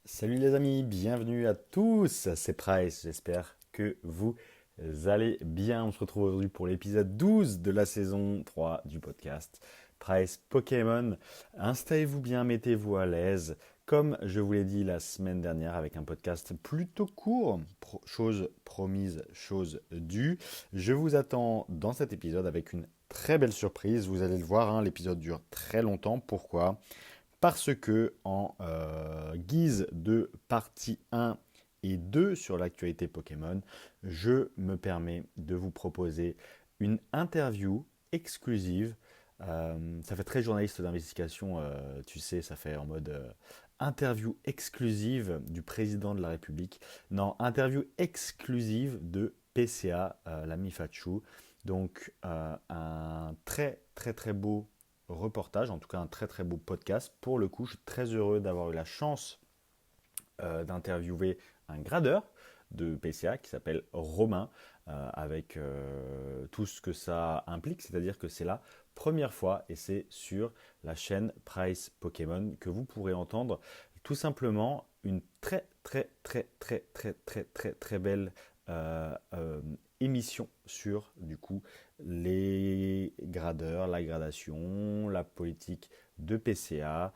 Salut les amis, bienvenue à tous, c'est Price, j'espère que vous allez bien. On se retrouve aujourd'hui pour l'épisode 12 de la saison 3 du podcast Price Pokémon. Installez-vous bien, mettez-vous à l'aise. Comme je vous l'ai dit la semaine dernière avec un podcast plutôt court, chose promise, chose due, je vous attends dans cet épisode avec une très belle surprise. Vous allez le voir, hein, l'épisode dure très longtemps. Pourquoi? Parce que en guise de partie 1 et 2 sur l'actualité Pokémon, je me permets de vous proposer une interview exclusive. Ça fait très journaliste d'investigation, tu sais, ça fait en mode interview exclusive du président de la République. Non, interview exclusive de PCA, l'ami Fatchou. Donc un très très très beau reportage, en tout cas un très très beau podcast. Pour le coup, je suis très heureux d'avoir eu la chance d'interviewer un gradeur de PCA qui s'appelle Romain, avec tout ce que ça implique, c'est-à-dire que c'est la première fois et c'est sur la chaîne Price Pokémon que vous pourrez entendre tout simplement une très très très très très très très très belle euh, euh, émission sur du coup les gradeurs, la gradation, la politique de PCA,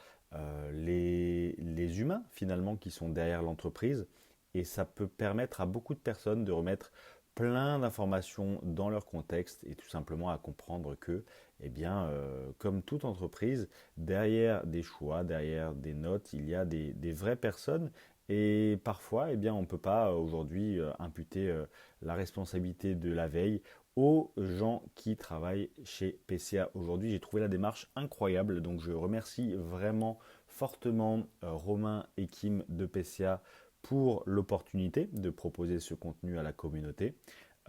les humains finalement qui sont derrière l'entreprise. Et ça peut permettre à beaucoup de personnes de remettre plein d'informations dans leur contexte et tout simplement à comprendre que, eh bien, comme toute entreprise, derrière des choix, derrière des notes, il y a des vraies personnes. Et parfois, eh bien, on ne peut pas aujourd'hui imputer la responsabilité de la veille aux gens qui travaillent chez PCA aujourd'hui. J'ai trouvé la démarche incroyable, donc je remercie vraiment fortement Romain et Kim de PCA pour l'opportunité de proposer ce contenu à la communauté.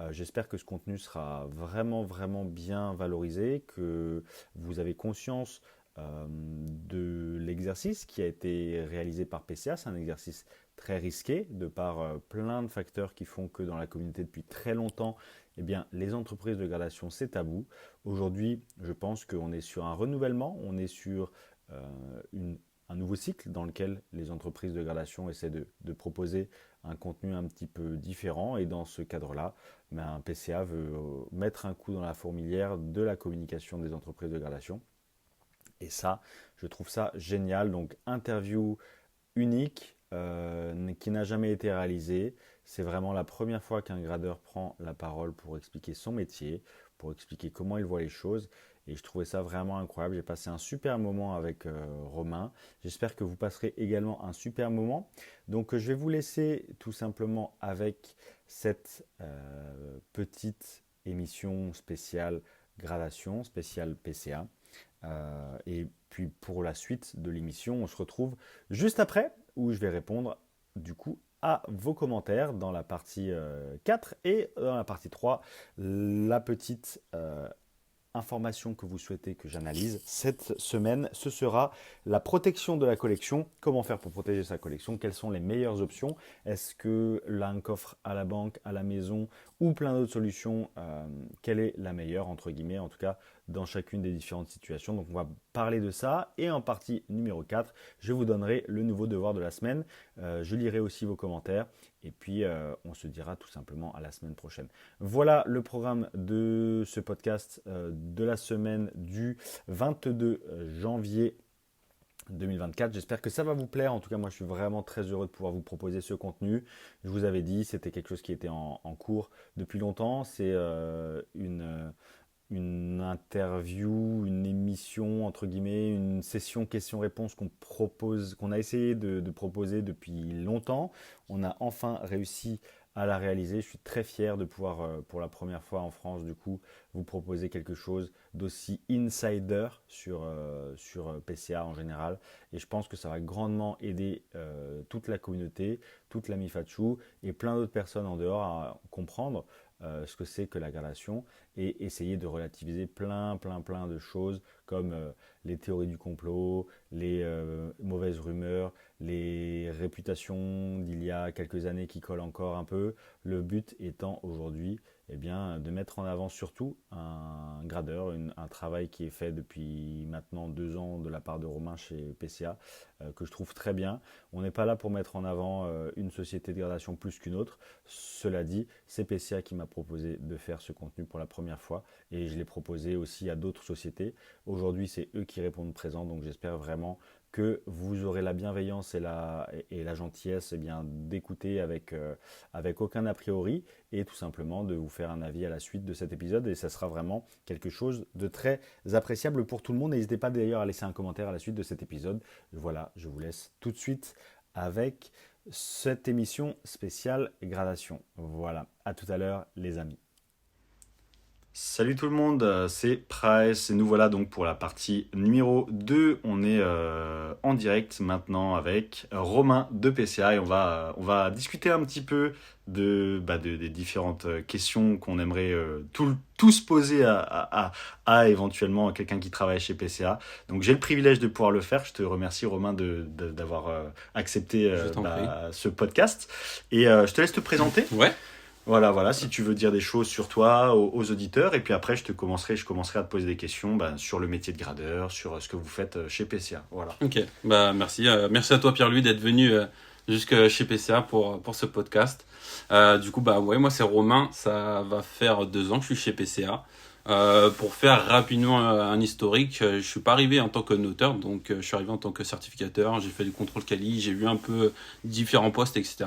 J'espère que ce contenu sera vraiment vraiment bien valorisé, que vous avez conscience de l'exercice qui a été réalisé par PCA. C'est un exercice très risqué de par plein de facteurs qui font que dans la communauté depuis très longtemps, eh bien, les entreprises de gradation, c'est tabou. Aujourd'hui, je pense qu'on est sur un renouvellement, on est sur euh, une, un nouveau cycle dans lequel les entreprises de gradation essaient de proposer un contenu un petit peu différent. Et dans ce cadre-là, ben, PCA veut mettre un coup dans la fourmilière de la communication des entreprises de gradation. Et ça, je trouve ça génial. Donc, interview unique qui n'a jamais été réalisée. C'est vraiment la première fois qu'un gradeur prend la parole pour expliquer son métier, pour expliquer comment il voit les choses. Et je trouvais ça vraiment incroyable. J'ai passé un super moment avec Romain. J'espère que vous passerez également un super moment. Donc je vais vous laisser tout simplement avec cette petite émission spéciale gradation, spéciale PCA. Et puis pour la suite de l'émission, on se retrouve juste après où je vais répondre du coup à vos commentaires dans la partie 4 et dans la partie 3, la petite information que vous souhaitez que j'analyse cette semaine, ce sera la protection de la collection. Comment faire pour protéger sa collection? Quelles sont les meilleures options? Est-ce que là, un coffre à la banque, à la maison ou plein d'autres solutions, quelle est la meilleure, entre guillemets, en tout cas, dans chacune des différentes situations? Donc, on va parler de ça. Et en partie numéro 4, je vous donnerai le nouveau devoir de la semaine. Je lirai aussi vos commentaires. Et puis, on se dira tout simplement à la semaine prochaine. Voilà le programme de ce podcast de la semaine du 22 janvier 2024. J'espère que ça va vous plaire. En tout cas, moi, je suis vraiment très heureux de pouvoir vous proposer ce contenu. Je vous avais dit, c'était quelque chose qui était en cours depuis longtemps. C'est une interview, une émission, entre guillemets, une session questions-réponses qu'on propose, qu'on a essayé de proposer depuis longtemps. On a enfin réussi à la réaliser. Je suis très fier de pouvoir, pour la première fois en France, du coup, vous proposer quelque chose d'aussi insider sur PCA en général. Et je pense que ça va grandement aider toute la communauté, toute la Mifachu et plein d'autres personnes en dehors à comprendre ce que c'est que la gradation et essayer de relativiser plein de choses comme les théories du complot, les mauvaises rumeurs, les réputations d'il y a quelques années qui collent encore un peu. Le but étant aujourd'hui de mettre en avant surtout un gradeur, un travail qui est fait depuis maintenant 2 ans de la part de Romain chez PCA, que je trouve très bien. On n'est pas là pour mettre en avant une société de gradation plus qu'une autre. Cela dit, c'est PCA qui m'a proposé de faire ce contenu pour la première fois et je l'ai proposé aussi à d'autres sociétés. Aujourd'hui, c'est eux qui répondent présent, donc j'espère vraiment que vous aurez la bienveillance et la gentillesse d'écouter avec aucun a priori et tout simplement de vous faire un avis à la suite de cet épisode et ça sera vraiment quelque chose de très appréciable pour tout le monde. N'hésitez pas d'ailleurs à laisser un commentaire à la suite de cet épisode. Voilà, je vous laisse tout de suite avec cette émission spéciale gradation. Voilà, à tout à l'heure les amis. Salut tout le monde, c'est Price et nous voilà donc pour la partie numéro 2. On est en direct maintenant avec Romain de PCA et on va discuter un petit peu des différentes questions qu'on aimerait tous poser à éventuellement quelqu'un qui travaille chez PCA. Donc j'ai le privilège de pouvoir le faire. Je te remercie Romain d'avoir accepté ce podcast et je te laisse te présenter. Ouais. Voilà, si tu veux dire des choses sur toi, aux auditeurs, et puis après je commencerai à te poser des questions sur le métier de gradeur, sur ce que vous faites chez PCA. Voilà. Ok, merci. Merci à toi Pierre-Louis d'être venu jusque chez PCA pour ce podcast. Moi c'est Romain, ça va faire 2 ans que je suis chez PCA. Pour faire rapidement un historique, je suis pas arrivé en tant que noteur, donc je suis arrivé en tant que certificateur, j'ai fait du contrôle quali, j'ai vu un peu différents postes, etc.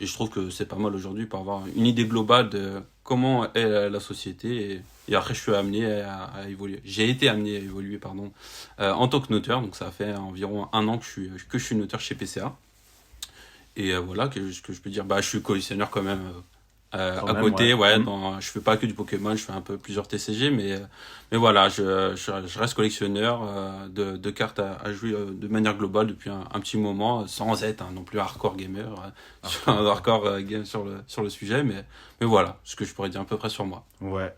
Et je trouve que c'est pas mal aujourd'hui pour avoir une idée globale de comment est la société. Et après, je suis amené à évoluer. J'ai été amené à évoluer, en tant que noteur. Donc, ça fait environ 1 an que je suis noteur chez PCA. Et voilà, que je peux dire, je suis collectionneur quand même. À côté, je fais pas que du Pokémon, je fais un peu plusieurs TCG, mais voilà, je reste collectionneur de cartes à jouer de manière globale depuis un petit moment, sans être non plus hardcore gamer, game sur le sujet, mais voilà, ce que je pourrais dire à peu près sur moi. Ouais,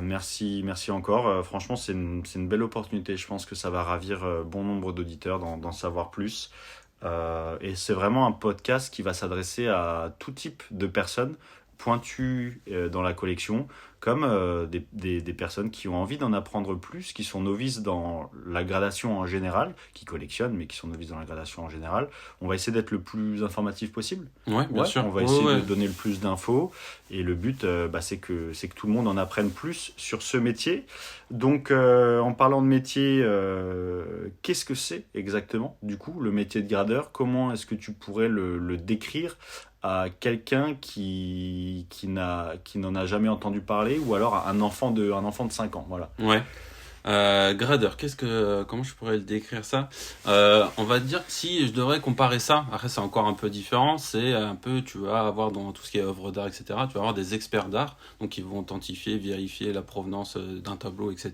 merci encore. Franchement, c'est une belle opportunité. Je pense que ça va ravir bon nombre d'auditeurs d'en savoir plus. Et c'est vraiment un podcast qui va s'adresser à tout type de personnes pointues dans la collection, comme des personnes qui ont envie d'en apprendre plus, qui sont novices dans la gradation en général, qui collectionnent, mais qui sont novices dans la gradation en général. On va essayer d'être le plus informatif possible. Ouais, bien sûr. On va essayer de donner le plus d'infos. Et le but, c'est que tout le monde en apprenne plus sur ce métier. Donc, en parlant de métier, qu'est-ce que c'est exactement, du coup, le métier de gradeur ? Comment est-ce que tu pourrais le décrire à quelqu'un qui n'en a jamais entendu parler ou alors à un enfant de 5 ans, voilà. Ouais. Gradeur, comment je pourrais le décrire ça ? On va dire, si je devrais comparer ça, après c'est encore un peu différent, c'est un peu, tu vas avoir dans tout ce qui est œuvre d'art, etc., tu vas avoir des experts d'art, donc qui vont authentifier, vérifier la provenance d'un tableau, etc.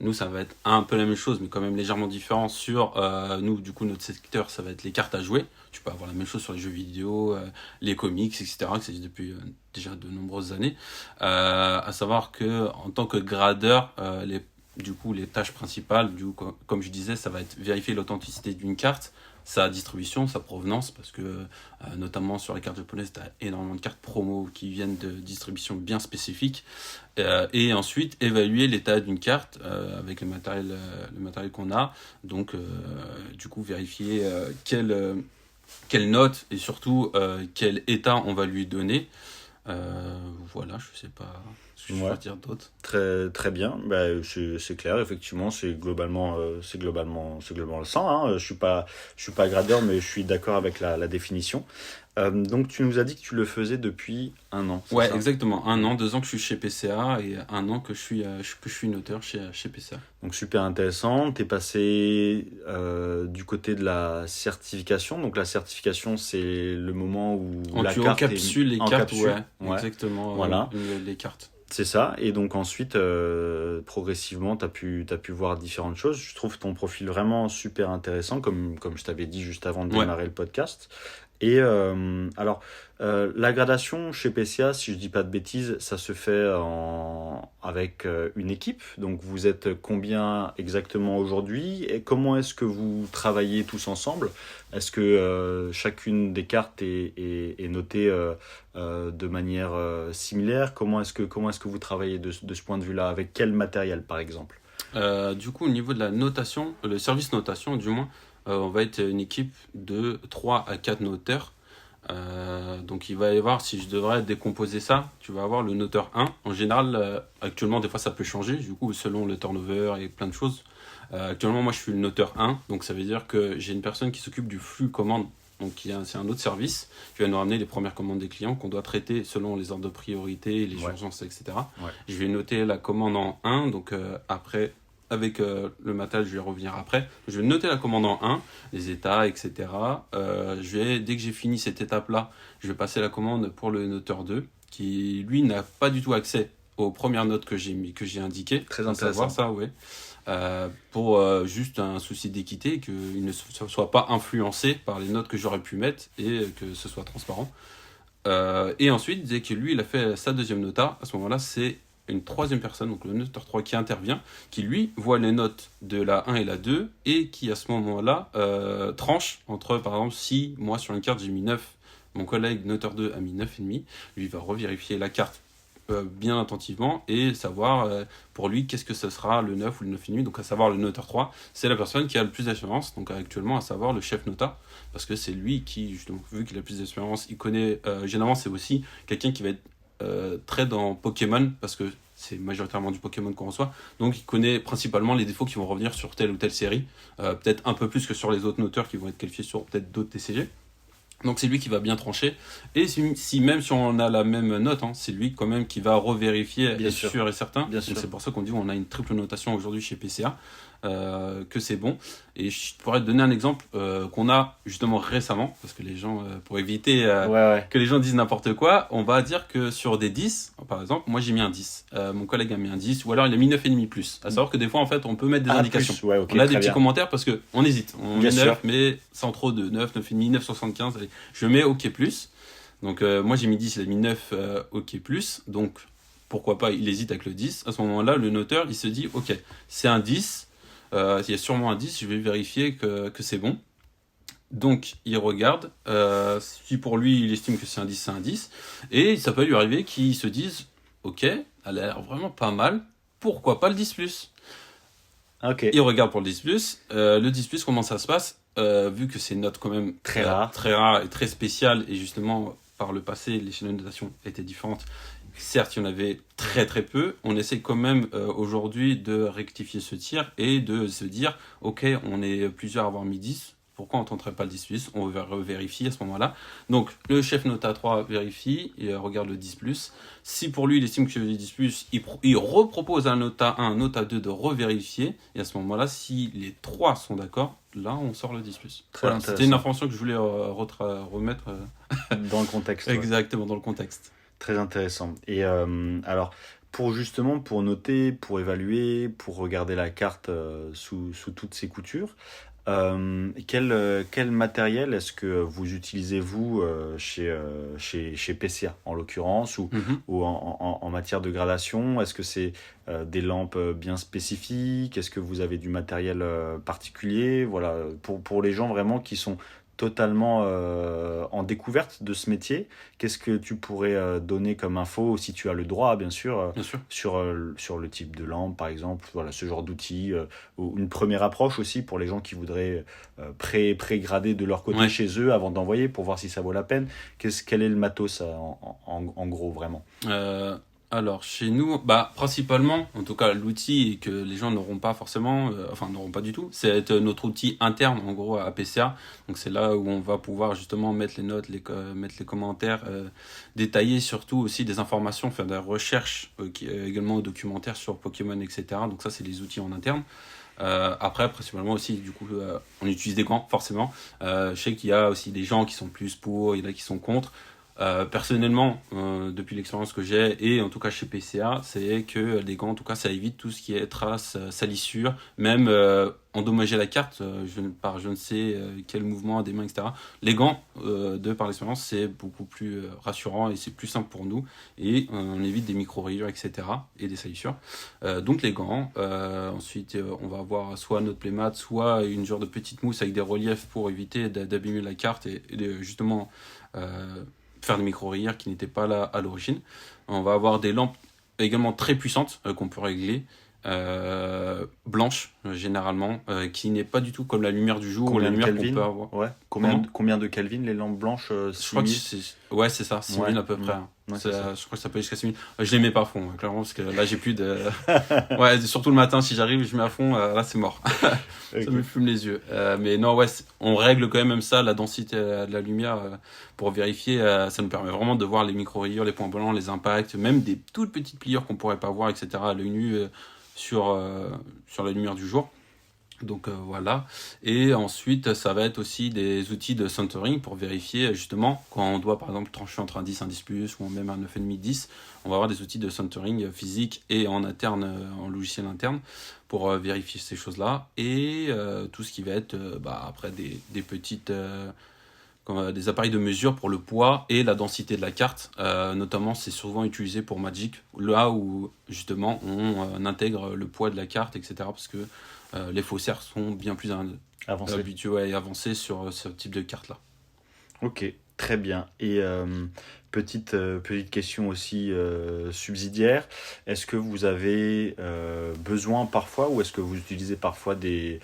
Nous, ça va être un peu la même chose, mais quand même légèrement différent sur nous, du coup, notre secteur, ça va être les cartes à jouer. Tu peux avoir la même chose sur les jeux vidéo, les comics, etc., que ça existe depuis déjà de nombreuses années. À savoir que en tant que gradeur, les tâches principales, comme je disais, ça va être vérifier l'authenticité d'une carte, sa distribution, sa provenance, parce que notamment sur les cartes japonaises, tu as énormément de cartes promo qui viennent de distributions bien spécifiques. Et ensuite, évaluer l'état d'une carte avec le matériel qu'on a. Donc, vérifier quelle note et surtout quel état on va lui donner. Voilà, je sais pas ce que je peux dire d'autre. Très, très bien, c'est clair, effectivement, c'est globalement ça. Hein. Je suis pas gradeur, mais je suis d'accord avec la définition. Donc tu nous as dit que tu le faisais depuis 1 an, c'est ça ? Exactement. 1 an, 2 ans que je suis chez PCA et 1 an que je suis noteur chez PCA. Donc super intéressant. Tu es passé du côté de la certification. Donc la certification, c'est le moment où la carte encapsule les cartes. Ouais, exactement. Voilà. Les cartes. C'est ça, et donc ensuite, progressivement, tu as pu voir différentes choses. Je trouve ton profil vraiment super intéressant, comme je t'avais dit juste avant de démarrer le podcast. Et la gradation chez PCA, si je dis pas de bêtises, ça se fait avec une équipe. Donc vous êtes combien exactement aujourd'hui et comment est-ce que vous travaillez tous ensemble? Est-ce que chacune des cartes est notée de manière similaire? Comment est-ce que vous travaillez de ce point de vue-là? Avec quel matériel par exemple? Du coup, au niveau de la notation, le service notation, du moins, on va être une équipe de 3 à 4 noteurs. Donc, il va y avoir, si je devrais décomposer ça, tu vas avoir le noteur 1. En général, actuellement, des fois, ça peut changer, du coup, selon le turnover et plein de choses. Actuellement, moi, je suis le noteur 1. Donc, ça veut dire que j'ai une personne qui s'occupe du flux commande. Donc, c'est un autre service qui va nous ramener les premières commandes des clients qu'on doit traiter selon les ordres de priorité, les urgences, etc. Ouais. Je vais noter la commande en 1. Donc, après, avec le matal, je vais revenir après. Je vais noter la commande en 1, les états, etc. Dès que j'ai fini cette étape-là, je vais passer la commande pour le noteur 2, qui lui n'a pas du tout accès aux premières notes que j'ai indiquées. Très Faut intéressant. savoir ça, ouais. Pour juste un souci d'équité, qu'il ne soit pas influencé par les notes que j'aurais pu mettre et que ce soit transparent. Et ensuite, dès que lui il a fait sa deuxième nota, à ce moment-là, c'est une troisième personne, donc le noteur 3 qui intervient, qui lui voit les notes de la 1 et la 2 et qui à ce moment-là tranche entre, par exemple, si moi sur une carte j'ai mis 9, mon collègue noteur 2 a mis 9,5, lui va revérifier la carte bien attentivement et savoir pour lui qu'est-ce que ce sera le 9 ou le 9,5. Donc à savoir le noteur 3, c'est la personne qui a le plus d'expérience, donc actuellement à savoir le chef nota, parce que c'est lui qui, justement, vu qu'il a plus d'expérience, il connaît, généralement c'est aussi quelqu'un qui va être très dans Pokémon, parce que c'est majoritairement du Pokémon qu'on reçoit, donc il connaît principalement les défauts qui vont revenir sur telle ou telle série, peut-être un peu plus que sur les autres noteurs qui vont être qualifiés sur peut-être d'autres TCG. Donc c'est lui qui va bien trancher. Et même si on a la même note, hein, c'est lui quand même qui va revérifier, Bien être sûr. sûr et certain. Bien Donc sûr. c'est pour ça qu'on dit qu'on a une triple notation aujourd'hui chez PCA, que c'est bon. Et je pourrais te donner un exemple qu'on a justement récemment, parce que les gens, pour éviter Ouais. que les gens disent n'importe quoi, on va dire que sur des 10, par exemple, moi j'ai mis un 10, mon collègue a mis un 10, ou alors il a mis 9,5 plus. À savoir que des fois, en fait, on peut mettre des indications. Plus. Ouais, ok, On a très des petits bien. commentaires parce qu'on hésite. On Bien met sûr. 9, mais sans trop de 9, 9,5, 9,75. Allez, je mets OK+. Donc moi j'ai mis 10, il a mis 9 OK+. Donc pourquoi pas, il hésite avec le 10. À ce moment-là, le noteur, il se dit OK, c'est un 10. Il y a sûrement un 10, je vais vérifier que c'est bon. Donc, il regarde. Si pour lui, il estime que c'est un 10, c'est un 10. Et ça peut lui arriver qu'il se dise OK, elle a l'air vraiment pas mal. Pourquoi pas le 10+. Ok. Il regarde pour le 10+. Le 10+, comment ça se passe? Vu que c'est une note quand même Très rare. très rare et très spéciale, et justement, par le passé, les chaînes de notation étaient différentes. Certes, il y en avait très très peu. On essaie quand même aujourd'hui de rectifier ce tir et de se dire OK, on est plusieurs à avoir mis 10. Pourquoi on ne tenterait pas le 10+? On va vérifier à ce moment-là. Donc, le chef nota 3 vérifie et regarde le 10+. Si pour lui, il estime que c'est le 10+, il repropose à un nota 1, un nota 2 de revérifier. Et à ce moment-là, si les 3 sont d'accord, là, on sort le 10+. Très Voilà, intéressant. c'était une information que je voulais remettre Dans le contexte. Ouais. exactement dans le contexte. Très intéressant. Et alors, pour noter, pour évaluer, pour regarder la carte sous toutes ses coutures, quel matériel est-ce que vous utilisez, vous, chez PCA, en l'occurrence, ou en matière de gradation? Est-ce que c'est des lampes bien spécifiques? Est-ce que vous avez du matériel particulier? Voilà, pour les gens vraiment qui sont totalement en découverte de ce métier, qu'est-ce que tu pourrais donner comme info, si tu as le droit, bien sûr, Bien sûr. sur le type de lampe, par exemple, voilà, ce genre d'outils, ou une première approche aussi pour les gens qui voudraient pré-grader de leur côté Ouais. chez eux avant d'envoyer pour voir si ça vaut la peine. Quel est le matos en gros, vraiment? Alors, chez nous, principalement, en tout cas, l'outil que les gens n'auront pas forcément, n'auront pas du tout, c'est notre outil interne, en gros, à PCA. Donc, c'est là où on va pouvoir justement mettre les notes, mettre les commentaires, détailler surtout aussi des informations, faire des recherches également documentaires sur Pokémon, etc. Donc, ça, c'est les outils en interne. Après, principalement aussi, du coup, on utilise des gants, forcément. Je sais qu'il y a aussi des gens qui sont plus pour, il y en a qui sont contre. Personnellement, depuis l'expérience que j'ai, et en tout cas chez PCA, c'est que les gants, en tout cas, ça évite tout ce qui est traces, salissures, même endommager la carte par je ne sais quel mouvement des mains, etc. Les gants, par l'expérience, c'est beaucoup plus rassurant et c'est plus simple pour nous, et on évite des micro-rayures, etc. et des salissures. Donc les gants, ensuite on va avoir soit notre playmat, soit une genre de petite mousse avec des reliefs pour éviter d'abîmer la carte et justement faire des micro-rayures qui n'étaient pas là à l'origine. On va avoir des lampes également très puissantes qu'on peut régler, blanches généralement, qui n'est pas du tout comme la lumière du jour ou la Combien de lumière qu'on Kelvin? peut avoir. Ouais. Combien de Kelvin les lampes blanches? Je crois que 6000? ouais, c'est ça, 6000 Ouais. à peu près. Hein. Ouais, c'est ça. Je crois que ça peut aller jusqu'à 6000. Je les mets pas à fond, clairement, parce que là j'ai plus de. Ouais, surtout le matin, si j'arrive, je mets à fond, là c'est mort. Ok. Ça me fume les yeux. Mais non, ouais, on règle quand même ça, la densité de la lumière, pour vérifier. Ça nous permet vraiment de voir les micro-rayures, les points blancs, les impacts, même des toutes petites pliures qu'on pourrait pas voir, etc. à l'œil nu sur la lumière du jour. Donc voilà. Et ensuite, ça va être aussi des outils de centering pour vérifier justement quand on doit par exemple trancher entre un 10, un 10 plus ou même un 9,5, 10. On va avoir des outils de centering physique et en interne, en logiciel interne pour vérifier ces choses-là. Et tout ce qui va être après des petites. Des appareils de mesure pour le poids et la densité de la carte. Notamment, c'est souvent utilisé pour Magic, là où justement on intègre le poids de la carte, etc. Parce que les faussaires sont bien plus Avancé. habitués et avancés sur ce type de carte-là. Ok, très bien. Et petite question aussi subsidiaire. Est-ce que vous avez besoin parfois, ou est-ce que vous utilisez parfois des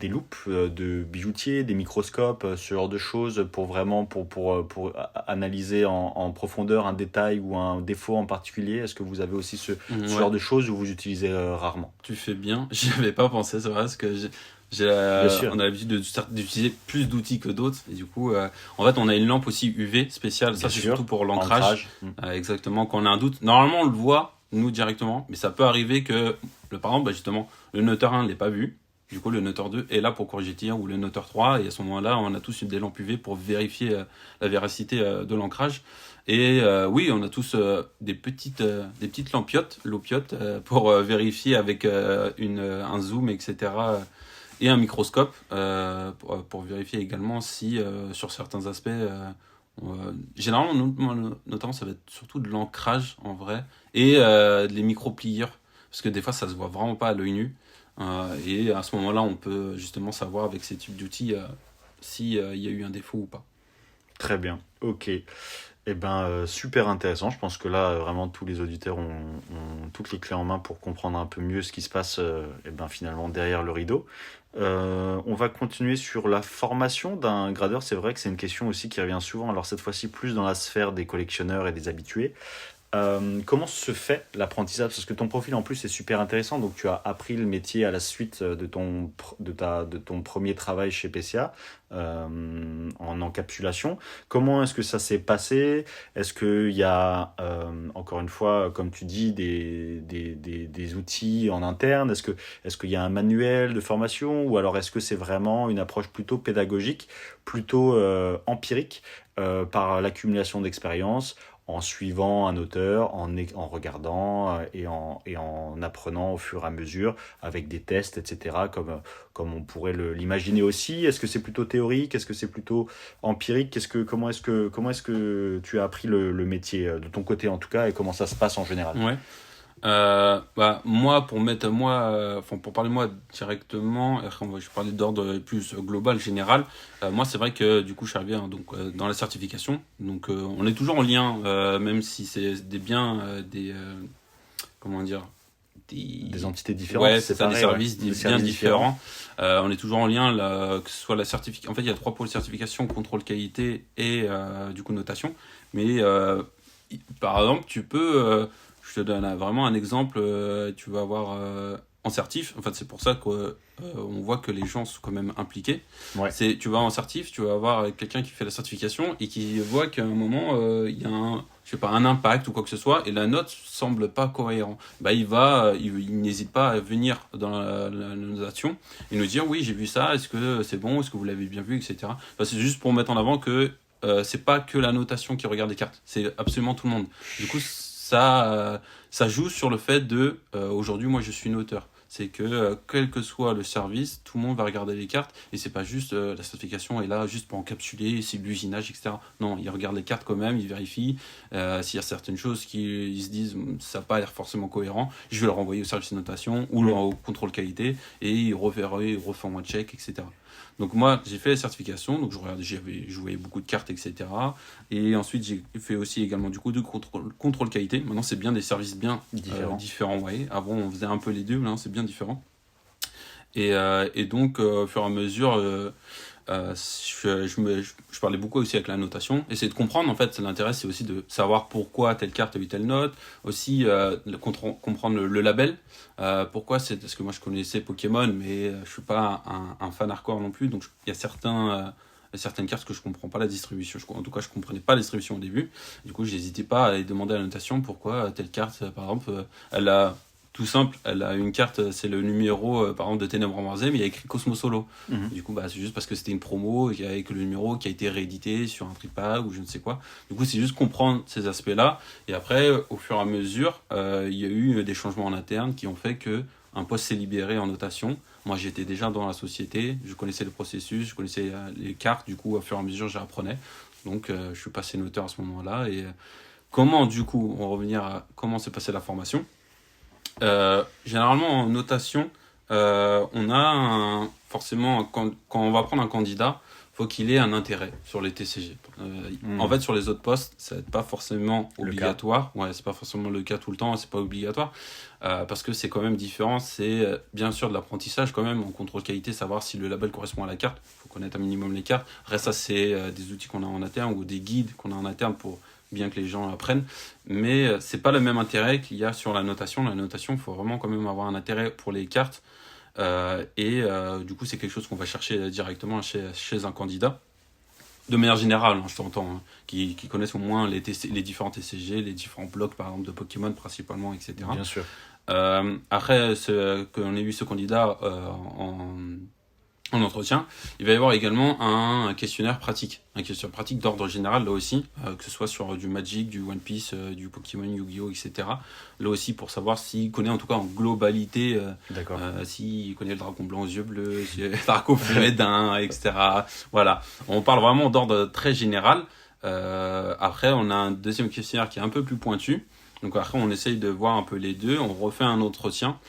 loupes de bijoutiers, des microscopes, ce genre de choses pour vraiment pour analyser en profondeur un détail ou un défaut en particulier? Est-ce que vous avez aussi ce Ouais, genre de choses, ou vous utilisez rarement? tu fais bien. J'y avais pas pensé, c'est vrai, parce que Bien sûr. on a l'habitude d'utiliser plus d'outils que d'autres. Et du coup, en fait, on a une lampe aussi UV spéciale. Ça, Bien c'est sûr. surtout pour l'ancrage. Ancrage. Exactement, quand on a un doute. Normalement, on le voit, nous, directement. Mais ça peut arriver que, par exemple, justement, le noteur 1 ne l'ait pas vu. Du coup, le noteur 2 est là pour corriger le tir, ou le noteur 3. Et à ce moment-là, on a tous des lampes UV pour vérifier la véracité de l'ancrage. Et oui, on a tous des petites lampiotes, pour vérifier avec un zoom, etc. Et un microscope pour vérifier également si sur certains aspects, généralement, notamment, ça va être surtout de l'ancrage en vrai et les micro-pliures, parce que des fois, ça se voit vraiment pas à l'œil nu. Et à ce moment-là, on peut justement savoir avec ces types d'outils s'il y a eu un défaut ou pas. Très bien. Ok. Eh ben, super intéressant. Je pense que là, vraiment, tous les auditeurs ont toutes les clés en main pour comprendre un peu mieux ce qui se passe, eh ben, finalement, derrière le rideau. On va continuer sur la formation d'un gradeur. C'est vrai que c'est une question aussi qui revient souvent. Alors, cette fois-ci, plus dans la sphère des collectionneurs et des habitués. Comment se fait l'apprentissage? Parce que ton profil en plus est super intéressant. Donc tu as appris le métier à la suite de ton premier travail chez PCA en encapsulation. Comment est-ce que ça s'est passé? Est-ce qu'il y a, encore une fois, comme tu dis, des outils en interne? Est-ce qu'il y a un manuel de formation? Ou alors est-ce que c'est vraiment une approche plutôt pédagogique, plutôt empirique, par l'accumulation d'expériences, en suivant un auteur, en regardant et en apprenant au fur et à mesure avec des tests, etc., comme on pourrait l'imaginer aussi? Est-ce que c'est plutôt théorique? Est-ce que c'est plutôt empirique? Comment est-ce que tu as appris le métier, de ton côté en tout cas, et comment ça se passe en général? Ouais. Moi, pour parler de moi directement, et après je vais parler d'ordre plus global, général. Moi, c'est vrai que du coup, je suis arrivé dans la certification. Donc, on est toujours en lien, même si c'est comment dire, Des entités différentes, ouais, c'est ça, des séparées, ouais. services Des bien services différents. On est toujours en lien, là, que ce soit la certification. En fait, il y a 3 pôles: certification, contrôle qualité et du coup notation. Mais par exemple, je te donne vraiment un exemple. Tu vas avoir en certif. En fait, c'est pour ça qu'on voit que les gens sont quand même impliqués. Ouais. Tu vas en certif, tu vas avoir quelqu'un qui fait la certification et qui voit qu'à un moment, il y a un impact ou quoi que ce soit, et la note semble pas cohérente. Il n'hésite pas à venir dans la notation et nous dire: oui, j'ai vu ça, est-ce que c'est bon, est-ce que vous l'avez bien vu, etc. C'est juste pour mettre en avant que c'est pas que la notation qui regarde les cartes, c'est absolument tout le monde. Du coup, ça joue sur le fait de aujourd'hui, moi, je suis noteur. C'est que quel que soit le service, tout le monde va regarder les cartes et c'est pas juste la certification est là juste pour encapsuler, c'est de l'usinage, etc. Non, ils regardent les cartes quand même, ils vérifient s'il y a certaines choses qui ils se disent ça n'a pas l'air forcément cohérent, je vais le renvoyer au service de notation ou au contrôle qualité et ils refont un check, etc. Donc moi j'ai fait la certification, donc j'avais joué beaucoup de cartes, etc. Et ensuite j'ai fait aussi également du coup de contrôle qualité. Maintenant c'est bien des services bien différents, ouais. Avant on faisait un peu les deux, maintenant c'est bien différent. Et donc au fur et à mesure je parlais beaucoup aussi avec la notation, essayer de comprendre en fait. L'intérêt c'est aussi de savoir pourquoi telle carte a eu telle note, aussi comprendre le label, pourquoi c'est parce que moi je connaissais Pokémon mais je suis pas un fan hardcore non plus, donc il y a certaines cartes que je comprends pas la distribution, en tout cas je comprenais pas la distribution au début, du coup j'hésitais pas à aller demander à la notation pourquoi telle carte par exemple elle a tout simple, elle a une carte, c'est le numéro par exemple de Ténèbres Embrasées, mais il y a écrit Cosmo Solo. Du coup, c'est juste parce que c'était une promo et avec le numéro qui a été réédité sur un tripag ou je ne sais quoi. Du coup, c'est juste comprendre ces aspects-là. Et après, au fur et à mesure, il y a eu des changements en interne qui ont fait que un poste s'est libéré en notation. Moi, j'étais déjà dans la société, je connaissais le processus, je connaissais les cartes. Du coup, au fur et à mesure, j'apprenais. Donc, je suis passé noteur à ce moment-là. Et comment, du coup, on va revenir à comment s'est passée la formation. Généralement en notation, on a forcément quand on va prendre un candidat, faut qu'il ait un intérêt sur les TCG. En fait, sur les autres postes, ça n'est pas forcément obligatoire. Ouais, c'est pas forcément le cas tout le temps, c'est pas obligatoire parce que c'est quand même différent. C'est bien sûr de l'apprentissage quand même en contrôle qualité, savoir si le label correspond à la carte. Il faut connaître un minimum les cartes. Reste ça, c'est des outils qu'on a en interne ou des guides qu'on a en interne pour bien que les gens apprennent, mais c'est pas le même intérêt qu'il y a sur la notation. La notation, il faut vraiment quand même avoir un intérêt pour les cartes, du coup c'est quelque chose qu'on va chercher directement chez un candidat. De manière générale, je t'entends, qui connaissent au moins les différents TCG, les différents blocs par exemple de Pokémon principalement, etc. Bien sûr. Après qu'on ait eu ce candidat en entretien, il va y avoir également un questionnaire pratique. Un questionnaire pratique d'ordre général, là aussi, que ce soit sur du Magic, du One Piece, du Pokémon, Yu-Gi-Oh!, etc. Là aussi, pour savoir s'il connaît en tout cas en globalité, s'il connaît le dragon blanc aux yeux bleus, le dragon fumé d'un, etc. Voilà, on parle vraiment d'ordre très général. Après, on a un deuxième questionnaire qui est un peu plus pointu. Donc après, on essaye de voir un peu les deux. On refait un entretien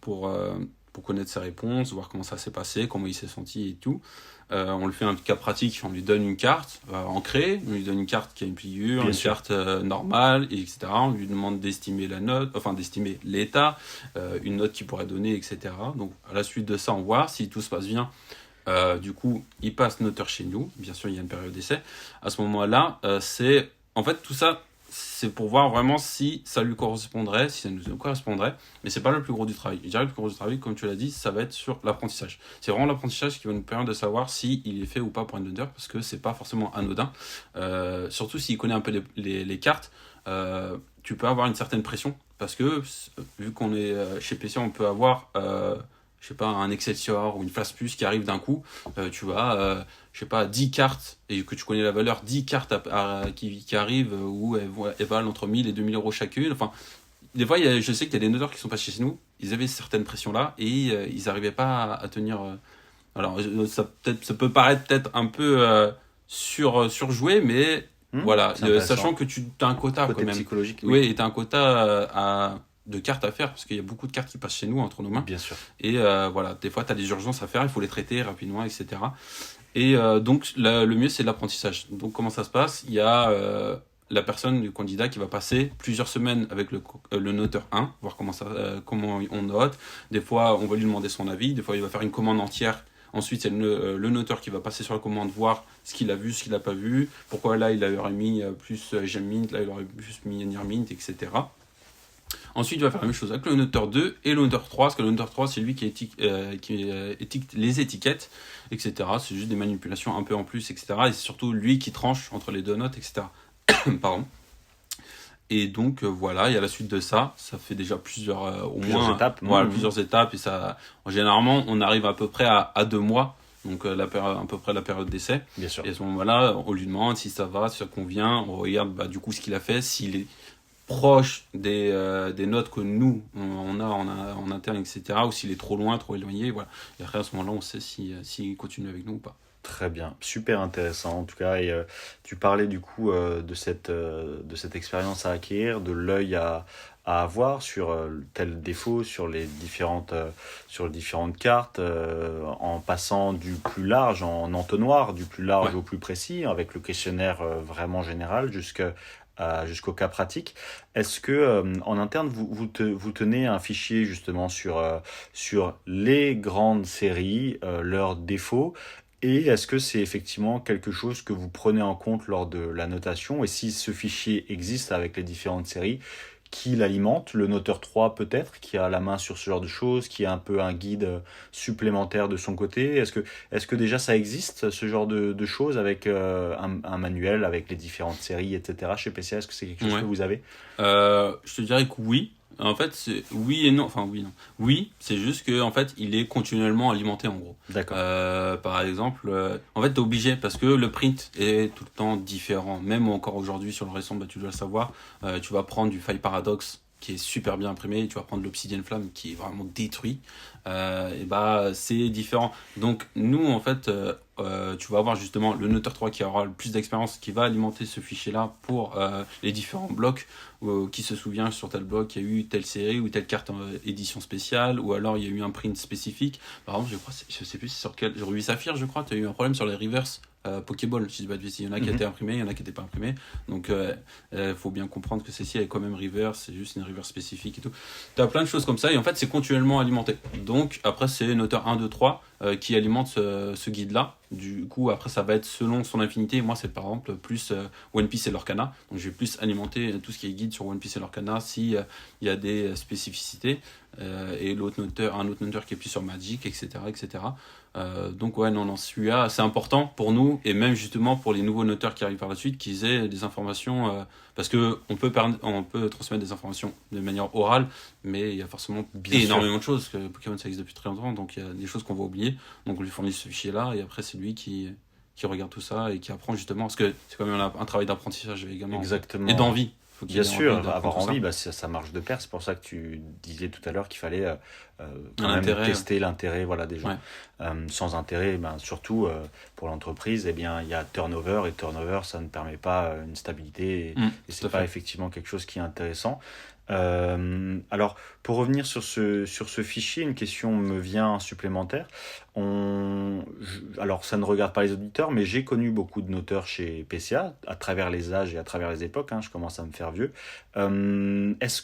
pour connaître ses réponses, voir comment ça s'est passé, comment il s'est senti et tout. On lui fait un cas pratique, on lui donne une carte ancrée, on lui donne une carte qui a une pliure, une carte normale, etc. On lui demande d'estimer la note, enfin d'estimer l'état, une note qu'il pourrait donner, etc. Donc à la suite de ça, on voit si tout se passe bien. Du coup, il passe noteur chez nous. Bien sûr, il y a une période d'essai. À ce moment-là, c'est en fait tout ça. C'est pour voir vraiment si ça lui correspondrait, si ça nous correspondrait, mais c'est pas le plus gros du travail. Je dirais le plus gros du travail, comme tu l'as dit, ça va être sur l'apprentissage. C'est vraiment l'apprentissage qui va nous permettre de savoir si il est fait ou pas pour un noteur, parce que c'est pas forcément anodin. Surtout s'il connaît un peu les cartes, tu peux avoir une certaine pression, parce que vu qu'on est chez PC, on peut avoir je sais pas, un Excelsior ou une Flaspus qui arrive d'un coup, tu as, je sais pas, 10 cartes, et que tu connais la valeur, 10 cartes qui arrivent, où elles valent entre 1000 et 2000 euros chacune. Enfin, des fois, je sais qu'il y a des noteurs qui sont passés chez nous, ils avaient certaines pressions-là, et ils n'arrivaient pas à tenir... alors, ça peut paraître peut-être un peu surjoué, mais voilà, sachant que tu as un quota quand même. Psychologique, oui, et tu as un quota de cartes à faire, parce qu'il y a beaucoup de cartes qui passent chez nous entre nos mains. Bien sûr. Et voilà, des fois, tu as des urgences à faire, il faut les traiter rapidement, etc. Et donc, le mieux, c'est l'apprentissage. Donc, comment ça se passe ? Il y a la personne, le candidat, qui va passer plusieurs semaines avec le noteur 1, voir comment on note. Des fois, on va lui demander son avis. Des fois, il va faire une commande entière. Ensuite, c'est le noteur qui va passer sur la commande, voir ce qu'il a vu, ce qu'il n'a pas vu. Pourquoi là, il aurait mis plus Gem Mint, là, il aurait plus mis Near Mint, etc. Ensuite, il va faire la même chose avec le noteur 2 et le noteur 3, parce que le noteur 3, c'est lui qui étiquette les étiquettes, etc. C'est juste des manipulations un peu en plus, etc. Et c'est surtout lui qui tranche entre les deux notes, etc. Pardon. Et donc, voilà, et à la suite de ça, ça fait déjà plusieurs étapes. Voilà, plusieurs étapes. Et ça, généralement, on arrive à peu près à 2 mois. donc à peu près la période d'essai. Bien sûr. Et à ce moment-là, on lui demande si ça va, si ça convient, on regarde du coup ce qu'il a fait, s'il est proche des notes que nous, on a en interne, etc., ou s'il est trop loin, trop éloigné, voilà. Et après, à ce moment-là, on sait s'il continue avec nous ou pas. Très bien, super intéressant en tout cas. Et tu parlais du coup de cette expérience à acquérir, de l'œil à avoir sur tel défaut, sur les différentes cartes, en passant du plus large en entonnoir, du plus large Ouais. au plus précis, avec le questionnaire vraiment général jusqu'au cas pratique. Est-ce que en interne, vous tenez un fichier justement sur les grandes séries, leurs défauts? Et est-ce que c'est effectivement quelque chose que vous prenez en compte lors de la notation? Et si ce fichier existe avec les différentes séries, qui l'alimente? Le noteur 3 peut-être, qui a la main sur ce genre de choses, qui a un peu un guide supplémentaire de son côté. Est-ce que déjà ça existe, ce genre de choses, avec un manuel, avec les différentes séries, etc. chez PCA? Est-ce que c'est quelque chose Ouais. que vous avez? Je te dirais que oui. En fait, c'est oui et non. Enfin, oui, non. Oui, c'est juste que en fait, il est continuellement alimenté en gros. D'accord. Par exemple, en fait, t'es obligé parce que le print est tout le temps différent. Même encore aujourd'hui sur le récent, tu dois le savoir. Tu vas prendre du File Paradox qui est super bien imprimé, et tu vas prendre l'Obsidian Flamme qui est vraiment détruit. C'est différent. Donc nous, en fait, tu vas avoir justement le Noteur 3 qui aura le plus d'expérience, qui va alimenter ce fichier-là pour les différents blocs, qui se souvient sur tel bloc, il y a eu telle série ou telle carte édition spéciale, ou alors il y a eu un print spécifique. Par exemple, je sais plus sur quel, sur 8 Saphir, je crois, tu as eu un problème sur les reverse. Pokéball, si je dis pas de bêtises, il y en a qui étaient imprimés, il y en a qui n'étaient pas imprimés. Donc, faut bien comprendre que celle-ci est quand même reverse, c'est juste une reverse spécifique et tout. Tu as plein de choses comme ça, et en fait, c'est continuellement alimenté. Donc, après, c'est Noteur 1, 2, 3 qui alimente ce guide-là. Du coup, après, ça va être selon son affinité. Moi, c'est par exemple plus One Piece et Lorcana. Donc, je vais plus alimenter tout ce qui est guide sur One Piece et Lorcana si il y a des spécificités. Et un autre noteur qui est plus sur Magic, etc. etc. Donc ouais, non, celui-là, c'est important pour nous, et même justement pour les nouveaux noteurs qui arrivent par la suite, qu'ils aient des informations, parce que on peut transmettre des informations de manière orale, mais il y a forcément énormément de choses, que Pokémon ça existe depuis très longtemps, donc il y a des choses qu'on va oublier, donc on lui fournit ce fichier-là, et après c'est lui qui regarde tout ça, et qui apprend justement, parce que c'est quand même un travail d'apprentissage également. Exactement. Et d'envie. Bien sûr, avoir envie, ça marche de pair. C'est pour ça que tu disais tout à l'heure qu'il fallait quand même tester l'intérêt, voilà, des gens. Ouais. Sans intérêt, surtout pour l'entreprise, il y a turnover, et turnover, ça ne permet pas une stabilité, et c'est pas effectivement quelque chose qui est intéressant. Alors, pour revenir sur ce fichier, une question me vient supplémentaire. Alors, ça ne regarde pas les auditeurs, mais j'ai connu beaucoup de noteurs chez PCA, à travers les âges et à travers les époques, je commence à me faire vieux. Est-ce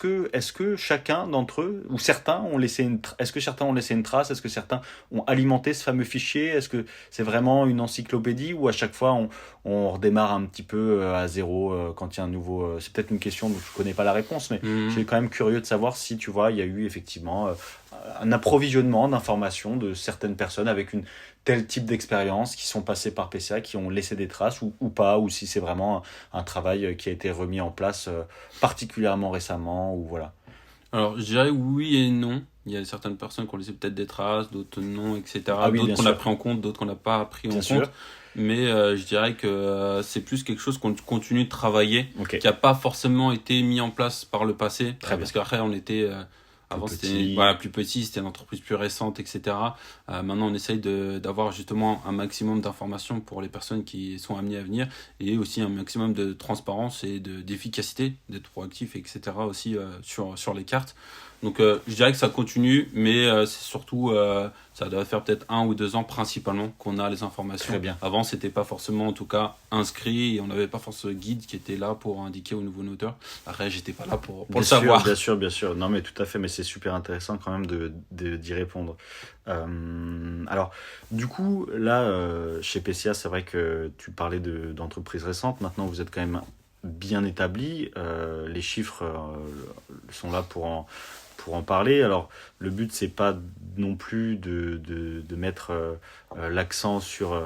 que chacun d'entre eux, ou certains ont laissé est-ce que certains ont laissé une trace? Est-ce que certains ont alimenté ce fameux fichier? Est-ce que c'est vraiment une encyclopédie, ou à chaque fois on redémarre un petit peu à zéro quand il y a un nouveau... c'est peut-être une question dont je ne connais pas la réponse, mais je suis quand même curieux de savoir si, tu vois, il y a eu effectivement un approvisionnement d'informations de certaines personnes avec une tel type d'expérience, qui sont passées par PCA, qui ont laissé des traces ou pas, ou si c'est vraiment un travail qui a été remis en place particulièrement récemment, ou voilà. Alors, je dirais oui et non. Il y a certaines personnes qui ont laissé peut-être des traces, d'autres non, etc. D'autres qu'on a pris en compte, d'autres qu'on n'a pas pris en compte. Mais je dirais que c'est plus quelque chose qu'on continue de travailler, qui n'a pas forcément été mis en place par le passé. Parce qu'après, on était... avant, c'était plus petit, c'était une entreprise plus récente, etc. Maintenant, on essaye d'avoir justement un maximum d'informations pour les personnes qui sont amenées à venir, et aussi un maximum de transparence et d'efficacité, d'être proactif, etc. aussi sur les cartes. Donc, je dirais que ça continue, mais c'est surtout, ça doit faire peut-être 1 ou 2 ans principalement qu'on a les informations. Très bien. Avant, c'était pas forcément, en tout cas, inscrit, et on n'avait pas forcément ce guide qui était là pour indiquer aux nouveaux noteurs. Après, j'étais pas là pour le savoir. Bien sûr. Non, mais tout à fait, mais c'est super intéressant quand même d'y répondre. Alors, du coup, là, chez PCA, c'est vrai que tu parlais d'entreprises récentes. Maintenant, vous êtes quand même bien établi. Les chiffres sont là pour en parler. Alors, le but, c'est pas non plus de mettre l'accent sur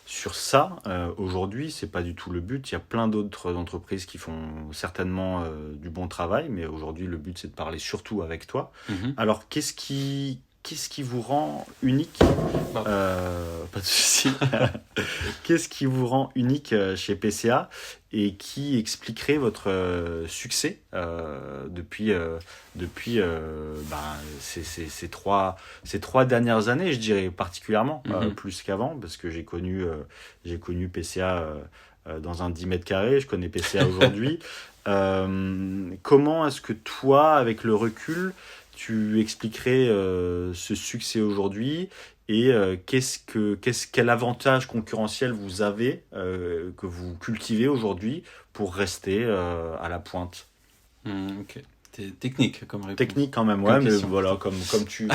ça. Aujourd'hui, c'est pas du tout le but. Il y a plein d'autres entreprises qui font certainement du bon travail, mais aujourd'hui, le but, c'est de parler surtout avec toi. Alors, qu'est-ce qui qu'est-ce qui vous rend unique Pas de souci. Qu'est-ce qui vous rend unique chez PCA et qui expliquerait votre succès depuis ces trois dernières années, je dirais particulièrement, plus qu'avant, parce que j'ai connu PCA dans un 10 mètres carrés, je connais PCA aujourd'hui. Comment est-ce que toi, avec le recul, tu expliquerais ce succès aujourd'hui et quel avantage concurrentiel vous avez, que vous cultivez aujourd'hui pour rester à la pointe? Ok. T'es technique comme réponse. Technique quand même, ouais, mais voilà, comme tu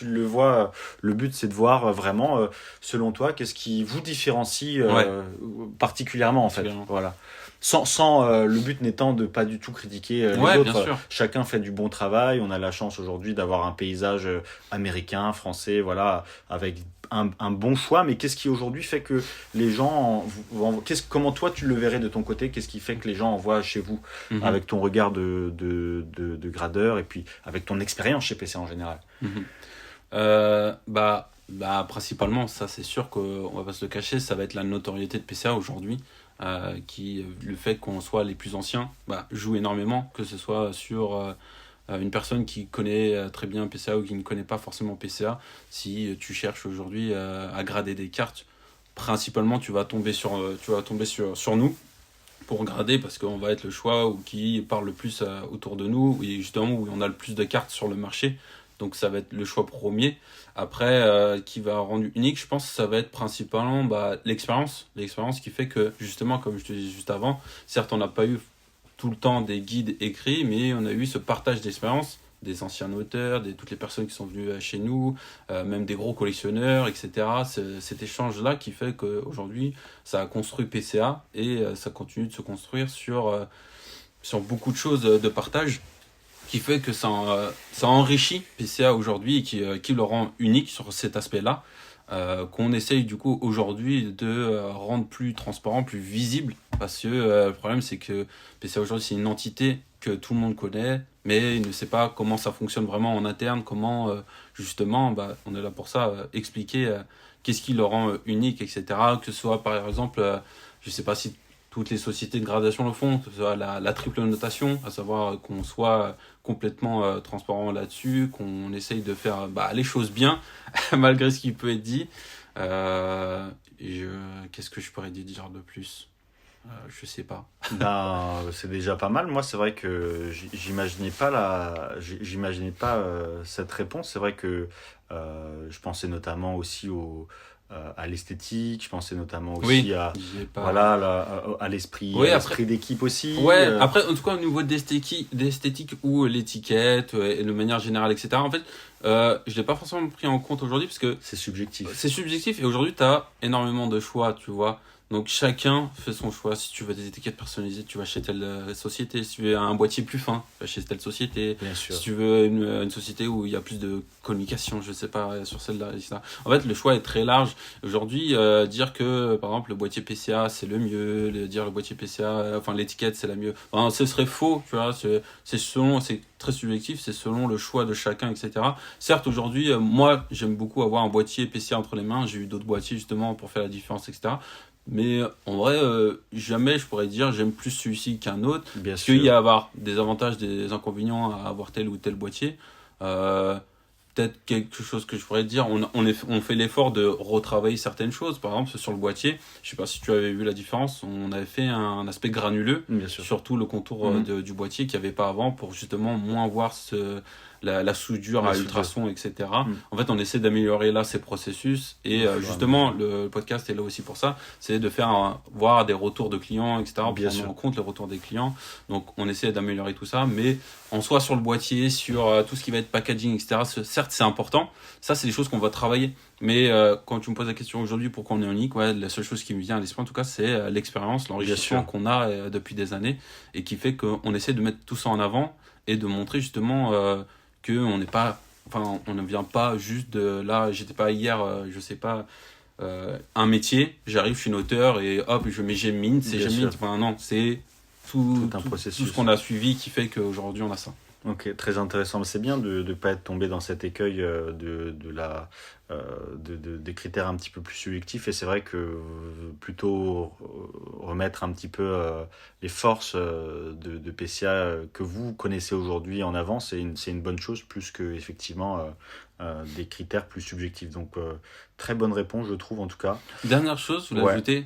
le vois, le but c'est de voir vraiment, selon toi, qu'est-ce qui vous différencie particulièrement en fait. Voilà. Sans le but n'étant de pas du tout critiquer les autres. Chacun fait du bon travail. On a la chance aujourd'hui d'avoir un paysage américain, français, voilà, avec un bon choix. Mais qu'est-ce qui aujourd'hui fait que les gens comment toi tu le verrais de ton côté? Qu'est-ce qui fait que les gens envoient chez vous avec ton regard de gradeur et puis avec ton expérience chez PC en général? Principalement, ça c'est sûr qu'on va pas se le cacher, ça va être la notoriété de PCA aujourd'hui. Le fait qu'on soit les plus anciens joue énormément, que ce soit sur une personne qui connaît très bien PCA ou qui ne connaît pas forcément PCA. Si tu cherches aujourd'hui à grader des cartes, principalement tu vas tomber sur nous pour grader, parce qu'on va être le choix qui parle le plus autour de nous et justement où on a le plus de cartes sur le marché. Donc ça va être le choix premier. Après, qui va rendre unique, je pense que ça va être principalement l'expérience. L'expérience qui fait que, justement, comme je te disais juste avant, certes, on n'a pas eu tout le temps des guides écrits, mais on a eu ce partage d'expérience des anciens auteurs, toutes les personnes qui sont venues chez nous, même des gros collectionneurs, etc. Cet échange-là qui fait qu'aujourd'hui, ça a construit PCA et ça continue de se construire sur beaucoup de choses de partage, qui fait que ça enrichit PCA aujourd'hui et qui le rend unique sur cet aspect-là, qu'on essaye du coup aujourd'hui de rendre plus transparent, plus visible, parce que le problème c'est que PCA aujourd'hui c'est une entité que tout le monde connaît, mais il ne sait pas comment ça fonctionne vraiment en interne, comment justement, on est là pour ça, expliquer qu'est-ce qui le rend unique, etc. Que ce soit par exemple, je ne sais pas si toutes les sociétés de gradation le font, que ce soit la triple notation, à savoir qu'on soit complètement transparent là-dessus, qu'on essaye de faire les choses bien, malgré ce qui peut être dit. Qu'est-ce que je pourrais dire de plus ? Je sais pas. C'est déjà pas mal. Moi, c'est vrai que j'imaginais pas cette réponse. C'est vrai que je pensais notamment aussi à l'esthétique, je pensais notamment aussi à l'esprit, l'esprit d'équipe aussi. Après, en tout cas, au niveau d'esthétique ou l'étiquette et de manière générale, etc. En fait, je l'ai pas forcément pris en compte aujourd'hui parce que c'est subjectif. C'est subjectif et aujourd'hui, tu as énormément de choix, tu vois. Donc chacun fait son choix. Si tu veux des étiquettes personnalisées, tu vas chez telle société. Si tu veux un boîtier plus fin, tu vas chez telle société. Bien sûr. Si tu veux une société où il y a plus de communication, je sais pas, sur celle-là, etc. En fait, le choix est très large. Aujourd'hui, dire que, par exemple, le boîtier PCA, c'est le mieux, dire le boîtier PCA, l'étiquette, c'est la mieux. Ce serait faux, tu vois. C'est très subjectif, c'est selon le choix de chacun, etc. Certes, aujourd'hui, moi, j'aime beaucoup avoir un boîtier PCA entre les mains. J'ai eu d'autres boîtiers, justement, pour faire la différence, etc. Mais en vrai, jamais je pourrais dire j'aime plus celui-ci qu'un autre. Parce qu'il y a avoir des avantages, des inconvénients à avoir tel ou tel boîtier. Peut-être quelque chose que je pourrais dire, on fait l'effort de retravailler certaines choses. Par exemple, sur le boîtier, je sais pas si tu avais vu la différence, on avait fait un aspect granuleux, surtout le contour du boîtier qu'il n'y avait pas avant, pour justement moins voir la soudure à ultrasons, etc. En fait, on essaie d'améliorer là ces processus et justement le podcast est là aussi pour ça, c'est de faire voir des retours de clients, etc. Prendre en compte les retours des clients. Donc on essaie d'améliorer tout ça, mais en soi sur le boîtier, sur tout ce qui va être packaging, etc. Certes, c'est important. Ça, c'est des choses qu'on va travailler. Mais quand tu me poses la question aujourd'hui pourquoi on est unique, la seule chose qui me vient à l'esprit en tout cas, c'est l'expérience, l'enrichissement qu'on a depuis des années et qui fait qu'on essaie de mettre tout ça en avant et de montrer justement qu'on n'est pas, on ne vient pas juste de là. J'étais pas hier, je sais pas, un métier. J'arrive, je suis une auteur et hop, je mets Gemini, c'est Gemini. Non, c'est tout un processus. Tout ce qu'on a suivi qui fait qu'aujourd'hui on a ça. Ok, très intéressant. C'est bien de ne pas être tombé dans cet écueil des critères un petit peu plus subjectifs. Et c'est vrai que plutôt remettre un petit peu les forces de PCA que vous connaissez aujourd'hui en avant, c'est une bonne chose plus que effectivement des critères plus subjectifs. Donc très bonne réponse, je trouve en tout cas. Dernière chose, je voulais Ouais, ajouter,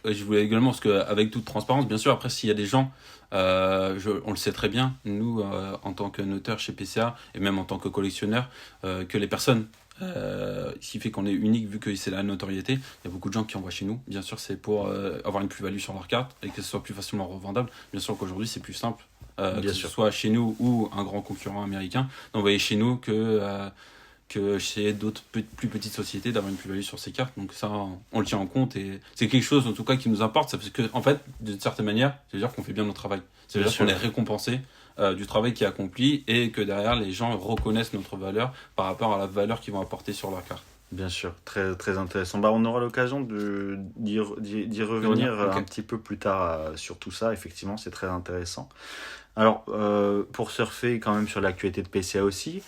je voulais également, parce qu'avec toute transparence, bien sûr, après, s'il y a des gens, on le sait très bien, nous, en tant que notaire chez PCA, et même en tant que collectionneur, que les personnes, ce qui fait qu'on est unique, vu que c'est la notoriété, il y a beaucoup de gens qui envoient chez nous. Bien sûr, c'est pour avoir une plus-value sur leur carte, et que ce soit plus facilement revendable. Bien sûr qu'aujourd'hui, c'est plus simple, que bien ce sûr. soit chez nous ou un grand concurrent américain, d'envoyer chez nous que chez d'autres plus petites sociétés d'avoir une plus-value sur ces cartes. Donc ça, on le tient en compte et c'est quelque chose en tout cas qui nous importe. Parce que en fait, d'une certaine manière, ça veut dire qu'on fait bien notre travail. Ça veut Bien dire qu'on sûr. est récompensé du travail qui est accompli et que derrière, les gens reconnaissent notre valeur par rapport à la valeur qu'ils vont apporter sur leur carte. Bien sûr, très, très intéressant. Bah, on aura l'occasion d'y revenir Revenir. Ok. un petit peu plus tard sur tout ça. Effectivement, c'est très intéressant. Alors, pour surfer quand même sur l'actualité de PCA aussi,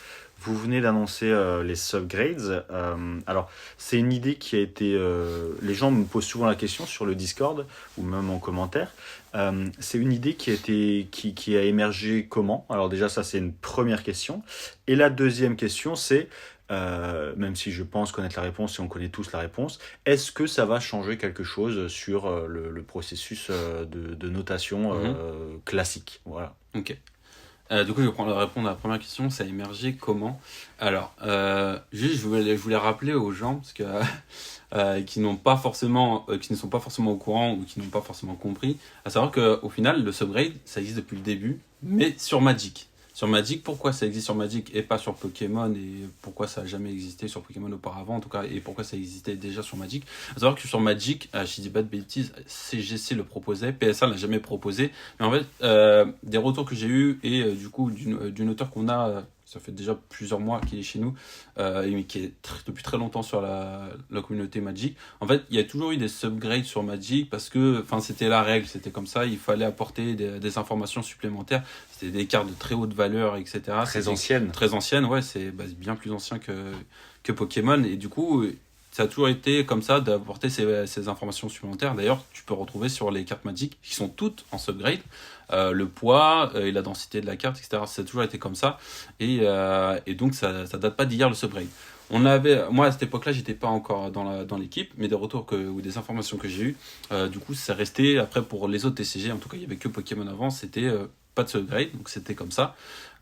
vous venez d'annoncer les subgrades. Alors, c'est une idée qui a été... les gens me posent souvent la question sur le Discord ou même en commentaire. C'est une idée qui a émergé comment? Alors déjà, ça c'est une première question. Et la deuxième question, c'est, même si je pense connaître la réponse, si on connaît tous la réponse, est-ce que ça va changer quelque chose sur le processus de notation Mhm. classique? Voilà. Ok. Du coup, je vais répondre à la première question. Ça a émergé comment? Alors, juste, je voulais rappeler aux gens, parce que qui n'ont pas forcément, qui ne sont pas forcément au courant ou qui n'ont pas forcément compris, à savoir qu'au final, le subgrade, ça existe depuis le début, mais sur Magic. Sur Magic, pourquoi ça existe sur Magic et pas sur Pokémon, et pourquoi ça n'a jamais existé sur Pokémon auparavant, en tout cas, et pourquoi ça existait déjà sur Magic. À savoir que sur Magic, je dis pas de bêtises, CGC le proposait, PSA l'a jamais proposé, mais en fait, des retours que j'ai eu et du coup, d'une auteur qu'on a, ça fait déjà plusieurs mois qu'il est chez nous, et qui est depuis très longtemps sur la communauté Magic. En fait, il y a toujours eu des subgrades sur Magic parce que c'était la règle, c'était comme ça, il fallait apporter des informations supplémentaires. C'était des cartes de très haute valeur, etc. Très C'était ancienne. très ancienne, ouais, c'est bien plus ancien que Pokémon. Et du coup, ça a toujours été comme ça d'apporter ces informations supplémentaires. D'ailleurs, tu peux retrouver sur les cartes Magic qui sont toutes en subgrade. Le poids et la densité de la carte, etc. Ça a toujours été comme ça. Et donc, ça date pas d'hier le subgrade. Moi à cette époque-là, j'étais pas encore dans l'équipe, mais des retours ou des informations que j'ai eues, du coup, ça restait après pour les autres TCG. En tout cas, il y avait que Pokémon avant, c'était pas de subgrade, donc c'était comme ça.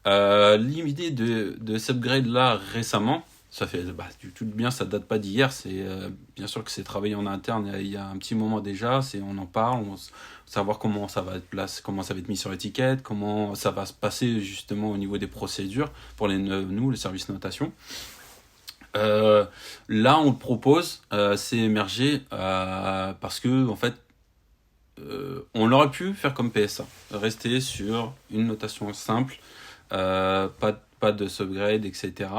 L'idée de subgrade là récemment, ça fait du tout bien, ça date pas d'hier. C'est bien sûr que c'est travaillé en interne il y a un petit moment déjà. On en parle, savoir comment ça va être comment ça va être mis sur l'étiquette, comment ça va se passer justement au niveau des procédures pour nous, les services notation. Là, on le propose, c'est émergé parce que en fait, on aurait pu faire comme PSA, rester sur une notation simple, pas de subgrade, etc.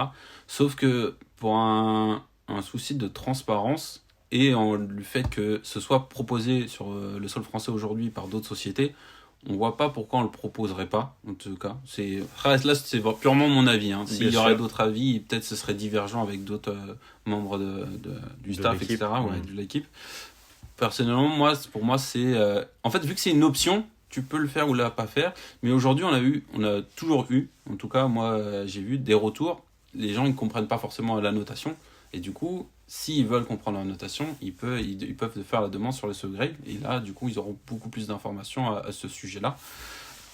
Sauf que pour un souci de transparence et le fait que ce soit proposé sur le sol français aujourd'hui par d'autres sociétés, on voit pas pourquoi on le proposerait pas, en tout cas. Là, c'est purement mon avis. Hein. S'il Bien y aurait sûr. d'autres avis, peut-être ce serait divergent avec d'autres membres du De staff, l'équipe. etc. Ouais, de l'équipe. Personnellement, pour moi, c'est... En fait, vu que c'est une option, tu peux le faire ou la pas faire. Mais aujourd'hui, on a toujours eu, en tout cas, moi, j'ai vu des retours. Les gens, ils ne comprennent pas forcément la notation. Et du coup, s'ils veulent comprendre la notation, ils peuvent faire la demande sur le subgrade. Et là, du coup, ils auront beaucoup plus d'informations à ce sujet-là.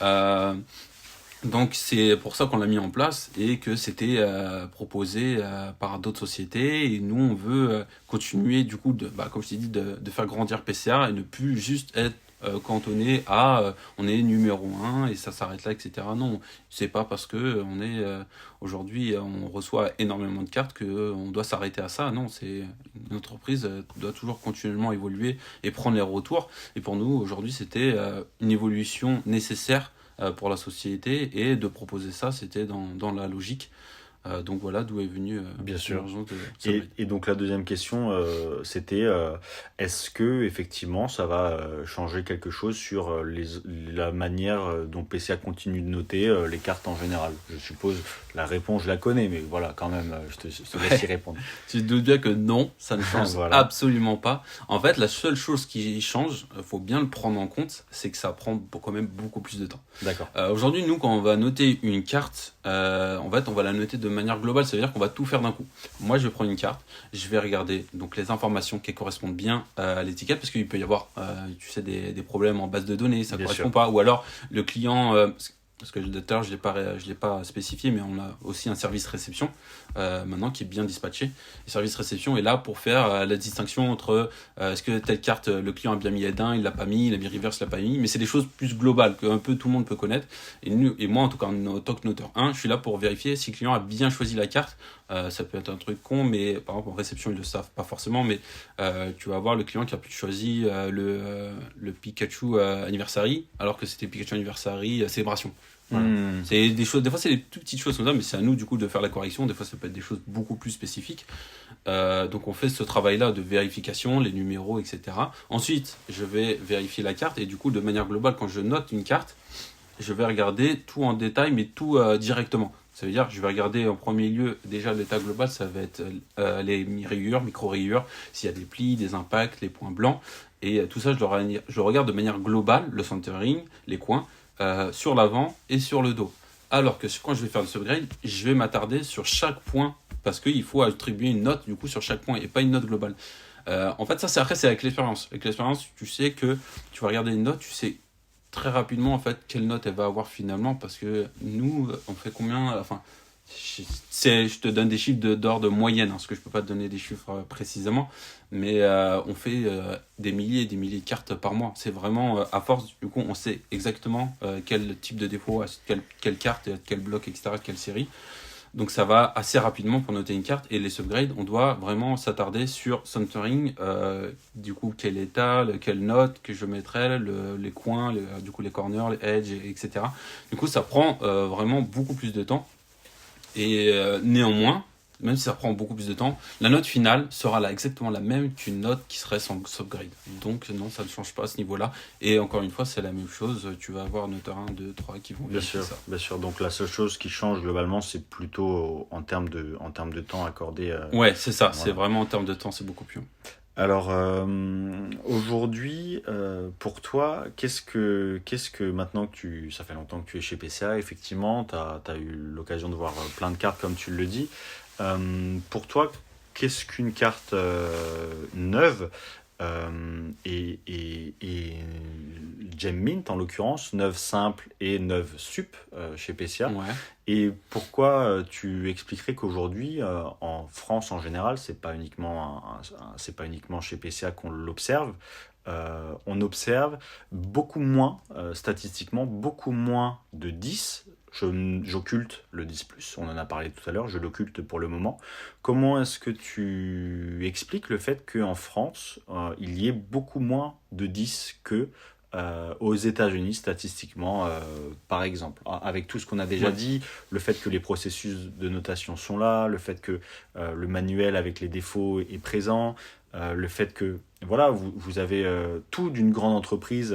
Euh, donc c'est pour ça qu'on l'a mis en place et que c'était proposé par d'autres sociétés. Et nous, on veut continuer, du coup, comme je t'ai dit, de faire grandir PCA et ne plus juste être cantonné à on est numéro 1 et ça s'arrête là, etc. Non, c'est pas parce que aujourd'hui on reçoit énormément de cartes qu'on doit s'arrêter à ça. Non, c'est une entreprise doit toujours continuellement évoluer et prendre les retours. Et pour nous, aujourd'hui, c'était une évolution nécessaire pour la société et de proposer ça, c'était dans la logique. Donc voilà d'où est venue Bien sûr. l'émergence de Subgrade. Et donc la deuxième question, c'était est-ce que effectivement ça va changer quelque chose sur la manière dont PCA continue de noter les cartes en général? Je suppose la réponse je la connais, mais voilà quand même, je te laisse y répondre. Tu te doutes bien que non, ça ne change Voilà. absolument pas. En fait, la seule chose qui change, faut bien le prendre en compte, c'est que ça prend quand même beaucoup plus de temps. D'accord. Aujourd'hui, nous, quand on va noter une carte, en fait, on va la noter de manière globale, ça veut dire qu'on va tout faire d'un coup. Moi, je vais prendre une carte, je vais regarder donc les informations qui correspondent bien à l'étiquette, parce qu'il peut y avoir, tu sais, des problèmes en base de données, ça ne Bien correspond sûr. pas, ou alors le client, parce que tout à l'heure, je l'ai pas spécifié, mais on a aussi un service réception maintenant qui est bien dispatché. Le service réception est là pour faire la distinction entre est-ce que telle carte, le client a bien mis aide 1, il l'a pas mis, il a mis reverse, il l'a pas mis, mais c'est des choses plus globales que un peu tout le monde peut connaître. Et moi, en tout cas, en tant que noteur 1, je suis là pour vérifier si le client a bien choisi la carte. Ça peut être un truc con, mais par exemple en réception, ils le savent pas forcément, mais tu vas avoir le client qui a choisi le Pikachu Anniversary, alors que c'était Pikachu Anniversary Célébration. Voilà. C'est des choses, des fois c'est des toutes petites choses comme ça, mais c'est à nous du coup de faire la correction. Des fois ça peut être des choses beaucoup plus spécifiques. Donc on fait ce travail-là de vérification, les numéros, etc. Ensuite, je vais vérifier la carte et du coup de manière globale, quand je note une carte, je vais regarder tout en détail, mais tout directement. Ça veut dire que je vais regarder en premier lieu déjà l'état global, ça va être les rayures, micro-rayures, s'il y a des plis, des impacts, les points blancs. Et tout ça, je regarde de manière globale, le centering, les coins, sur l'avant et sur le dos. Alors que quand je vais faire le subgrade, je vais m'attarder sur chaque point, parce qu'il faut attribuer une note du coup sur chaque point et pas une note globale. En fait, ça, c'est avec l'expérience. Avec l'expérience, tu sais que tu vas regarder une note, tu sais très rapidement en fait quelle note elle va avoir finalement, parce que nous on fait combien, enfin je te donne des chiffres d'ordre de moyenne, parce que je peux pas te donner des chiffres précisément, mais on fait des milliers et des milliers de cartes par mois. C'est vraiment à force, du coup on sait exactement quel type de défaut, quelle carte, quel bloc, etc., quelle série. Donc ça va assez rapidement pour noter une carte. Et les subgrades, on doit vraiment s'attarder sur centering, du coup quel état, quelle note que je mettrais, les coins, du coup les corners, les edges, etc. Du coup ça prend vraiment beaucoup plus de temps. Et néanmoins, même si ça prend beaucoup plus de temps, la note finale sera là exactement la même qu'une note qui serait sans subgrade. Donc non, ça ne change pas à ce niveau-là. Et encore une fois, c'est la même chose. Tu vas avoir noteur 1, 2, 3 qui vont vérifier ça. Bien sûr. Donc la seule chose qui change globalement, c'est plutôt en termes de temps accordé. Ouais, c'est ça. Voilà. C'est vraiment en termes de temps, c'est beaucoup plus long. Alors aujourd'hui, pour toi, qu'est-ce que maintenant que ça fait longtemps que tu es chez PCA, effectivement, tu as eu l'occasion de voir plein de cartes comme tu le dis. Pour toi, qu'est-ce qu'une carte neuve et Gem Mint en l'occurrence, neuve simple et neuve sup chez PCA. Ouais. Et pourquoi tu expliquerais qu'aujourd'hui, en France en général, c'est pas uniquement c'est pas uniquement chez PCA qu'on l'observe. On observe beaucoup moins, statistiquement, beaucoup moins de 10. J'occulte le 10+, on en a parlé tout à l'heure, je l'occulte pour le moment. Comment est-ce que tu expliques le fait qu'en France, il y ait beaucoup moins de 10 que aux États-Unis, statistiquement, par exemple? Avec tout ce qu'on a déjà dit, le fait que les processus de notation sont là, le fait que le manuel avec les défauts est présent, le fait que voilà, vous avez tout d'une grande entreprise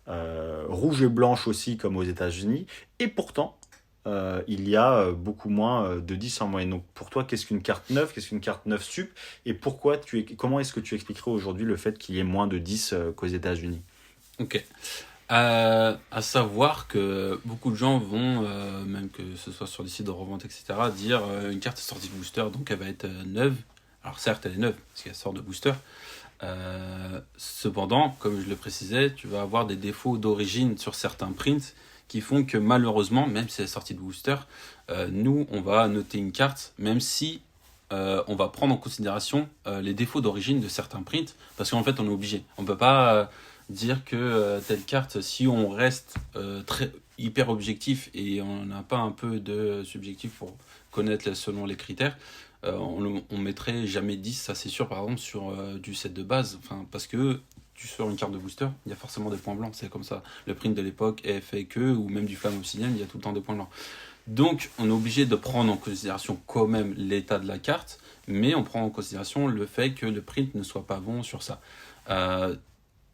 rouge et blanche aussi, comme aux États-Unis, et pourtant, il y a beaucoup moins de 10 en moyenne. Donc pour toi, qu'est-ce qu'une carte neuve, qu'est-ce qu'une carte neuve sup, et comment est-ce que tu expliquerais aujourd'hui le fait qu'il y ait moins de 10 qu'aux États-Unis? Ok. À savoir que beaucoup de gens vont, même que ce soit sur les sites de revente, etc., dire une carte est sortie de booster, donc elle va être neuve. Alors certes, elle est neuve, parce qu'elle sort de booster. Cependant, comme je le précisais, tu vas avoir des défauts d'origine sur certains prints qui font que malheureusement, même si elle est sortie de booster, nous, on va noter une carte, même si on va prendre en considération les défauts d'origine de certains prints, parce qu'en fait, on est obligé. On ne peut pas dire que telle carte, si on reste hyper objectif et on n'a pas un peu de subjectif pour connaître selon les critères, on mettrait jamais 10, ça c'est sûr, par exemple, sur du set de base, parce que tu sors une carte de booster, il y a forcément des points blancs, c'est comme ça. Le print de l'époque est fait que, ou même du flamme obsidienne, il y a tout le temps des points blancs. Donc, on est obligé de prendre en considération quand même l'état de la carte, mais on prend en considération le fait que le print ne soit pas bon sur ça.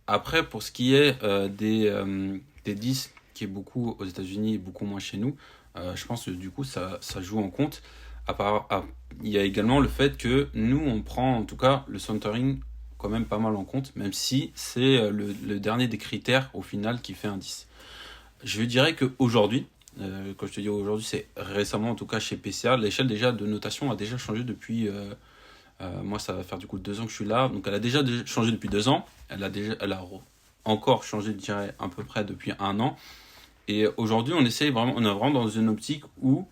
Après, pour ce qui est des disques, qui est beaucoup aux États-Unis et beaucoup moins chez nous, je pense que du coup, ça joue en compte. Il y a également le fait que nous, on prend en tout cas le centering quand même pas mal en compte, même si c'est le dernier des critères au final qui fait un 10. Je dirais qu'aujourd'hui, quand je te dis aujourd'hui, c'est récemment en tout cas chez PCA, l'échelle déjà de notation a déjà changé depuis. Moi, ça va faire du coup 2 ans que je suis là, donc elle a déjà changé depuis 2 ans. Elle a encore changé, je dirais, à peu près depuis 1 an. Et aujourd'hui, on est vraiment dans une optique où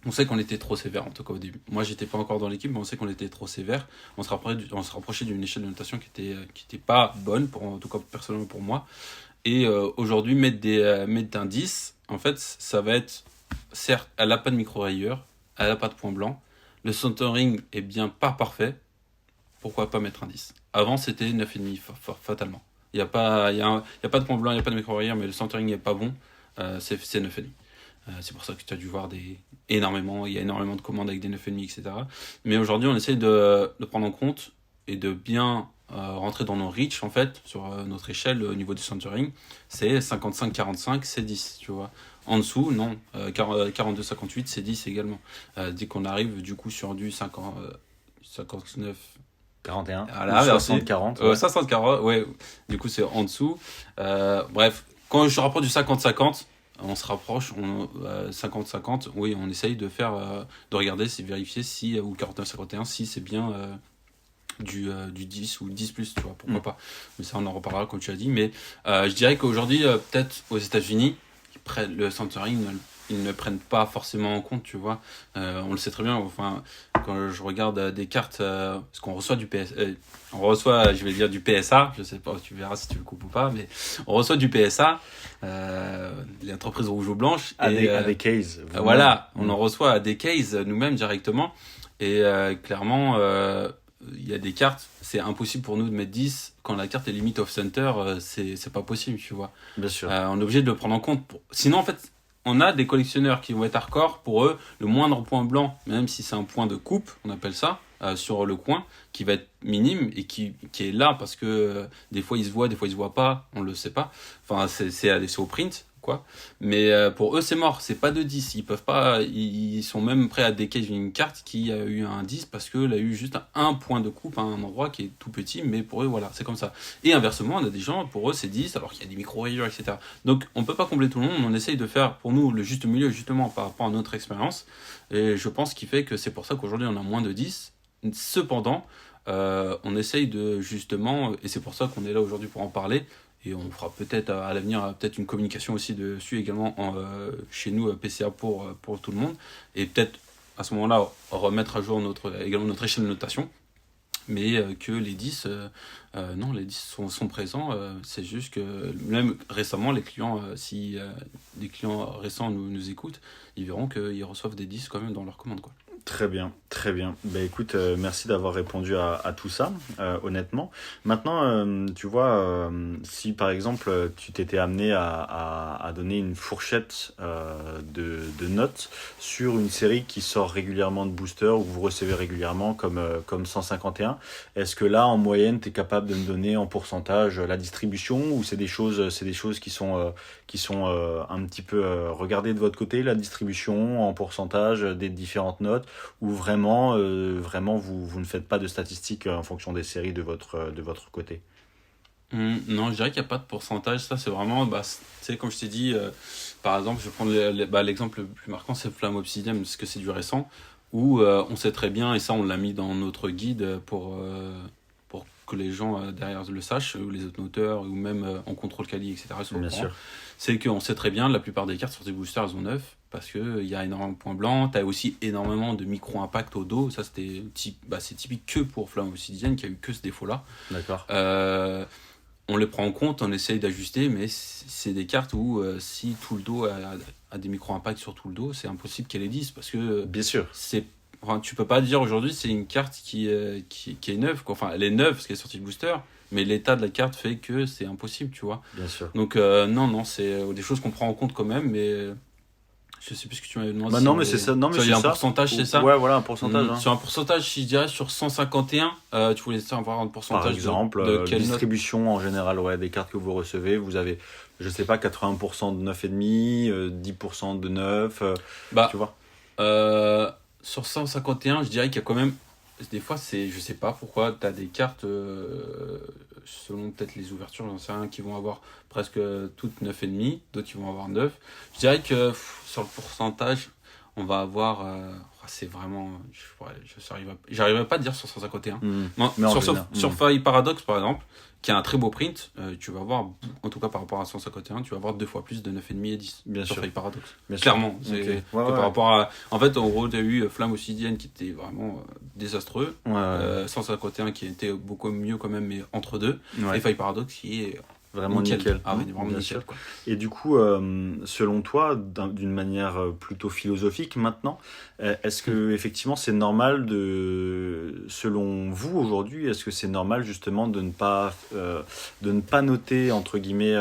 on sait qu'on était trop sévère, en tout cas au début. Moi, j'étais pas encore dans l'équipe, mais on sait qu'on était trop sévère. On se rapprochait d'une échelle de notation qui était pas bonne, en tout cas personnellement pour moi. Et aujourd'hui, mettre un 10, en fait, ça va être, certes, elle n'a pas de micro-rayures, elle n'a pas de point blanc, le centering est bien pas parfait, pourquoi pas mettre un 10? Avant, c'était 9,5 fatalement. Il n'y a, y a pas de point blanc, il n'y a pas de micro-rayures, mais le centering n'est pas bon, c'est 9,5. C'est pour ça que tu as dû voir il y a énormément de commandes avec des 9,5, etc. Mais aujourd'hui, on essaye de prendre en compte et de bien rentrer dans nos reach, en fait, sur notre échelle au niveau du centering. C'est 55-45, c'est 10, tu vois. En dessous, non. 42-58, c'est 10 également. Dès qu'on arrive, du coup, sur du 59... 41, voilà, 60-40. Ouais. 60-40, ouais. Du coup, c'est en dessous. Bref, quand je rapproche du 50-50, on se rapproche, 50-50, oui, on essaye de regarder, vérifier si, ou 49-51, si c'est bien du 10 ou 10 plus, tu vois, pourquoi pas. Mais ça, on en reparlera comme tu as dit. Mais je dirais qu'aujourd'hui, peut-être aux États-Unis, le centering, ils ne prennent pas forcément en compte, tu vois. On le sait très bien, enfin, quand je regarde des cartes, parce qu'on reçoit on reçoit, je vais dire du PSA, je sais pas, tu verras si tu le coupes ou pas, mais on reçoit du PSA, les entreprises rouges ou blanches. À des cases. Voilà, on en reçoit à des cases nous-mêmes directement. Et clairement, il y a des cartes, c'est impossible pour nous de mettre 10 quand la carte est limite off-center, c'est pas possible, tu vois. Bien sûr. On est obligé de le prendre en compte. Sinon, en fait, on a des collectionneurs qui vont être hardcore. Pour eux, le moindre point blanc, même si c'est un point de coupe, on appelle ça, sur le coin, qui va être minime et qui est là parce que des fois il se voit, des fois il se voit pas, on le sait pas. Enfin, c'est au print, quoi. Mais pour eux, c'est mort, c'est pas de 10. Ils peuvent pas, ils sont même prêts à décaler une carte qui a eu un 10 parce qu'elle a eu juste un point de coupe à un endroit qui est tout petit, mais pour eux, voilà, c'est comme ça. Et inversement, on a des gens, pour eux, c'est 10 alors qu'il y a des micro-rayures, etc. Donc, on peut pas combler tout le monde, on essaye de faire pour nous le juste milieu, justement, par rapport à notre expérience. Et je pense qu'il fait que c'est pour ça qu'aujourd'hui, on a moins de 10. Cependant, on essaye de justement, et c'est pour ça qu'on est là aujourd'hui pour en parler, et on fera peut-être à l'avenir peut-être une communication aussi dessus également chez nous PCA pour tout le monde, et peut-être à ce moment-là remettre à jour également notre échelle de notation, mais que les 10 non, les 10 sont présents, c'est juste que même récemment les clients si des clients récents nous écoutent, ils verront qu'ils reçoivent des 10 quand même dans leur commande, quoi. Très bien, très bien. Bah, écoute, merci d'avoir répondu à tout ça, honnêtement. Maintenant, tu vois, si par exemple tu t'étais amené à donner une fourchette de notes sur une série qui sort régulièrement de boosters ou que vous recevez régulièrement comme 151, est-ce que là, en moyenne, tu es capable de me donner en pourcentage la distribution ou c'est des choses qui sont un petit peu regardées de votre côté, la distribution en pourcentage des différentes notes? Ou vraiment, vous ne faites pas de statistiques en fonction des séries de votre côté? Non, je dirais qu'il n'y a pas de pourcentage. Ça, c'est vraiment, tu sais, comme je t'ai dit, par exemple, je vais prendre l'exemple le plus marquant, c'est Flamme Obsidienne, parce que c'est du récent, où on sait très bien, et ça, on l'a mis dans notre guide pour que les gens derrière le sachent, ou les autres noteurs, ou même en contrôle quali, etc. Sur le Bien courant. sûr. C'est qu'on sait très bien, la plupart des cartes sur des boosters, elles ont 9, parce qu'il y a énormément de points blancs, tu as aussi énormément de micro-impact au dos, ça c'est typique que pour Flamme Obsidienne, qui a eu que ce défaut-là. D'accord. On les prend en compte, on essaye d'ajuster, mais c'est des cartes où si tout le dos a des micro-impacts sur tout le dos, c'est impossible qu'elle ait 10, parce que Bien sûr. tu peux pas dire aujourd'hui c'est une carte qui est neuve, quoi. Enfin elle est neuve parce qu'elle est sortie de booster, mais l'état de la carte fait que c'est impossible, tu vois. Bien sûr. Donc non, c'est des choses qu'on prend en compte quand même, mais Je sais plus ce que tu m'avais demandé. Bah non, mais c'est ça. Non, mais il y a un ça. pourcentage, c'est ça? Ouais, voilà, un pourcentage. Hein. Sur un pourcentage, je dirais sur 151, tu voulais savoir un pourcentage Par exemple, de quelle distribution en général, ouais, des cartes que vous recevez, vous avez, je sais pas, 80% de 9,5, 10% de 9, bah, tu vois. Sur 151, je dirais qu'il y a quand même. Des fois, je sais pas pourquoi, tu as des cartes, selon peut-être les ouvertures, j'en sais rien, qui vont avoir presque toutes 9,5, d'autres qui vont avoir 9. Je dirais que sur le pourcentage, on va avoir. C'est vraiment. J'arriverai pas à dire sur 151. Non, Mais sur Faille Paradox, par exemple, qui a un très beau print, tu vas voir, en tout cas par rapport à 151, tu vas avoir 2 fois plus de 9,5 et 10 bien sur sûr. Faille Paradox. Bien Clairement. sûr. Okay. Par rapport à. En fait, en gros, tu as eu Flamme Obsidienne qui était vraiment désastreux. 151 qui était beaucoup mieux quand même, mais entre deux. Et Faille Paradox qui est. Vraiment nickel. Ah oui, vraiment bien nickel. Sûr. Quoi. Et du coup, selon toi, d'une manière plutôt philosophique maintenant, est-ce que effectivement c'est normal selon vous aujourd'hui, est-ce que c'est normal justement de ne pas noter entre guillemets,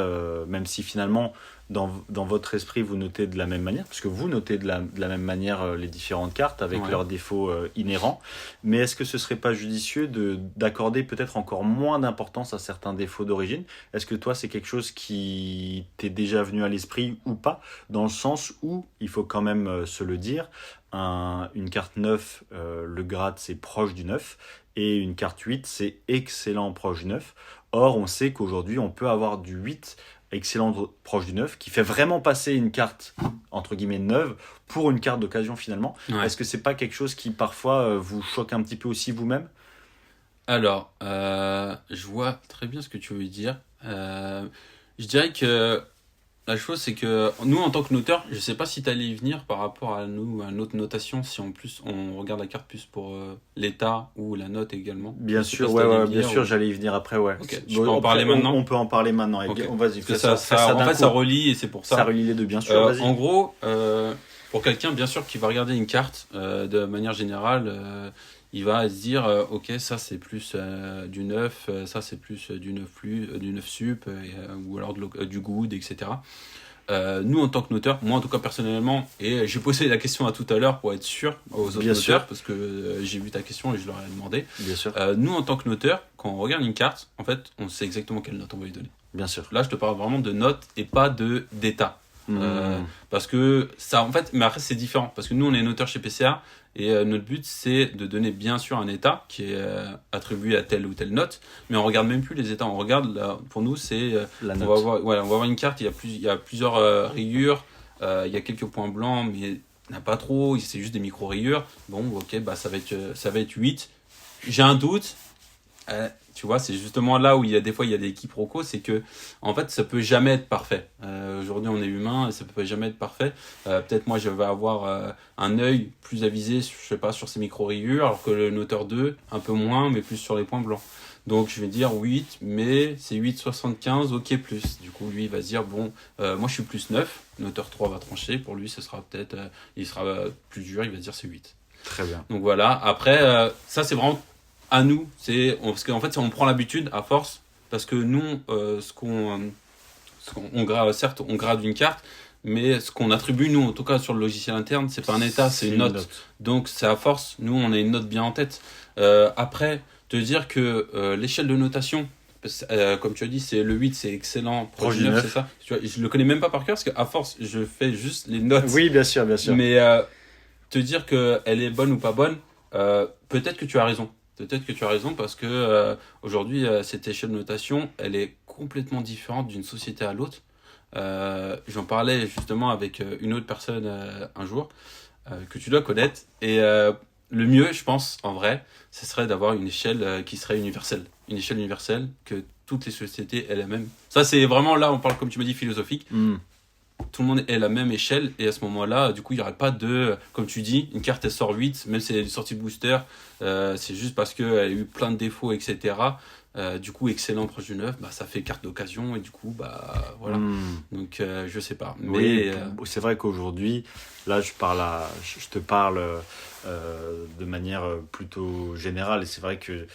même si finalement dans votre esprit vous notez de la même manière, parce que vous notez de la même manière les différentes cartes avec leurs défauts inhérents, mais est-ce que ce serait pas judicieux d'accorder peut-être encore moins d'importance à certains défauts d'origine? Est-ce que toi c'est quelque chose qui t'est déjà venu à l'esprit ou pas, dans le sens où il faut quand même se le dire, une carte 9, le grade c'est proche du 9, et une carte 8 c'est excellent proche du 9. Or on sait qu'aujourd'hui on peut avoir du 8 excellent proche du 9, qui fait vraiment passer une carte, entre guillemets, neuve, pour une carte d'occasion finalement. Ouais. Est-ce que c'est pas quelque chose qui parfois vous choque un petit peu aussi vous-même? Alors, je vois très bien ce que tu veux dire. Je dirais que la chose, c'est que nous, en tant que noteur, je sais pas si tu allais y venir par rapport à nous, à notre notation, si en plus on regarde la carte plus pour l'état ou la note également. Bien sûr, bien sûr, j'allais y venir après, ouais. Okay. Tu peux en parler maintenant. On peut en parler maintenant. Okay. Vas-y, fais ça. En fait, ça relie et c'est pour ça. Ça relie les deux, bien sûr. Vas-y. En gros, pour quelqu'un, bien sûr, qui va regarder une carte de manière générale, il va se dire, ok, ça c'est plus du 9, ça c'est plus du 9 du 9 sup, ou alors du good, etc. Nous, en tant que noteur, moi en tout cas personnellement, et j'ai posé la question à tout à l'heure pour être sûr aux autres noteurs, parce que j'ai vu ta question et je leur ai demandé. Bien sûr. Nous, en tant que noteur, quand on regarde une carte, en fait, on sait exactement quelle note on va lui donner. Bien sûr. Là, je te parle vraiment de note et pas d'état. Parce que ça, en fait, mais après c'est différent, parce que nous on est noteur chez PCA et notre but c'est de donner bien sûr un état qui est attribué à telle ou telle note, mais on regarde même plus les états, on regarde là, pour nous c'est la note. on va avoir une carte, il y a plusieurs rayures, il y a quelques points blancs, mais il n'y en a pas trop, c'est juste des micro rayures. Bon, ok, bah ça va être 8. J'ai un doute. Tu vois, c'est justement là où des fois il y a des quiproquos, c'est que en fait ça peut jamais être parfait. Aujourd'hui on est humain et ça peut jamais être parfait. Peut-être moi je vais avoir un œil plus avisé, je sais pas, sur ces micro rayures, alors que le noteur 2 un peu moins, mais plus sur les points blancs. Donc je vais dire 8, mais c'est 8,75, ok plus. Du coup lui il va se dire bon, moi je suis plus 9, noteur 3 va trancher, pour lui ce sera peut-être, il sera plus dur, il va se dire c'est 8. Très bien. Donc voilà, après ça c'est vraiment à nous, parce qu'en fait on prend l'habitude à force, parce que nous certes on grade une carte, mais ce qu'on attribue nous en tout cas sur le logiciel interne, c'est pas un état, c'est une note. Donc c'est à force, nous on a une note bien en tête. Après te dire que l'échelle de notation, comme tu as dit, c'est le 8, c'est excellent, proche du 9, c'est ça. Tu vois, je le connais même pas par cœur parce qu'à force je fais juste les notes. Oui, bien sûr. Mais te dire qu'elle est bonne ou pas bonne, peut-être que tu as raison. Peut-être que tu as raison, parce que aujourd'hui, cette échelle de notation, elle est complètement différente d'une société à l'autre. J'en parlais justement avec une autre personne un jour, que tu dois connaître. Et le mieux, je pense, en vrai, ce serait d'avoir une échelle qui serait universelle. Une échelle universelle, que toutes les sociétés aient la même. Ça, c'est vraiment là, on parle, comme tu m'as dit, philosophique. Tout le monde est la même échelle, et à ce moment-là, du coup, il n'y aurait pas de, comme tu dis, une carte elle sort 8, même si elle est sortie booster, c'est juste parce qu'elle a eu plein de défauts, etc. du coup excellent proche du neuf, bah, ça fait carte d'occasion et du coup bah voilà. Donc je sais pas. Oui, c'est vrai qu'aujourd'hui, là je te parle de manière plutôt générale et c'est vrai que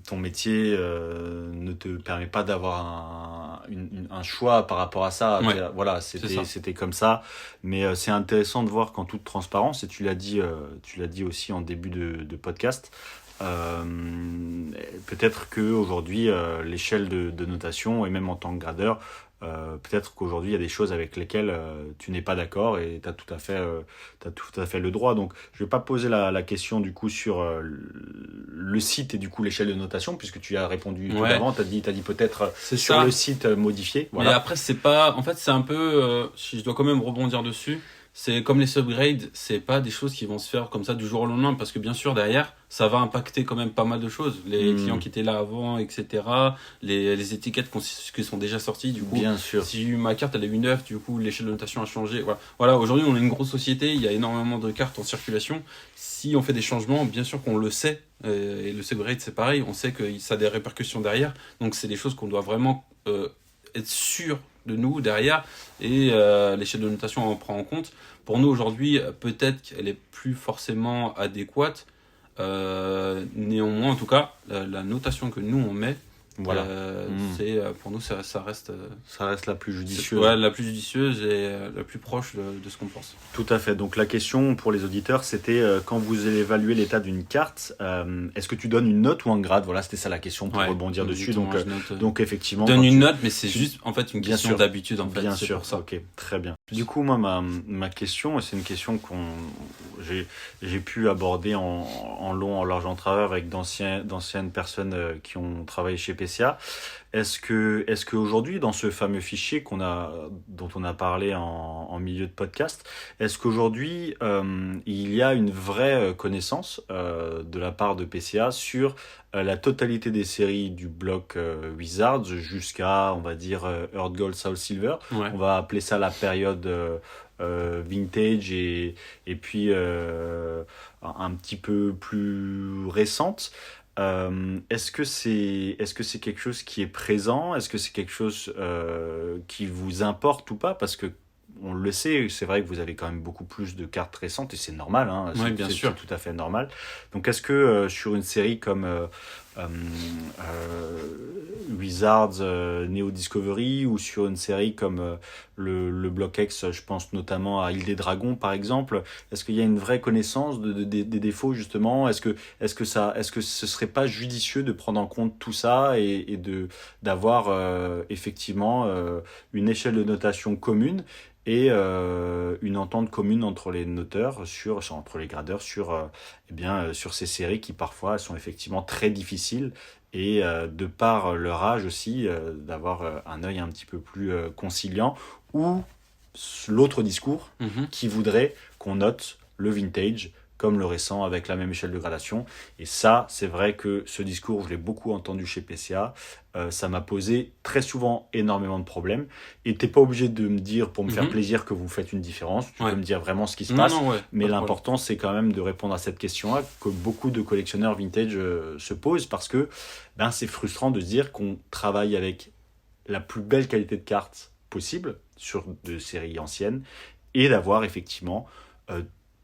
ton métier ne te permet pas d'avoir un choix par rapport à ça. Ouais, Voilà, c'est ça. c'était comme ça. Mais c'est intéressant de voir qu'en toute transparence, et tu l'as dit aussi en début de podcast, euh, peut-être qu'aujourd'hui, l'échelle de notation, et même en tant que gradeur, peut-être qu'aujourd'hui, il y a des choses avec lesquelles tu n'es pas d'accord et tu as t'as tout à fait le droit. Donc, je vais pas poser la question du coup sur le site et du coup l'échelle de notation, puisque tu as répondu tout Ouais, d'avant. Tu as dit peut-être c'est sur ça. le site modifié. Mais Voilà. après, c'est pas. En fait, c'est un peu. Si je dois quand même rebondir dessus, c'est comme les subgrades, c'est pas des choses qui vont se faire comme ça du jour au lendemain, parce que bien sûr, derrière, ça va impacter quand même pas mal de choses. Les clients qui étaient là avant, etc. Les étiquettes qui sont déjà sorties, du coup. Bien sûr. Si ma carte, elle est une 9, du coup, l'échelle de notation a changé. Voilà, voilà, aujourd'hui, on est une grosse société, il y a énormément de cartes en circulation. Si on fait des changements, bien sûr qu'on le sait. Et le subgrade, c'est pareil, on sait que ça a des répercussions derrière. Donc, c'est des choses qu'on doit vraiment. Être sûr de nous derrière et l'échelle de notation on en prend en compte. Pour nous aujourd'hui, peut-être qu'elle est plus forcément adéquate. Néanmoins, en tout cas, la notation que nous on met, Voilà. c'est pour nous ça reste Ça reste la plus judicieuse. ouais, la plus judicieuse et la plus proche de ce qu'on pense. Tout à fait. Donc la question pour les auditeurs, c'était quand vous évaluez l'état d'une carte, est-ce que tu donnes une note ou un grade? Voilà, c'était ça la question pour Ouais, rebondir dessus. exactement, Donc effectivement, donne quand une tu- note, mais c'est tu- juste en fait une Bien question sûr. d'habitude en fait. Bien C'est sûr, pour ça. ok, très bien. Du coup, moi, ma question, et c'est une question j'ai pu aborder en long, en large, en travers avec d'anciennes personnes qui ont travaillé chez PCA. Est-ce qu'aujourd'hui, dans ce fameux fichier dont on a parlé en milieu de podcast, est-ce qu'aujourd'hui, il y a une vraie connaissance de la part de PCA sur la totalité des séries du bloc Wizards jusqu'à, on va dire, Earth Gold, Soul Silver? Ouais. On va appeler ça la période vintage et puis un petit peu plus récente. Est-ce que c'est quelque chose qui est présent? Est-ce que c'est quelque chose qui vous importe ou pas? Parce que on le sait, c'est vrai que vous avez quand même beaucoup plus de cartes récentes et c'est normal, hein, Ouais, bien sûr. c'est tout à fait normal. Donc est-ce que sur une série comme Wizards Neo Discovery ou sur une série comme le Block X, je pense notamment à Île des Dragons par exemple, est-ce qu'il y a une vraie connaissance des défauts justement? Est-ce que ce serait pas judicieux de prendre en compte tout ça et d'avoir effectivement une échelle de notation commune et une entente commune entre les noteurs entre les gradeurs sur ces séries qui parfois sont effectivement très difficiles et de par leur âge aussi d'avoir un œil un petit peu plus conciliant ou l'autre discours Mhm. qui voudrait qu'on note le vintage comme le récent avec la même échelle de gradation. Et ça, c'est vrai que ce discours, je l'ai beaucoup entendu chez PCA. Ça m'a posé très souvent énormément de problèmes. Et t'es pas obligé de me dire, pour me faire plaisir, que vous faites une différence. Tu Ouais. peux me dire vraiment ce qui se Non, passe. non, ouais, Mais pas de l'important, c'est quand même de répondre à cette question-là que beaucoup de collectionneurs vintage se posent parce que c'est frustrant de se dire qu'on travaille avec la plus belle qualité de cartes possible sur de séries anciennes et d'avoir effectivement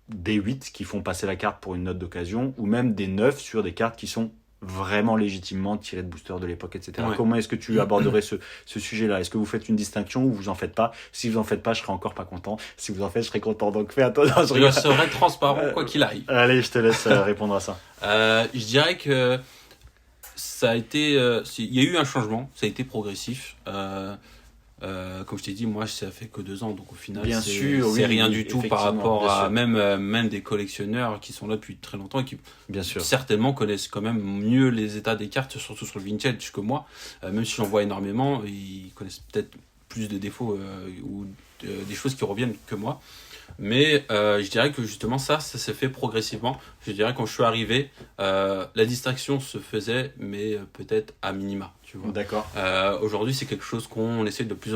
des 8 qui font passer la carte pour une note d'occasion ou même des 9 sur des cartes qui sont vraiment légitimement tirées de boosters de l'époque, etc. Ouais. Comment est-ce que tu aborderais ce sujet-là? Est-ce que vous faites une distinction ou vous en faites pas? Si vous en faites pas, je serais encore pas content. Si vous en faites, je serais content. Donc fais attention. Non, je Je rigole. serai transparent quoi qu'il arrive. Allez, je te laisse répondre à ça. Je dirais que ça a été, il y a eu un changement, ça a été progressif. Comme je t'ai dit, moi, ça fait que 2 ans, donc au final, Bien c'est sûr, c'est oui, rien oui, du tout par effectivement, rapport bien à sûr. même des collectionneurs qui sont là depuis très longtemps et qui Bien sûr. certainement connaissent quand même mieux les états des cartes, surtout sur le vintage que moi. Même si j'en vois énormément, ils connaissent peut-être plus de défauts ou des choses qui reviennent que moi. Mais je dirais que justement ça s'est fait progressivement. Je dirais quand je suis arrivé, la distraction se faisait, mais peut-être à minima. Tu vois. D'accord. Aujourd'hui, c'est quelque chose qu'on essaie de plus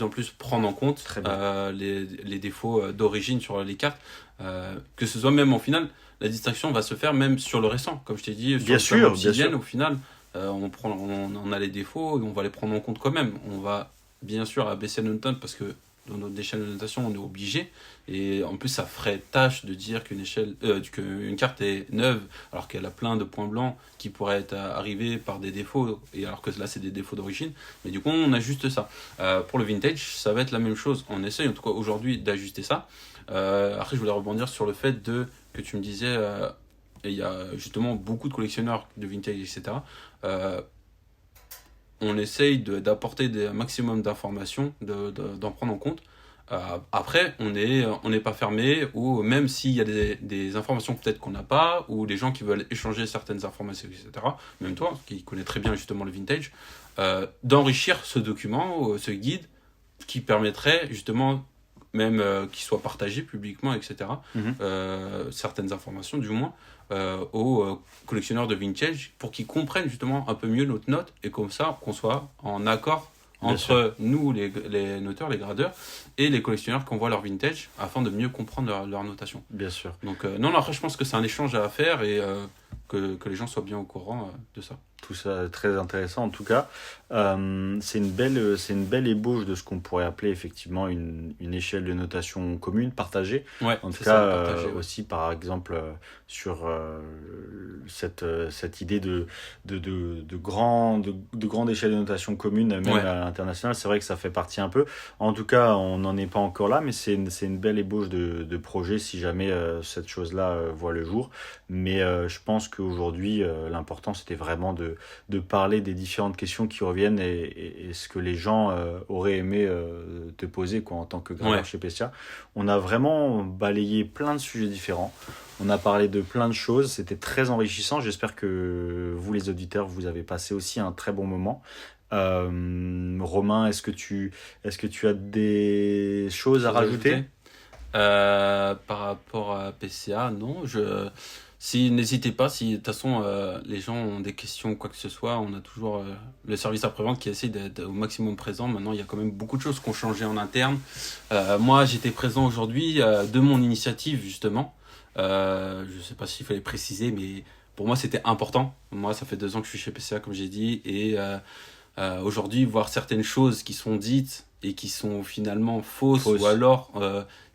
en plus prendre en compte, Très bien. les défauts d'origine sur les cartes. Que ce soit même en finale, la distraction va se faire même sur le récent. Comme je t'ai dit, sur Bien le sûr, fameux bien Obsidian, sûr. au final, on a les défauts et on va les prendre en compte quand même. On va bien sûr abaisser nos notes parce que dans notre échelle de notation, on est obligé. Et en plus, ça ferait tâche de dire qu'une carte est neuve alors qu'elle a plein de points blancs qui pourraient être arrivés par des défauts, et alors que là, c'est des défauts d'origine. Mais du coup, on ajuste ça. Pour le vintage, ça va être la même chose. On essaye, en tout cas aujourd'hui, d'ajuster ça. Après, je voulais rebondir sur le fait que tu me disais, et il y a justement beaucoup de collectionneurs de vintage, etc. On essaye d'apporter un maximum d'informations, d'en prendre en compte. Après, on n'est pas fermé, ou même s'il y a des informations peut-être qu'on n'a pas, ou des gens qui veulent échanger certaines informations, etc., même toi, qui connais très bien justement le vintage, d'enrichir ce document, ce guide, qui permettrait justement, même qu'il soit partagé publiquement, etc., certaines informations du moins, aux collectionneurs de vintage pour qu'ils comprennent justement un peu mieux notre note et comme ça qu'on soit en accord entre nous, les noteurs, les gradeurs, et les collectionneurs qui envoient leur vintage afin de mieux comprendre leur notation. Bien sûr. Donc, non, après, je pense que c'est un échange à faire et que les gens soient bien au courant de ça. Tout ça est très intéressant en tout cas. C'est une belle ébauche de ce qu'on pourrait appeler effectivement une échelle de notation commune, partagée. Ouais, En tout c'est cas, ça, partagé, ouais. aussi par exemple sur cette idée de grande échelle de notation commune, même Ouais. à l'international. C'est vrai que ça fait partie un peu. En tout cas, on n'en est pas encore là, mais c'est une belle ébauche de projet si jamais cette chose-là voit le jour. Mais je pense qu'aujourd'hui, l'important, c'était vraiment de parler des différentes questions qui reviennent et ce que les gens auraient aimé te poser quoi, en tant que graveur chez Pessia. On a vraiment balayé plein de sujets différents. On a parlé de plein de choses. C'était très enrichissant. J'espère que vous, les auditeurs, vous avez passé aussi un très bon moment. Romain, est-ce que tu as des choses à rajouter? Par rapport à PCA, non. N'hésitez pas, si de toute façon les gens ont des questions ou quoi que ce soit, on a toujours le service après-vente qui essaie d'être au maximum présent. Maintenant, il y a quand même beaucoup de choses qui ont changé en interne. Moi, j'étais présent aujourd'hui de mon initiative, justement. Je ne sais pas s'il fallait préciser, mais pour moi, c'était important. Moi, ça fait 2 ans que je suis chez PCA, comme j'ai dit, et aujourd'hui, voir certaines choses qui sont dites et qui sont finalement fausses. Ou alors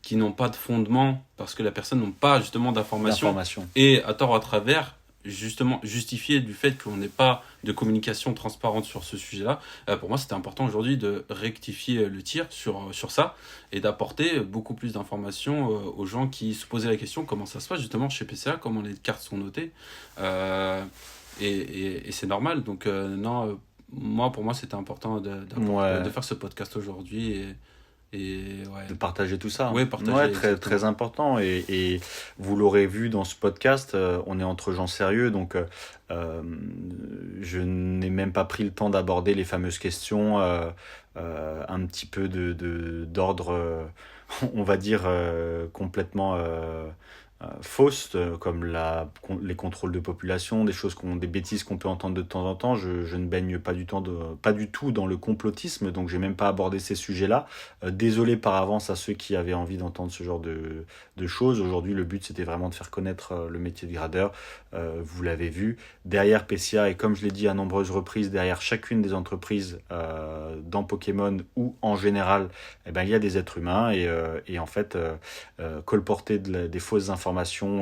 qui n'ont pas de fondement parce que la personne n'a pas justement d'informations et à tort à travers justement justifier du fait qu'on n'ait pas de communication transparente sur ce sujet-là. Pour moi, c'était important aujourd'hui de rectifier le tir sur ça et d'apporter beaucoup plus d'informations aux gens qui se posaient la question comment ça se passe justement chez PCA, comment les cartes sont notées. Et c'est normal. Donc non, pour moi, c'était important de faire ce podcast aujourd'hui de partager tout ça. Oui, très important. Et vous l'aurez vu dans ce podcast, on est entre gens sérieux, donc je n'ai même pas pris le temps d'aborder les fameuses questions un petit peu d'ordre, on va dire, complètement fausses, comme les contrôles de population, des bêtises qu'on peut entendre de temps en temps. Je ne baigne pas du tout dans le complotisme, donc j'ai même pas abordé ces sujets-là. Désolé par avance à ceux qui avaient envie d'entendre ce genre de choses. Aujourd'hui, le but, c'était vraiment de faire connaître le métier de gradeur. Vous l'avez vu, derrière Pessia, et comme je l'ai dit à nombreuses reprises, derrière chacune des entreprises dans Pokémon ou en général, il y a des êtres humains, et en fait, colporter des fausses informations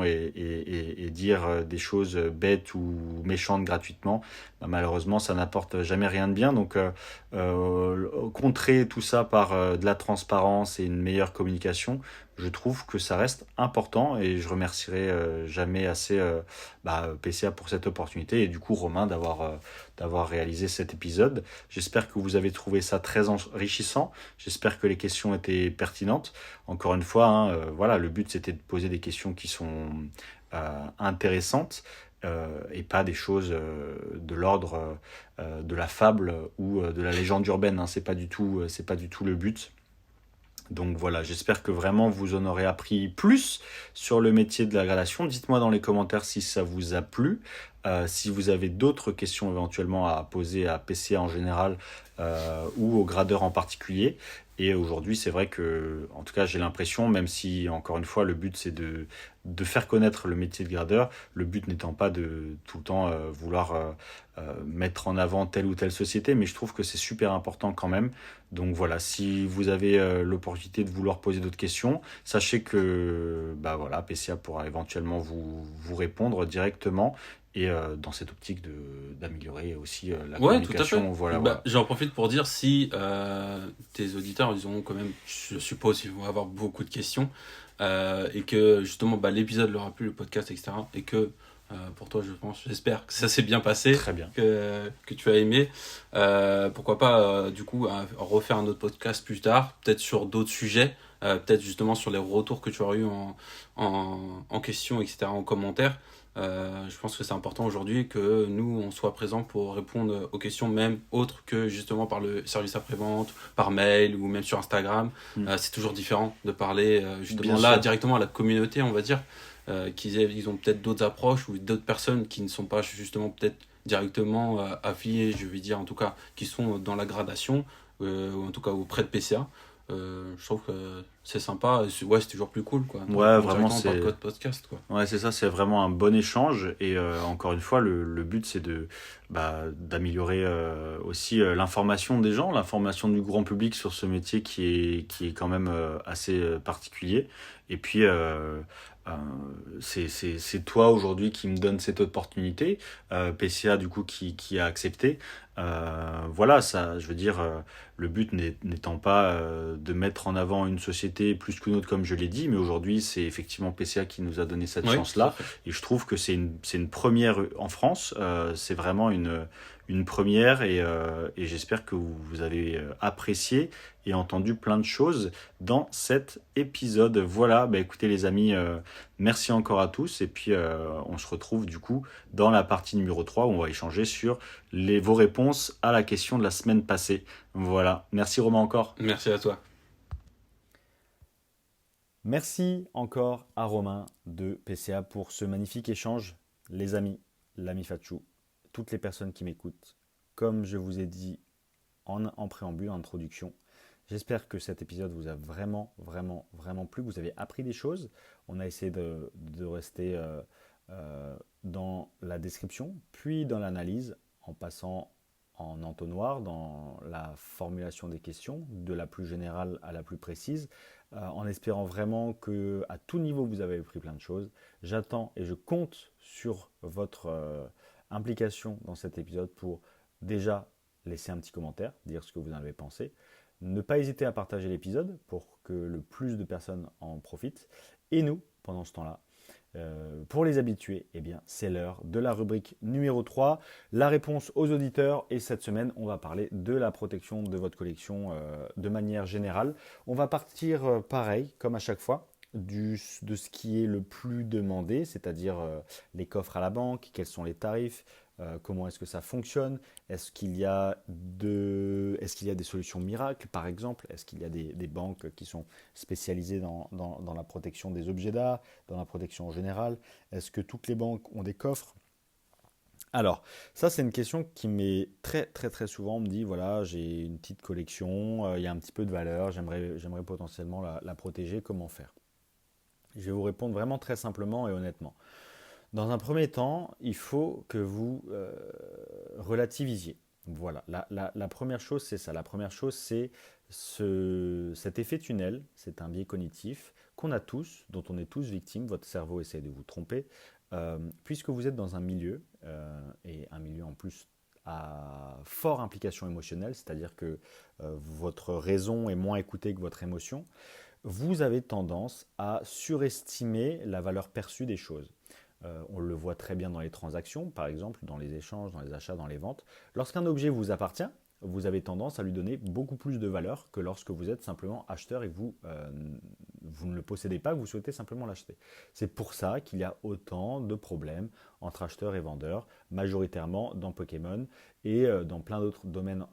et dire des choses bêtes ou méchantes gratuitement, malheureusement ça n'apporte jamais rien de bien. Donc contrer tout ça par de la transparence et une meilleure communication, je trouve que ça reste important, et je remercierai jamais assez PCA pour cette opportunité, et du coup Romain d'avoir réalisé cet épisode. J'espère que vous avez trouvé ça très enrichissant, j'espère que les questions étaient pertinentes. Encore une fois, le but c'était de poser des questions qui sont intéressantes, et pas des choses de l'ordre de la fable ou de la légende urbaine. C'est pas du tout le but. Donc voilà, j'espère que vraiment vous en aurez appris plus sur le métier de la gradation. Dites-moi dans les commentaires si ça vous a plu. Si vous avez d'autres questions éventuellement à poser à PCA en général ou aux gradeurs en particulier. Et aujourd'hui, c'est vrai que, en tout cas, j'ai l'impression, même si, encore une fois, le but, c'est de faire connaître le métier de gradeur, le but n'étant pas de tout le temps vouloir mettre en avant telle ou telle société, mais je trouve que c'est super important quand même. Donc voilà, si vous avez l'opportunité de vouloir poser d'autres questions, sachez que bah voilà, PCA pourra éventuellement vous répondre directement et dans cette optique d'améliorer aussi la Ouais, tout à fait. communication. Voilà, Bah, voilà. j'en profite pour dire si tes auditeurs, ils ont quand même, je suppose, ils vont avoir beaucoup de questions et que justement bah, l'épisode leur a plu, le podcast, etc. Et que pour toi, je pense, j'espère que ça s'est bien passé, Très bien. que tu as aimé. Pourquoi pas, du coup, refaire un autre podcast plus tard, peut-être sur d'autres sujets, peut-être justement sur les retours que tu auras eu en questions, etc., en commentaire. Je pense que c'est important aujourd'hui que nous, on soit présents pour répondre aux questions, même autres que justement par le service après-vente, par mail ou même sur Instagram. C'est toujours différent de parler justement Bien là sûr. directement à la communauté, on va dire, qu'ils ont peut-être d'autres approches ou d'autres personnes qui ne sont pas justement peut-être directement affiliées, je vais dire en tout cas, qui sont dans la gradation ou en tout cas auprès de PCA. Je trouve que c'est sympa, ouais, c'est toujours plus cool quoi, de Ouais, répondre vraiment, directement par le c'est code podcast quoi. ouais, c'est ça, c'est vraiment un bon échange. Et encore une fois, le but, c'est d'améliorer aussi l'information des gens, l'information du grand public sur ce métier qui est quand même assez particulier. Et puis, euh, c'est toi aujourd'hui qui me donne cette opportunité. PCA, du coup, qui a accepté. Voilà, ça, je veux dire, le but n'étant pas de mettre en avant une société plus qu'une autre, comme je l'ai dit, mais aujourd'hui, c'est effectivement PCA qui nous a donné cette Oui, tout à chance-là. fait. Et je trouve que c'est une première en France. C'est vraiment une première et j'espère que vous avez apprécié et entendu plein de choses dans cet épisode. Voilà, bah écoutez les amis, merci encore à tous et puis on se retrouve du coup dans la partie numéro 3 où on va échanger sur vos réponses à la question de la semaine passée. Voilà, merci Romain encore. Merci à toi. Merci encore à Romain de PCA pour ce magnifique échange. Les amis, l'ami Fatchou, toutes les personnes qui m'écoutent, comme je vous ai dit en préambule, en introduction, j'espère que cet épisode vous a vraiment, vraiment, vraiment plu, que vous avez appris des choses. On a essayé de rester dans la description, puis dans l'analyse, en passant en entonnoir dans la formulation des questions, de la plus générale à la plus précise, en espérant vraiment que à tout niveau vous avez appris plein de choses. J'attends et je compte sur votre implication dans cet épisode pour déjà laisser un petit commentaire, dire ce que vous en avez pensé. Ne pas hésiter à partager l'épisode pour que le plus de personnes en profitent. Et nous, pendant ce temps-là, pour les habitués, eh bien, c'est l'heure de la rubrique numéro 3, la réponse aux auditeurs. Et cette semaine, on va parler de la protection de votre collection de manière générale. On va partir pareil, comme à chaque fois, de ce qui est le plus demandé, c'est-à-dire les coffres à la banque, quels sont les tarifs, comment est-ce que ça fonctionne, est-ce qu'il y a des solutions miracles par exemple, est-ce qu'il y a des banques qui sont spécialisées dans la protection des objets d'art, dans la protection en général, est-ce que toutes les banques ont des coffres? Alors, ça c'est une question qui m'est très très très souvent, on me dit voilà j'ai une petite collection, il y a un petit peu de valeur, j'aimerais potentiellement la protéger, comment faire? Je vais vous répondre vraiment très simplement et honnêtement. Dans un premier temps, il faut que vous relativisiez. Voilà, la première chose, c'est ça. La première chose, c'est cet effet tunnel, c'est un biais cognitif qu'on a tous, dont on est tous victimes. Votre cerveau essaie de vous tromper, puisque vous êtes dans un milieu, et un milieu en plus à forte implication émotionnelle, c'est-à-dire que votre raison est moins écoutée que votre émotion, vous avez tendance à surestimer la valeur perçue des choses. On le voit très bien dans les transactions, par exemple, dans les échanges, dans les achats, dans les ventes. Lorsqu'un objet vous appartient, vous avez tendance à lui donner beaucoup plus de valeur que lorsque vous êtes simplement acheteur et que vous ne le possédez pas, que vous souhaitez simplement l'acheter. C'est pour ça qu'il y a autant de problèmes entre acheteurs et vendeurs, majoritairement dans Pokémon et dans plein d'autres domaines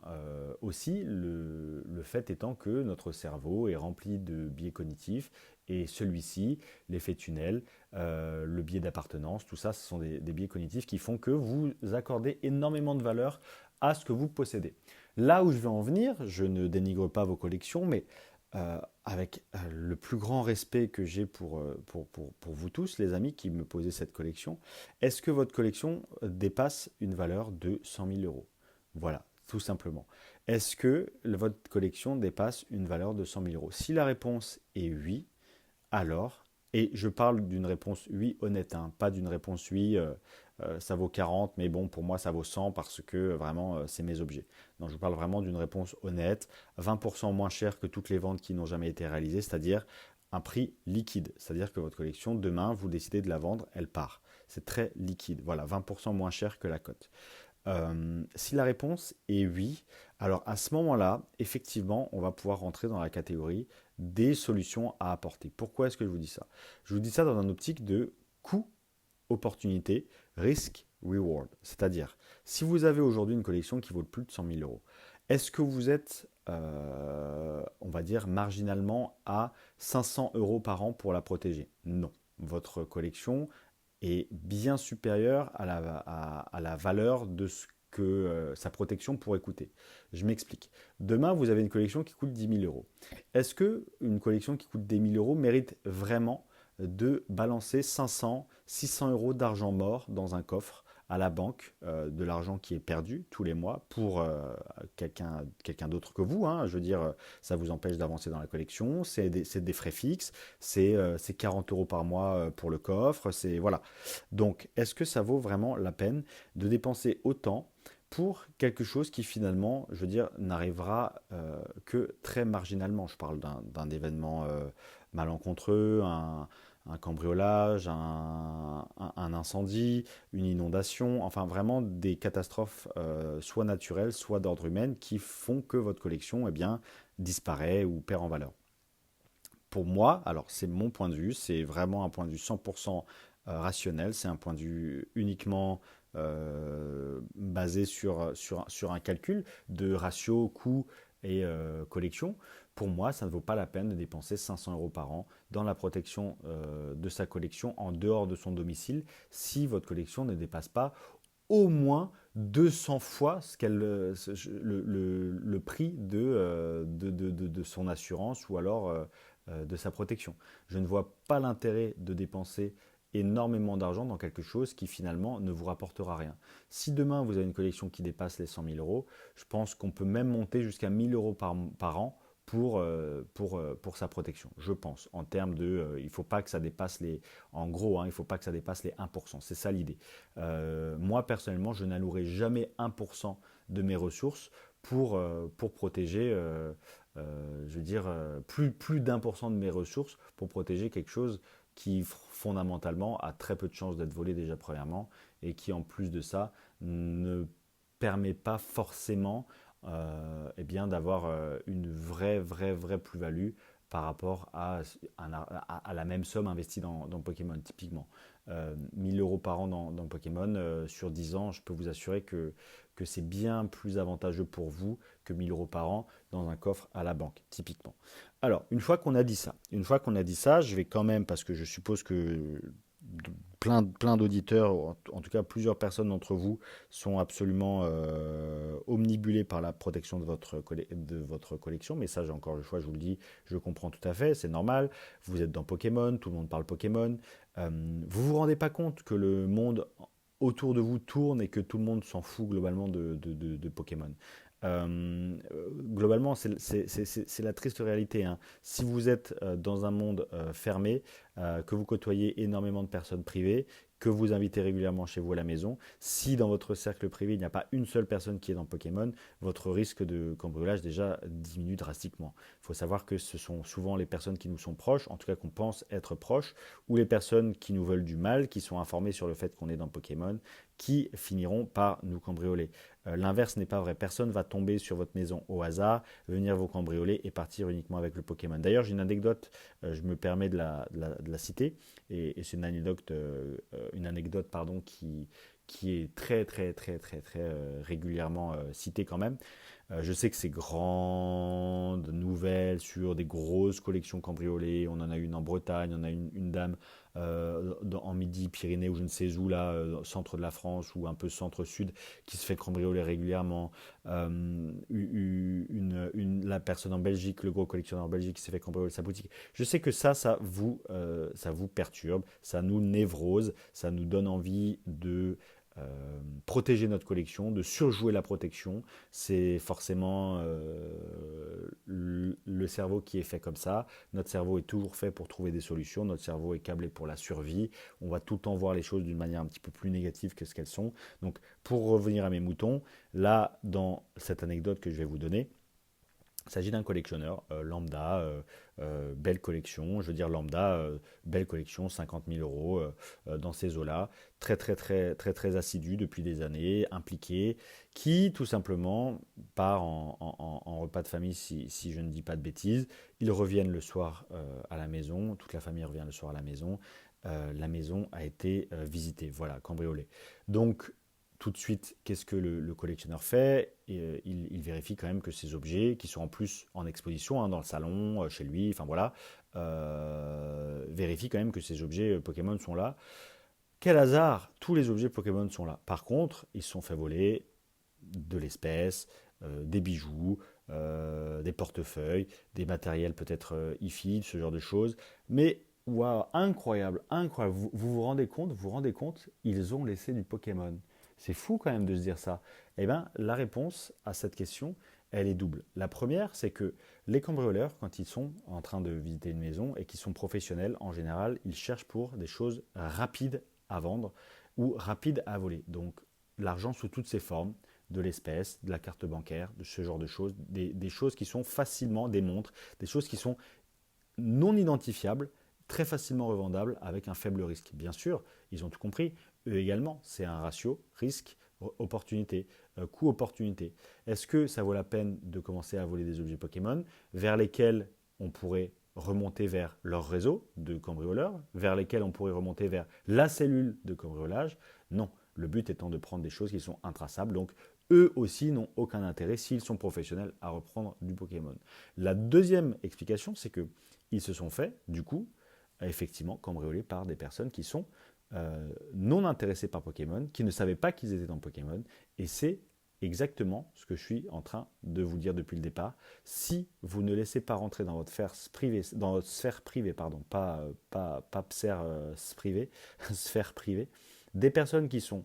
aussi, le fait étant que notre cerveau est rempli de biais cognitifs et celui-ci, l'effet tunnel, le biais d'appartenance, tout ça, ce sont des biais cognitifs qui font que vous accordez énormément de valeur à ce que vous possédez. Là où je vais en venir, je ne dénigre pas vos collections, mais avec le plus grand respect que j'ai pour vous tous, les amis qui me posez cette collection, est-ce que votre collection dépasse une valeur de 100 000 euros? Voilà, tout simplement. Est-ce que votre collection dépasse une valeur de 100 000 euros? Si la réponse est oui, alors, et je parle d'une réponse oui honnête, hein, pas d'une réponse oui, ça vaut 40, mais bon, pour moi, ça vaut 100 parce que vraiment, c'est mes objets. Non, je vous parle vraiment d'une réponse honnête, 20% moins cher que toutes les ventes qui n'ont jamais été réalisées, c'est-à-dire un prix liquide. C'est-à-dire que votre collection, demain, vous décidez de la vendre, elle part. C'est très liquide. Voilà, 20% moins cher que la cote. Si la réponse est oui, alors à ce moment-là, effectivement, on va pouvoir rentrer dans la catégorie des solutions à apporter. Pourquoi est-ce que je vous dis ça? Je vous dis ça dans un optique de coût, opportunité, risque, reward. C'est-à-dire, si vous avez aujourd'hui une collection qui vaut plus de 100 000 euros, est-ce que vous êtes, on va dire, marginalement à 500 euros par an pour la protéger? Non. Votre collection est bien supérieure à la valeur de ce que sa protection pourrait coûter. Je m'explique. Demain, vous avez une collection qui coûte 10 000 euros. Est-ce qu'une collection qui coûte 10 000 euros mérite vraiment de balancer 500, 600 euros d'argent mort dans un coffre à la banque, de l'argent qui est perdu tous les mois pour quelqu'un d'autre que vous, hein? Je veux dire, ça vous empêche d'avancer dans la collection, c'est des frais fixes, c'est 40 euros par mois pour le coffre, c'est voilà. Donc, est-ce que ça vaut vraiment la peine de dépenser autant pour quelque chose qui finalement, je veux dire, n'arrivera que très marginalement? Je parle d'un événement malencontreux, un cambriolage, un incendie, une inondation, enfin vraiment des catastrophes soit naturelles, soit d'ordre humain qui font que votre collection eh bien, disparaît ou perd en valeur. Pour moi, alors c'est mon point de vue, c'est vraiment un point de vue 100% rationnel, c'est un point de vue uniquement basé sur un calcul de ratio coût et collection. Pour moi, ça ne vaut pas la peine de dépenser 500 euros par an dans la protection de sa collection en dehors de son domicile si votre collection ne dépasse pas au moins 200 fois le prix de son assurance ou alors de sa protection. Je ne vois pas l'intérêt de dépenser énormément d'argent dans quelque chose qui finalement ne vous rapportera rien. Si demain vous avez une collection qui dépasse les 100 000 euros, je pense qu'on peut même monter jusqu'à 1 000 euros par an pour sa protection, je pense, en termes de, il ne faut pas que ça dépasse en gros, hein, il ne faut pas que ça dépasse les 1%, c'est ça l'idée. Moi, personnellement, je n'allouerai jamais 1% de mes ressources pour protéger, je veux dire, plus d'1% de mes ressources pour protéger quelque chose qui fondamentalement a très peu de chances d'être volé déjà premièrement et qui en plus de ça ne permet pas forcément eh bien d'avoir une vraie plus-value par rapport à la même somme investie dans Pokémon, typiquement. 1000 euros par an dans Pokémon, sur 10 ans, je peux vous assurer que c'est bien plus avantageux pour vous que 1000 euros par an dans un coffre à la banque, typiquement. Alors, une fois qu'on a dit ça, je vais quand même, parce que je suppose que plein d'auditeurs, en tout cas plusieurs personnes d'entre vous, sont absolument omnibulés par la protection de votre collection. Mais ça, j'ai encore le choix, je vous le dis, je comprends tout à fait, c'est normal. Vous êtes dans Pokémon, tout le monde parle Pokémon. Vous ne vous rendez pas compte que le monde autour de vous tourne et que tout le monde s'en fout globalement de Pokémon. Globalement, c'est la triste réalité, hein. Si vous êtes dans un monde fermé, que vous côtoyez énormément de personnes privées, que vous invitez régulièrement chez vous à la maison, si dans votre cercle privé il n'y a pas une seule personne qui est dans Pokémon, votre risque de cambriolage déjà diminue drastiquement. Il faut savoir que ce sont souvent les personnes qui nous sont proches, en tout cas qu'on pense être proches, ou les personnes qui nous veulent du mal, qui sont informées sur le fait qu'on est dans Pokémon, qui finiront par nous cambrioler. L'inverse n'est pas vrai. Personne ne va tomber sur votre maison au hasard, venir vous cambrioler et partir uniquement avec le Pokémon. D'ailleurs, j'ai une anecdote, je me permets de la citer, et c'est une anecdote pardon, qui est très régulièrement citée quand même. Je sais que ces grandes nouvelles sur des grosses collections cambriolées, on en a une en Bretagne, on a une dame en Midi-Pyrénées ou je ne sais où, là, centre de la France ou un peu centre-sud, qui se fait cambrioler régulièrement. La personne en Belgique, le gros collectionneur en Belgique qui s'est fait cambrioler sa boutique. Je sais que ça vous perturbe, ça nous névrose, ça nous donne envie de protéger notre collection, de surjouer la protection. C'est forcément le cerveau qui est fait comme ça. Notre cerveau est toujours fait pour trouver des solutions. Notre cerveau est câblé pour la survie. On va tout le temps voir les choses d'une manière un petit peu plus négative que ce qu'elles sont. Donc, pour revenir à mes moutons, là, dans cette anecdote que je vais vous donner, il s'agit d'un collectionneur lambda, belle collection, je veux dire lambda, belle collection, 50 000 euros dans ces eaux-là, très assidu depuis des années, impliqué, qui tout simplement part en repas de famille, si je ne dis pas de bêtises. Ils reviennent le soir à la maison, toute la famille revient le soir à la maison a été visitée, voilà, cambriolée. Donc, tout de suite, qu'est-ce que le collectionneur fait? Il vérifie quand même que ces objets, qui sont en plus en exposition dans le salon, chez lui, enfin voilà, vérifie quand même que ces objets Pokémon sont là. Quel hasard, tous les objets Pokémon sont là. Par contre, ils se sont fait voler de l'espèce, des bijoux, des portefeuilles, des matériels peut-être IFI, ce genre de choses. Mais waouh, incroyable, incroyable. Vous vous rendez compte, ils ont laissé du Pokémon. C'est fou quand même de se dire ça. Eh bien, la réponse à cette question, elle est double. La première, c'est que les cambrioleurs, quand ils sont en train de visiter une maison et qu'ils sont professionnels, en général, ils cherchent pour des choses rapides à vendre ou rapides à voler. Donc, l'argent sous toutes ses formes, de l'espèce, de la carte bancaire, de ce genre de choses, des choses qui sont facilement des montres, des choses qui sont non identifiables, très facilement revendables avec un faible risque. Bien sûr, ils ont tout compris. Eux également, c'est un ratio risque-opportunité, coût-opportunité. Est-ce que ça vaut la peine de commencer à voler des objets Pokémon vers lesquels on pourrait remonter vers leur réseau de cambrioleurs, vers lesquels on pourrait remonter vers la cellule de cambriolage? Non. Le but étant de prendre des choses qui sont intraçables. Donc, eux aussi n'ont aucun intérêt, s'ils sont professionnels, à reprendre du Pokémon. La deuxième explication, c'est qu'ils se sont fait, du coup, effectivement, cambrioler par des personnes qui sont non intéressés par Pokémon, qui ne savaient pas qu'ils étaient dans Pokémon. Et c'est exactement ce que je suis en train de vous dire depuis le départ. Si vous ne laissez pas rentrer dans votre sphère privée, pardon, pas privée, sphère privée, des personnes qui sont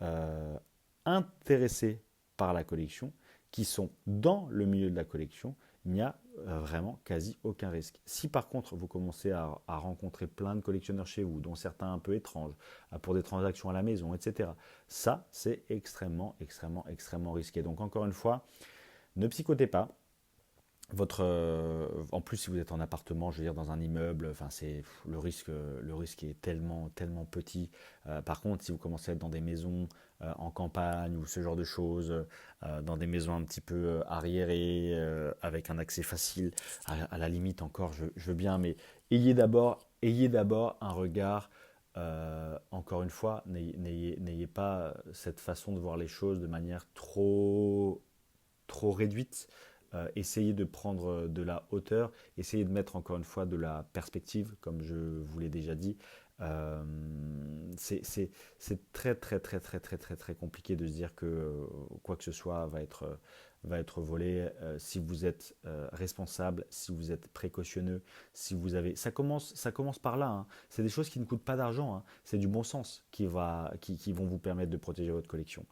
euh, intéressés par la collection, qui sont dans le milieu de la collection, il n'y a vraiment quasi aucun risque. Si par contre vous commencez à rencontrer plein de collectionneurs chez vous, dont certains un peu étranges, pour des transactions à la maison, etc., ça c'est extrêmement risqué. Donc encore une fois, ne psychotez pas. En plus, si vous êtes en appartement, je veux dire dans un immeuble, enfin c'est le risque est tellement petit. Par contre, si vous commencez à être dans des maisons en campagne ou ce genre de choses, dans des maisons un petit peu arriérées, avec un accès facile, à la limite encore, je veux bien, mais ayez d'abord un regard. Encore une fois, n'ayez pas cette façon de voir les choses de manière trop réduite. Essayez de prendre de la hauteur, essayez de mettre encore une fois de la perspective, comme je vous l'ai déjà dit. Euh, c'est très compliqué de se dire que quoi que ce soit va être volé si vous êtes responsable, si vous êtes précautionneux, si vous avez... ça commence par là, hein. C'est des choses qui ne coûtent pas d'argent, hein. C'est du bon sens qui vont vous permettre de protéger votre collection.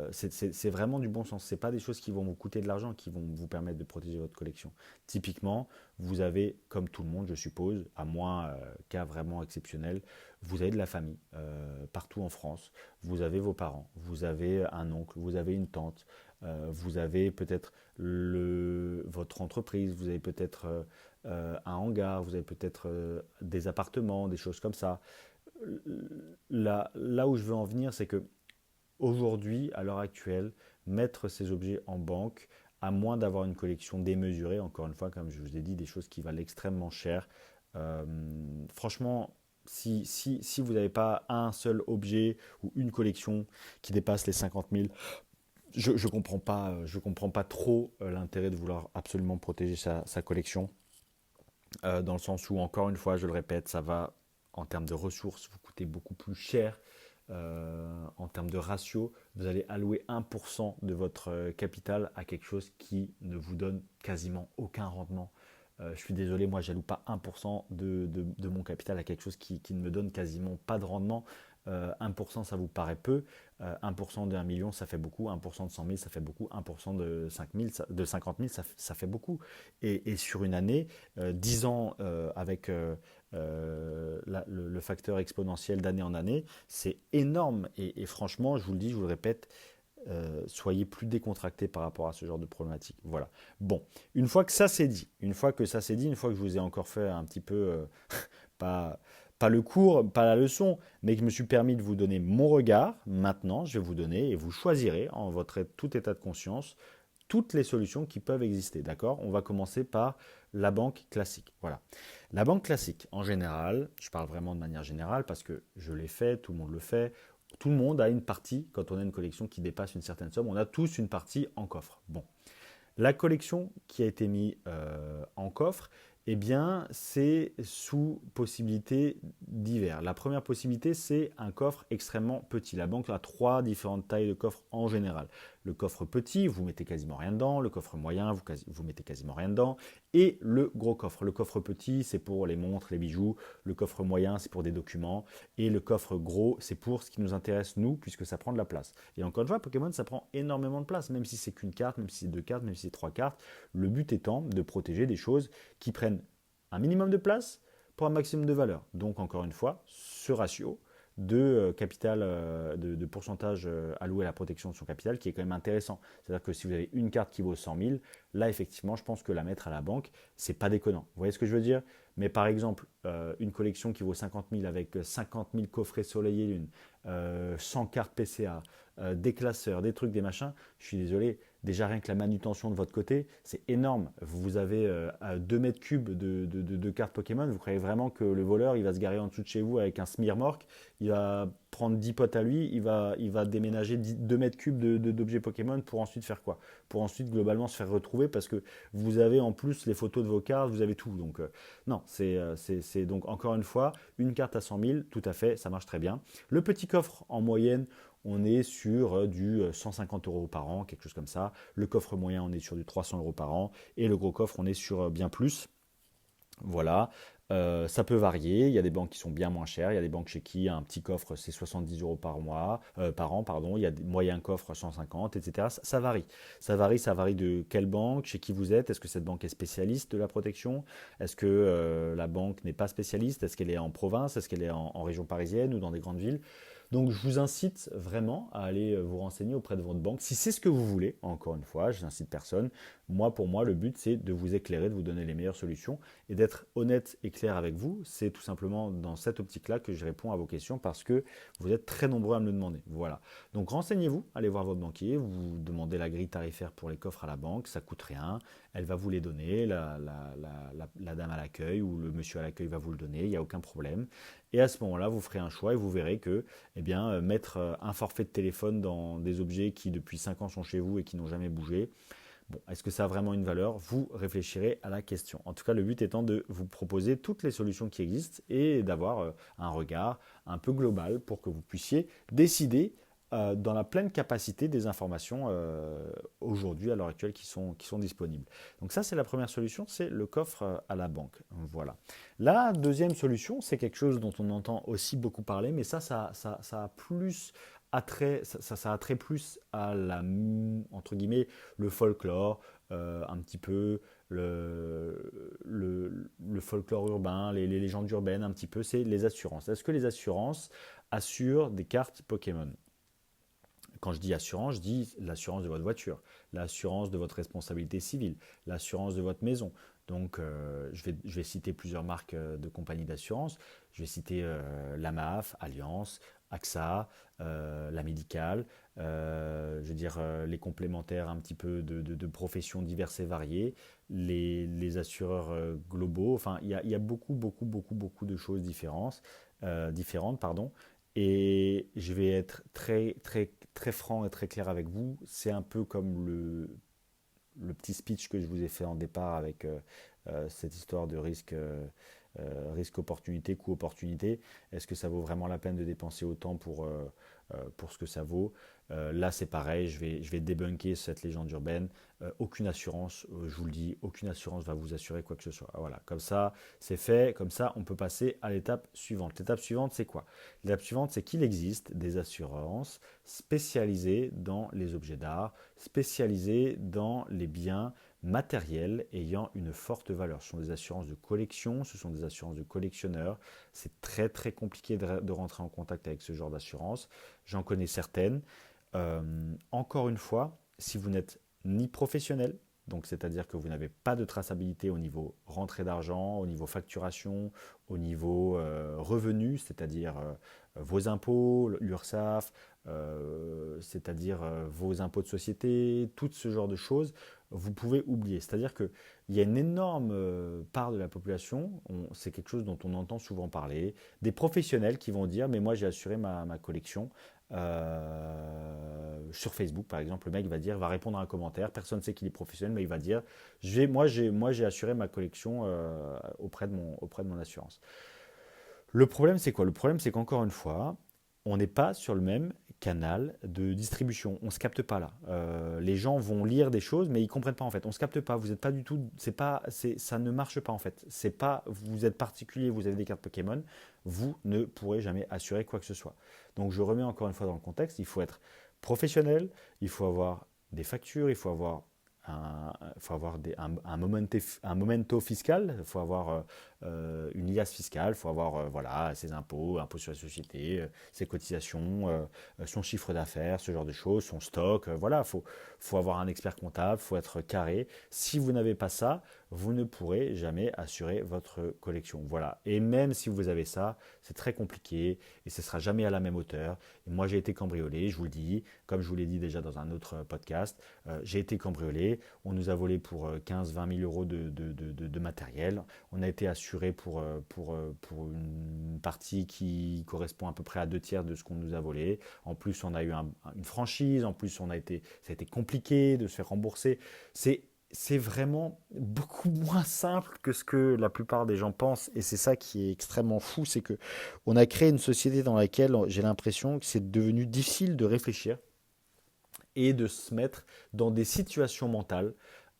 C'est vraiment du bon sens. C'est pas des choses qui vont vous coûter de l'argent qui vont vous permettre de protéger votre collection. Typiquement, vous avez, comme tout le monde, je suppose, à moins cas vraiment exceptionnel, vous avez de la famille partout en France. Vous avez vos parents, vous avez un oncle, vous avez une tante, vous avez peut-être votre entreprise, vous avez peut-être un hangar, vous avez peut-être des appartements, des choses comme ça. Là où je veux en venir, c'est que aujourd'hui, à l'heure actuelle, mettre ces objets en banque, à moins d'avoir une collection démesurée, encore une fois, comme je vous ai dit, des choses qui valent extrêmement cher. Euh, Franchement, si vous n'avez pas un seul objet ou une collection qui dépasse les 50 000, je comprends pas trop l'intérêt de vouloir absolument protéger sa collection, dans le sens où, encore une fois, je le répète, ça va, en termes de ressources, vous coûter beaucoup plus cher. En termes de ratio, vous allez allouer 1% de votre capital à quelque chose qui ne vous donne quasiment aucun rendement. Je suis désolé, moi, j'alloue pas 1% de mon capital à quelque chose qui ne me donne quasiment pas de rendement. 1%, ça vous paraît peu. 1% de 1 million, ça fait beaucoup. 1% de 100 000, ça fait beaucoup. 1% de 5 000, de 50 000, ça fait beaucoup. Et sur une année, 10 ans avec le facteur exponentiel d'année en année, c'est énorme. Et franchement, je vous le dis, je vous le répète, soyez plus décontractés par rapport à ce genre de problématique. Voilà. Bon, une fois que ça c'est dit, une fois que je vous ai encore fait un petit peu, pas, pas le cours, pas la leçon, mais que je me suis permis de vous donner mon regard, maintenant je vais vous donner, et vous choisirez en votre tout état de conscience, toutes les solutions qui peuvent exister. D'accord? On va commencer par la banque classique. Voilà. La banque classique, en général, je parle vraiment de manière générale parce que je l'ai fait, tout le monde le fait. Tout le monde a une partie, quand on a une collection qui dépasse une certaine somme, on a tous une partie en coffre. Bon, la collection qui a été mise en coffre, eh bien, c'est sous possibilités diverses. La première possibilité, c'est un coffre extrêmement petit. La banque a trois différentes tailles de coffre en général. Le coffre petit, vous mettez quasiment rien dedans. Le coffre moyen, vous mettez quasiment rien dedans. Et le gros coffre. Le coffre petit, c'est pour les montres, les bijoux. Le coffre moyen, c'est pour des documents. Et le coffre gros, c'est pour ce qui nous intéresse, nous, puisque ça prend de la place. Et encore une fois, Pokémon, ça prend énormément de place, même si c'est qu'une carte, même si c'est deux cartes, même si c'est trois cartes. Le but étant de protéger des choses qui prennent un minimum de place pour un maximum de valeur. Donc, encore une fois, ce ratio de capital, de pourcentage alloué à la protection de son capital qui est quand même intéressant. C'est-à-dire que si vous avez une carte qui vaut 100 000, là, effectivement, je pense que la mettre à la banque, c'est pas déconnant. Vous voyez ce que je veux dire? Mais par exemple, une collection qui vaut 50 000 avec 50 000 coffrets Soleil et Lune, 100 cartes PCA, des classeurs, des trucs, des machins, je suis désolé, déjà rien que la manutention de votre côté, c'est énorme. Vous avez 2 mètres cubes de cartes Pokémon, vous croyez vraiment que le voleur, il va se garer en dessous de chez vous avec un smirmorque, il va prendre 10 potes à lui, il va déménager 2 mètres cubes d'objets Pokémon pour ensuite faire quoi? Pour ensuite globalement se faire retrouver parce que vous avez en plus les photos de vos cartes, vous avez tout. Donc non, c'est donc encore une fois, une carte à 100 000, tout à fait, ça marche très bien. Le petit coffre en moyenne, on est sur du 150 euros par an, quelque chose comme ça. Le coffre moyen, on est sur du 300 euros par an. Et le gros coffre, on est sur bien plus. Voilà. Ça peut varier. Il y a des banques qui sont bien moins chères. Il y a des banques chez qui un petit coffre, c'est 70 euros par mois, par an, pardon. Il y a des moyens coffres 150, etc. Ça varie. Ça varie de quelle banque, chez qui vous êtes. Est-ce que cette banque est spécialiste de la protection? Est-ce que la banque n'est pas spécialiste? Est-ce qu'elle est en province? Est-ce qu'elle est en région parisienne ou dans des grandes villes? Donc je vous incite vraiment à aller vous renseigner auprès de votre banque. Si c'est ce que vous voulez, encore une fois, je n'incite personne. Moi, pour moi, le but, c'est de vous éclairer, de vous donner les meilleures solutions et d'être honnête et clair avec vous. C'est tout simplement dans cette optique-là que je réponds à vos questions parce que vous êtes très nombreux à me le demander. Voilà. Donc renseignez-vous, allez voir votre banquier, vous demandez la grille tarifaire pour les coffres à la banque, ça coûte rien. Elle va vous les donner, la dame à l'accueil ou le monsieur à l'accueil va vous le donner, il n'y a aucun problème. Et à ce moment-là, vous ferez un choix et vous verrez que eh bien, mettre un forfait de téléphone dans des objets qui depuis 5 ans sont chez vous et qui n'ont jamais bougé, bon, est-ce que ça a vraiment une valeur? Vous réfléchirez à la question. En tout cas, le but étant de vous proposer toutes les solutions qui existent et d'avoir un regard un peu global pour que vous puissiez décider dans la pleine capacité des informations aujourd'hui, à l'heure actuelle, qui sont disponibles. Donc ça, c'est la première solution, c'est le coffre à la banque. Voilà. La deuxième solution, c'est quelque chose dont on entend aussi beaucoup parler, mais ça a plus attrait, ça a trait plus à la, entre guillemets, le folklore, un petit peu le folklore urbain, les légendes urbaines, un petit peu, c'est les assurances. Est-ce que les assurances assurent des cartes Pokémon? Quand je dis assurance, je dis l'assurance de votre voiture, l'assurance de votre responsabilité civile, l'assurance de votre maison. Donc, je vais citer plusieurs marques de compagnies d'assurance. Je vais citer la MAF, Allianz, AXA, la Médicale, je veux dire les complémentaires un petit peu de professions diverses et variées, les assureurs globaux. Enfin, il y a beaucoup, beaucoup, beaucoup, beaucoup de choses différentes, pardon. Et je vais être très, très, très franc et très clair avec vous. C'est un peu comme le petit speech que je vous ai fait en départ avec cette histoire de risque opportunité, coût opportunité. Est-ce que ça vaut vraiment la peine de dépenser autant pour ce que ça vaut? Là, c'est pareil, je vais débunker cette légende urbaine. Aucune assurance, je vous le dis, aucune assurance va vous assurer quoi que ce soit. Voilà, comme ça, c'est fait. Comme ça, on peut passer à l'étape suivante. L'étape suivante, c'est quoi? L'étape suivante, c'est qu'il existe des assurances spécialisées dans les objets d'art, spécialisées dans les biens matériels ayant une forte valeur. Ce sont des assurances de collection, ce sont des assurances de collectionneurs. C'est très très compliqué de rentrer en contact avec ce genre d'assurance. J'en connais certaines. Encore une fois, si vous n'êtes ni professionnel, donc c'est-à-dire que vous n'avez pas de traçabilité au niveau rentrée d'argent, au niveau facturation, au niveau revenu, c'est-à-dire vos impôts, l'URSSAF, c'est-à-dire vos impôts de société, tout ce genre de choses, vous pouvez oublier. C'est-à-dire qu'il y a une énorme part de la population, c'est quelque chose dont on entend souvent parler, des professionnels qui vont dire, mais moi j'ai assuré ma collection. Sur Facebook, par exemple, le mec va dire, va répondre à un commentaire, personne ne sait qu'il est professionnel, mais il va dire, moi j'ai assuré ma collection auprès de mon assurance. Le problème, c'est quoi? Le problème, c'est qu'encore une fois, on n'est pas sur le même canal de distribution. On ne se capte pas là. Les gens vont lire des choses, mais ils ne comprennent pas en fait. On ne se capte pas. Vous n'êtes pas du tout. Ça ne marche pas en fait. C'est pas. Vous êtes particulier. Vous avez des cartes Pokémon. Vous ne pourrez jamais assurer quoi que ce soit. Donc je remets encore une fois dans le contexte. Il faut être professionnel. Il faut avoir des factures. Il faut avoir un momento fiscal, il faut avoir une liasse fiscale, il faut avoir voilà, ses impôts, impôts sur la société, ses cotisations, son chiffre d'affaires, ce genre de choses, son stock. Voilà, faut avoir un expert comptable, il faut être carré. Si vous n'avez pas ça, vous ne pourrez jamais assurer votre collection. Voilà. Et même si vous avez ça, c'est très compliqué et ce ne sera jamais à la même hauteur. Et moi, j'ai été cambriolé, je vous le dis, comme je vous l'ai dit déjà dans un autre podcast, j'ai été cambriolé. On nous a volé pour 15-20 000 euros de matériel. On a été assuré pour une partie qui correspond à peu près à 2 tiers de ce qu'on nous a volé. En plus, on a eu une franchise. En plus, ça a été compliqué de se faire rembourser. C'est vraiment beaucoup moins simple que ce que la plupart des gens pensent. Et c'est ça qui est extrêmement fou, c'est que on a créé une société dans laquelle j'ai l'impression que c'est devenu difficile de réfléchir et de se mettre dans des situations mentales,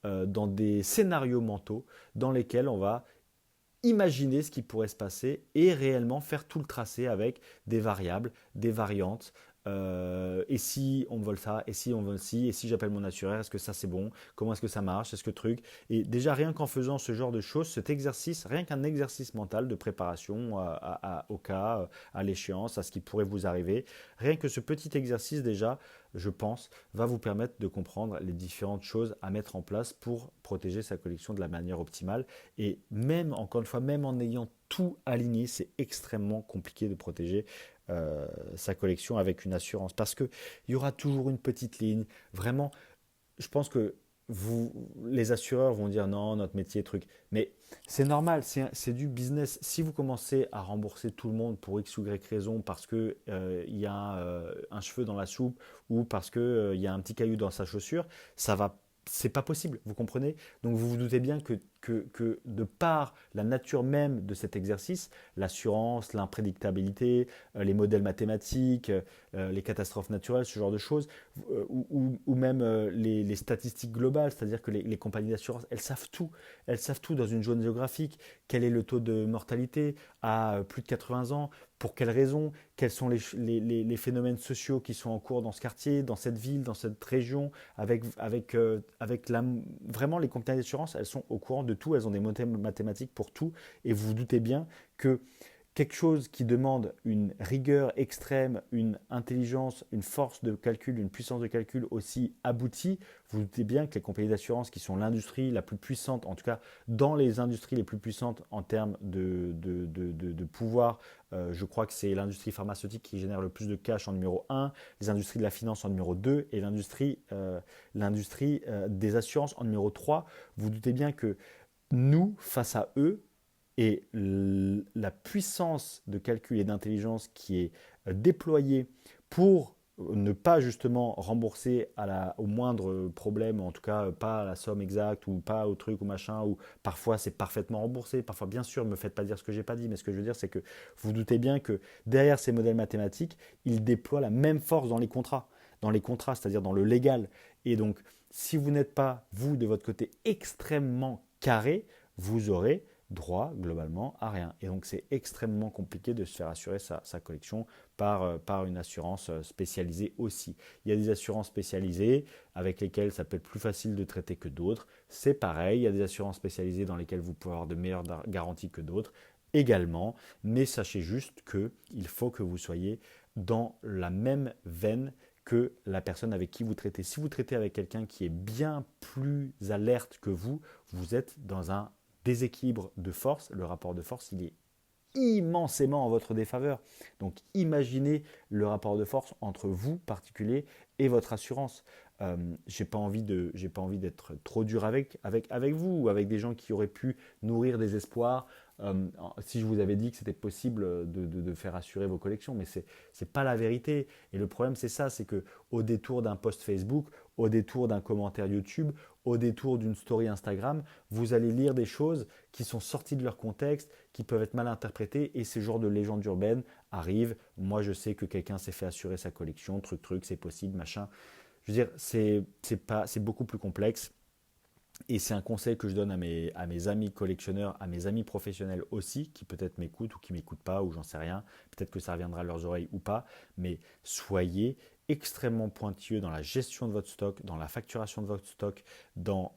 dans des scénarios mentaux dans lesquels on va imaginer ce qui pourrait se passer et réellement faire tout le tracé avec des variables, des variantes. Et si on me vole ça, et si on vole ci, et si j'appelle mon assureur, est-ce que ça c'est bon? Comment est-ce que ça marche? Est-ce que truc? Et déjà rien qu'en faisant ce genre de choses, cet exercice, rien qu'un exercice mental de préparation au cas, à l'échéance, à ce qui pourrait vous arriver, rien que ce petit exercice déjà, je pense, va vous permettre de comprendre les différentes choses à mettre en place pour protéger sa collection de la manière optimale. Et même, encore une fois, même en ayant tout aligné, c'est extrêmement compliqué de protéger sa collection avec une assurance parce qu'il y aura toujours une petite ligne. Vraiment, je pense que les assureurs vont dire non, notre métier, truc. Mais c'est normal, c'est du business. Si vous commencez à rembourser tout le monde pour X ou Y raison parce qu'il y a un cheveu dans la soupe ou parce qu'il y a un petit caillou dans sa chaussure, ça va. C'est pas possible, vous comprenez? Donc vous vous doutez bien que de par la nature même de cet exercice, l'assurance, l'imprédictabilité, les modèles mathématiques, les catastrophes naturelles, ce genre de choses, ou même les statistiques globales, c'est-à-dire que les compagnies d'assurance, elles savent tout. Elles savent tout dans une zone géographique, quel est le taux de mortalité à plus de 80 ans, pour quelles raisons, quels sont les phénomènes sociaux qui sont en cours dans ce quartier, dans cette ville, dans cette région, vraiment les compagnies d'assurance, elles sont au courant de tout, elles ont des modèles mathématiques pour tout, et vous vous doutez bien que quelque chose qui demande une rigueur extrême, une intelligence, une force de calcul, une puissance de calcul aussi aboutie, vous vous doutez bien que les compagnies d'assurance qui sont l'industrie la plus puissante, en tout cas dans les industries les plus puissantes en termes de pouvoir, je crois que c'est l'industrie pharmaceutique qui génère le plus de cash en numéro un, les industries de la finance en numéro 2 et l'industrie des assurances en numéro 3. Vous vous doutez bien que nous, face à eux, et la puissance de calcul et d'intelligence qui est déployée pour ne pas justement rembourser au moindre problème, en tout cas pas à la somme exacte ou pas au truc ou machin, ou parfois c'est parfaitement remboursé, parfois bien sûr, ne me faites pas dire ce que j'ai pas dit, mais ce que je veux dire c'est que vous vous doutez bien que derrière ces modèles mathématiques, ils déploient la même force dans les contrats, c'est-à-dire dans le légal. Et donc, si vous n'êtes pas, vous, de votre côté, extrêmement carré, vous aurez droit globalement à rien. Et donc c'est extrêmement compliqué de se faire assurer sa collection par une assurance spécialisée aussi. Il y a des assurances spécialisées avec lesquelles ça peut être plus facile de traiter que d'autres. C'est pareil, il y a des assurances spécialisées dans lesquelles vous pouvez avoir de meilleures garanties que d'autres également. Mais sachez juste qu'il faut que vous soyez dans la même veine que la personne avec qui vous traitez. Si vous traitez avec quelqu'un qui est bien plus alerte que vous êtes dans un déséquilibre de force. Le rapport de force, il est immensément en votre défaveur. Donc imaginez le rapport de force entre vous, particulier, et votre assurance. J'ai pas envie d'être trop dur avec vous ou avec des gens qui auraient pu nourrir des espoirs. Si je vous avais dit que c'était possible de faire assurer vos collections, mais c'est pas la vérité. Et le problème c'est ça, c'est que au détour d'un post Facebook, au détour d'un commentaire YouTube, au détour d'une story Instagram, vous allez lire des choses qui sont sorties de leur contexte, qui peuvent être mal interprétées, et ces genres de légendes urbaines arrivent. Moi, je sais que quelqu'un s'est fait assurer sa collection, truc, c'est possible, machin. Je veux dire, c'est beaucoup plus complexe. Et c'est un conseil que je donne à mes amis collectionneurs, à mes amis professionnels aussi, qui peut-être m'écoutent ou qui ne m'écoutent pas, ou j'en sais rien. Peut-être que ça reviendra à leurs oreilles ou pas. Mais soyez extrêmement pointilleux dans la gestion de votre stock, dans la facturation de votre stock, dans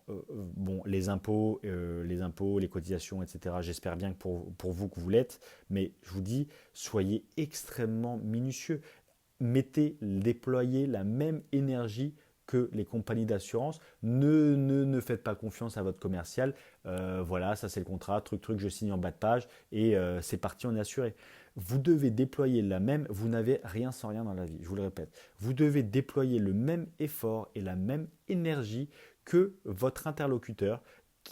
les impôts, les cotisations, etc. J'espère bien que pour vous que vous l'êtes. Mais je vous dis, soyez extrêmement minutieux. Déployez la même énergie que les compagnies d'assurance. Ne faites pas confiance à votre commercial. Voilà, ça c'est le contrat, truc, je signe en bas de page et c'est parti, on est assuré. Vous devez déployer vous n'avez rien sans rien dans la vie, je vous le répète. Vous devez déployer le même effort et la même énergie que votre interlocuteur.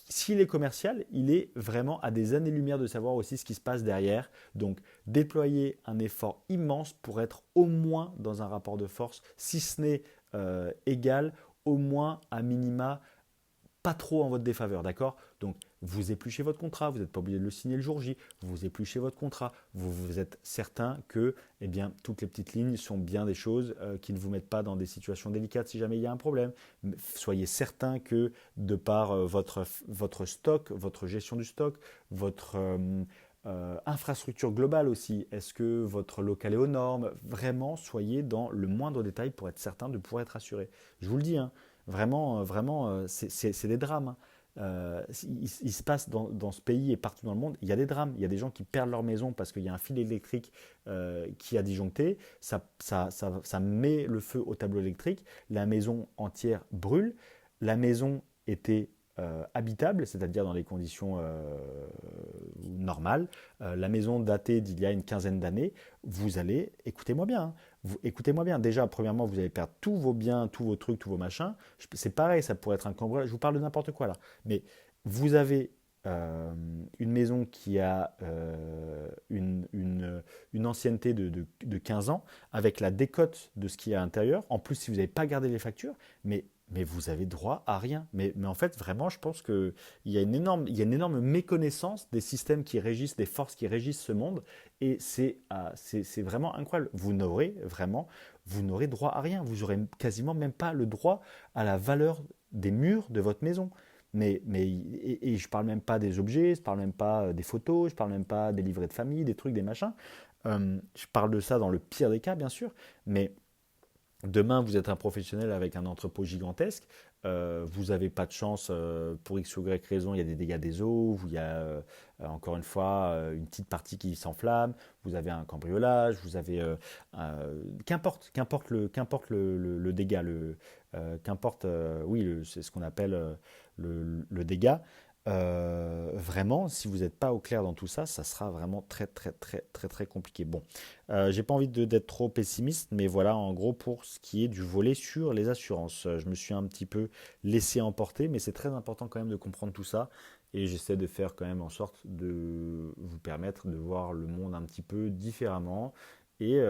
S'il est commercial, il est vraiment à des années-lumière de savoir aussi ce qui se passe derrière. Donc, déployer un effort immense pour être au moins dans un rapport de force, si ce n'est égal, au moins à minima, pas trop en votre défaveur, d'accord? Donc, vous épluchez votre contrat, vous n'êtes pas obligé de le signer le jour J, vous épluchez votre contrat, vous êtes certain que eh bien, toutes les petites lignes sont bien des choses qui ne vous mettent pas dans des situations délicates si jamais il y a un problème. Soyez certain que de par votre stock, votre gestion du stock, votre infrastructure globale aussi, est-ce que votre local est aux normes? Vraiment, soyez dans le moindre détail pour être certain de pouvoir être assuré. Je vous le dis, hein, vraiment, c'est des drames. Hein. Il se passe dans ce pays et partout dans le monde, il y a des drames. Il y a des gens qui perdent leur maison parce qu'il y a un fil électrique qui a disjoncté. Ça met le feu au tableau électrique. La maison entière brûle. La maison était habitable, c'est-à-dire dans des conditions normales. La maison datée d'il y a une quinzaine d'années, vous allez, écoutez-moi bien, hein, écoutez-moi bien, déjà, premièrement, vous allez perdre tous vos biens, tous vos trucs, tous vos machins. C'est pareil, ça pourrait être un cambriolage, je vous parle de n'importe quoi là. Mais vous avez une maison qui a une ancienneté de 15 ans, avec la décote de ce qu'il y a à l'intérieur. En plus, si vous n'avez pas gardé les factures, mais vous avez droit à rien. Mais en fait, vraiment, je pense qu'il y a une énorme méconnaissance des systèmes qui régissent, des forces qui régissent ce monde. Et c'est vraiment incroyable. Vous n'aurez droit à rien. Vous n'aurez quasiment même pas le droit à la valeur des murs de votre maison. Et je ne parle même pas des objets, je ne parle même pas des photos, je ne parle même pas des livrets de famille, des trucs, des machins. Je parle de ça dans le pire des cas, bien sûr. Mais demain, vous êtes un professionnel avec un entrepôt gigantesque. vous n'avez pas de chance, pour X ou Y raison, il y a des dégâts des eaux, il y a encore une fois une petite partie qui s'enflamme, vous avez un cambriolage, vous avez qu'importe le dégât, qu'importe oui c'est ce qu'on appelle le dégât. Vraiment, si vous n'êtes pas au clair dans tout ça, ça sera vraiment très très très très très compliqué. Bon, j'ai pas envie d'être trop pessimiste, mais voilà en gros pour ce qui est du volet sur les assurances. Je me suis un petit peu laissé emporter, mais c'est très important quand même de comprendre tout ça. Et j'essaie de faire quand même en sorte de vous permettre de voir le monde un petit peu différemment et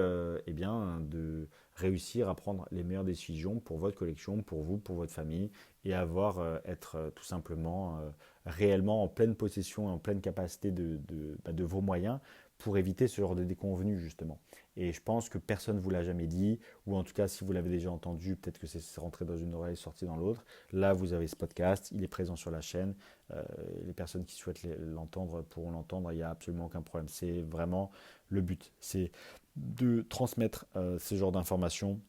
bien de réussir à prendre les meilleures décisions pour votre collection, pour vous, pour votre famille, et avoir être tout simplement réellement en pleine possession et en pleine capacité de vos moyens pour éviter ce genre de déconvenus justement. Et je pense que personne ne vous l'a jamais dit, ou en tout cas si vous l'avez déjà entendu, peut-être que c'est rentré dans une oreille et sorti dans l'autre. Là, vous avez ce podcast, il est présent sur la chaîne. Euh, les personnes qui souhaitent l'entendre pourront l'entendre, il n'y a absolument aucun problème. C'est vraiment le but, c'est de transmettre ce genre d'informations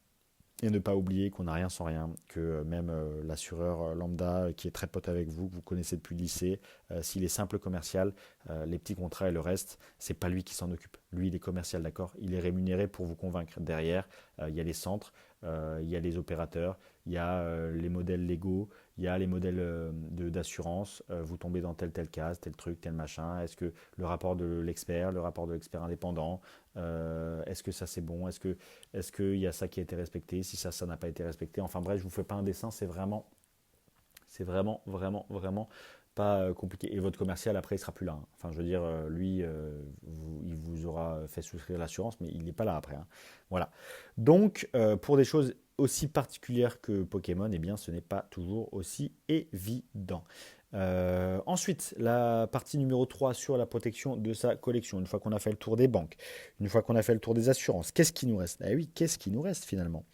et ne pas oublier qu'on n'a rien sans rien, que même l'assureur lambda qui est très pote avec vous, que vous connaissez depuis le lycée, s'il est simple commercial, les petits contrats et le reste, c'est pas lui qui s'en occupe. Lui, il est commercial, d'accord. Il est rémunéré pour vous convaincre. Derrière, il y a les centres, il y a les opérateurs, il y a les modèles légaux, il y a les modèles d'assurance. Vous tombez dans tel case, tel truc, tel machin. Est-ce que le rapport de l'expert, le rapport de l'expert indépendant, est-ce que ça c'est bon? Est-ce qu'il y a ça qui a été respecté? Si ça n'a pas été respecté. Enfin bref, je ne vous fais pas un dessin, c'est vraiment pas compliqué. Et votre commercial, après, il sera plus là, hein. Enfin, je veux dire, lui, il vous aura fait souscrire l'assurance, mais il n'est pas là après, hein. Voilà. Donc, pour des choses aussi particulières que Pokémon, eh bien, ce n'est pas toujours aussi évident. Ensuite, la partie numéro 3 sur la protection de sa collection. Une fois qu'on a fait le tour des banques, une fois qu'on a fait le tour des assurances, qu'est-ce qui nous reste? Eh oui, qu'est-ce qui nous reste finalement?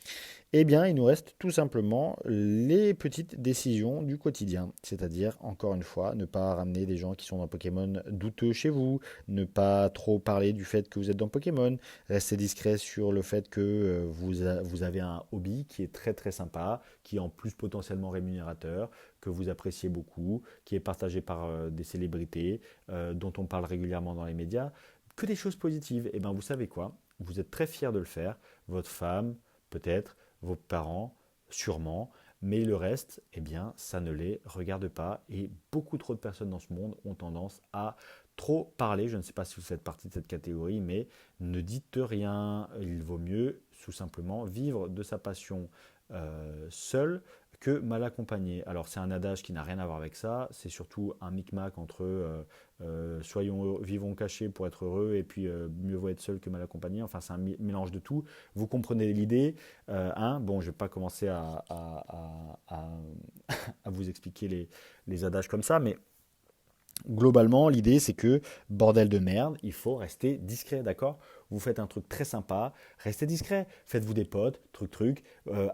Eh bien, il nous reste tout simplement les petites décisions du quotidien. C'est-à-dire, encore une fois, ne pas ramener des gens qui sont dans Pokémon douteux chez vous, ne pas trop parler du fait que vous êtes dans Pokémon, rester discret sur le fait que vous avez un hobby qui est très très sympa, qui est en plus potentiellement rémunérateur, que vous appréciez beaucoup, qui est partagé par des célébrités, dont on parle régulièrement dans les médias, que des choses positives. Et bien, vous savez quoi? Vous êtes très fier de le faire, votre femme, peut-être, vos parents, sûrement, mais le reste, eh bien, ça ne les regarde pas. Et beaucoup trop de personnes dans ce monde ont tendance à trop parler. Je ne sais pas si vous faites partie de cette catégorie, mais ne dites rien. Il vaut mieux tout simplement vivre de sa passion seul que mal accompagné. Alors c'est un adage qui n'a rien à voir avec ça, c'est surtout un micmac entre vivons cachés pour être heureux et puis mieux vaut être seul que mal accompagné. Enfin c'est un mélange de tout. Vous comprenez l'idée, hein. Bon, je ne vais pas commencer à vous expliquer les adages comme ça, mais globalement, l'idée c'est que, bordel de merde, il faut rester discret, d'accord? Vous faites un truc très sympa, restez discret. Faites-vous des potes,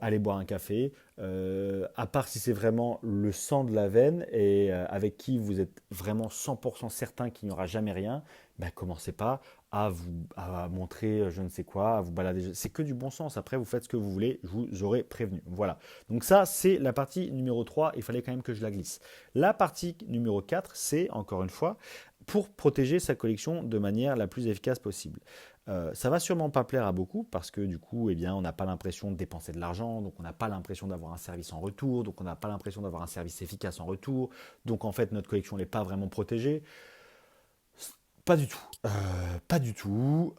allez boire un café. À part si c'est vraiment le sang de la veine et avec qui vous êtes vraiment 100% certain qu'il n'y aura jamais rien, ben, commencez pas à montrer je ne sais quoi, à vous balader. C'est que du bon sens. Après, vous faites ce que vous voulez, je vous aurais prévenu. Voilà. Donc ça, c'est la partie numéro 3. Il fallait quand même que je la glisse. La partie numéro 4, c'est, encore une fois, pour protéger sa collection de manière la plus efficace possible. Ça va sûrement pas plaire à beaucoup parce que du coup, eh bien, on n'a pas l'impression de dépenser de l'argent, donc on n'a pas l'impression d'avoir un service en retour, donc on n'a pas l'impression d'avoir un service efficace en retour, donc en fait notre collection n'est pas vraiment protégée. Pas du tout. Pas du tout.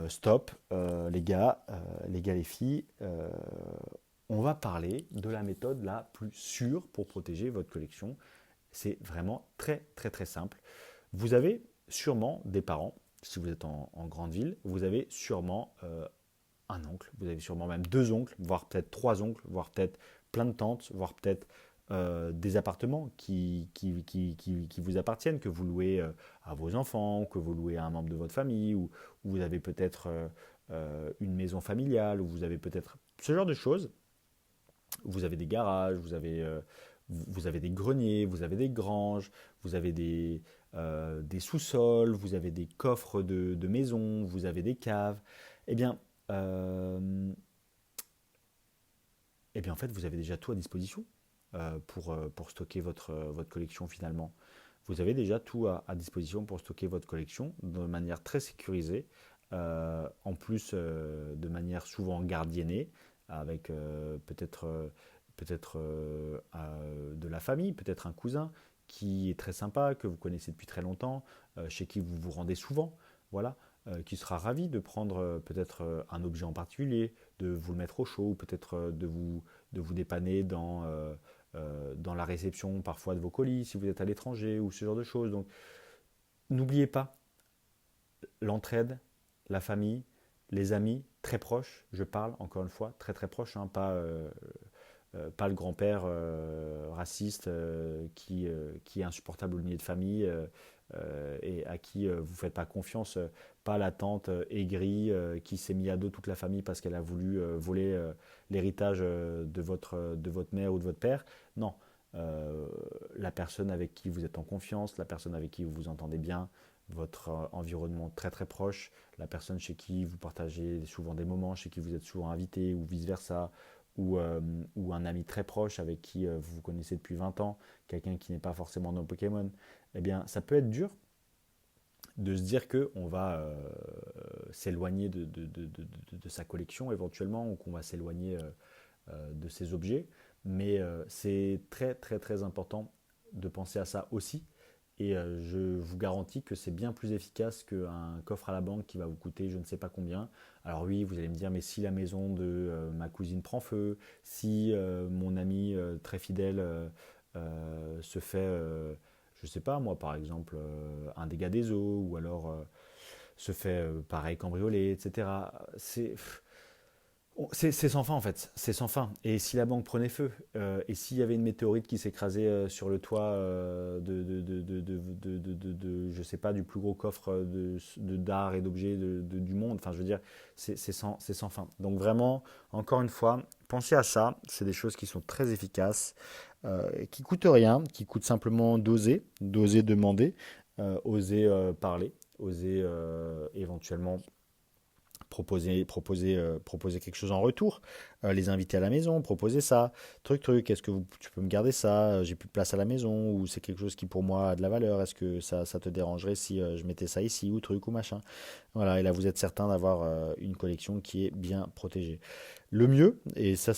Stop, les gars, les filles. On va parler de la méthode la plus sûre pour protéger votre collection. C'est vraiment très très très simple. Vous avez sûrement des parents, si vous êtes en grande ville, vous avez sûrement un oncle, vous avez sûrement même deux oncles, voire peut-être trois oncles, voire peut-être plein de tantes, voire peut-être des appartements qui vous appartiennent, que vous louez à vos enfants, que vous louez à un membre de votre famille, ou vous avez peut-être une maison familiale, ou vous avez peut-être ce genre de choses. Vous avez des garages, vous avez des greniers, vous avez des granges, vous avez des sous-sols, vous avez des coffres de maisons, vous avez des caves. Eh bien, euh, eh bien, en fait, vous avez déjà tout à disposition. pour stocker votre collection finalement. Vous avez déjà tout à disposition pour stocker votre collection de manière très sécurisée, en plus de manière souvent gardiennée, avec peut-être de la famille, peut-être un cousin qui est très sympa, que vous connaissez depuis très longtemps, chez qui vous vous rendez souvent, voilà, qui sera ravi de prendre peut-être un objet en particulier, de vous le mettre au chaud, ou peut-être de vous dépanner dans la réception parfois de vos colis si vous êtes à l'étranger ou ce genre de choses. Donc n'oubliez pas l'entraide, la famille, les amis très proches, je parle encore une fois, très très proches, hein, pas le grand-père raciste qui est insupportable au dîner de famille et à qui vous ne faites pas confiance, pas la tante aigrie qui s'est mis à dos toute la famille parce qu'elle a voulu voler l'héritage de votre mère ou de votre père. Non, euh, la personne avec qui vous êtes en confiance, la personne avec qui vous vous entendez bien, votre environnement très très proche, la personne chez qui vous partagez souvent des moments, chez qui vous êtes souvent invité ou vice-versa, ou un ami très proche avec qui vous vous connaissez depuis 20 ans, quelqu'un qui n'est pas forcément dans Pokémon, eh bien ça peut être dur de se dire qu'on va s'éloigner de sa collection éventuellement, ou qu'on va s'éloigner de ses objets, mais c'est très très très important de penser à ça aussi. Et je vous garantis que c'est bien plus efficace qu'un coffre à la banque qui va vous coûter je ne sais pas combien. Alors oui, vous allez me dire, mais si la maison de ma cousine prend feu, si mon ami très fidèle se fait, je ne sais pas moi par exemple, un dégât des eaux, ou alors se fait pareil cambrioler, etc. C'est sans fin en fait, c'est sans fin. Et si la banque prenait feu, et s'il y avait une météorite qui s'écrasait sur le toit je sais pas, du plus gros coffre d'art et d'objets du monde, enfin je veux dire, c'est sans fin. Donc vraiment, encore une fois, pensez à ça, c'est des choses qui sont très efficaces, qui coûtent rien, qui coûtent simplement d'oser demander, oser parler, oser éventuellement proposer quelque chose en retour, les inviter à la maison, proposer ça, est-ce que tu peux me garder ça, j'ai plus de place à la maison, ou c'est quelque chose qui pour moi a de la valeur, est-ce que ça te dérangerait si je mettais ça ici, ou truc, ou machin. Voilà, et là vous êtes certain d'avoir une collection qui est bien protégée. Le mieux, et ça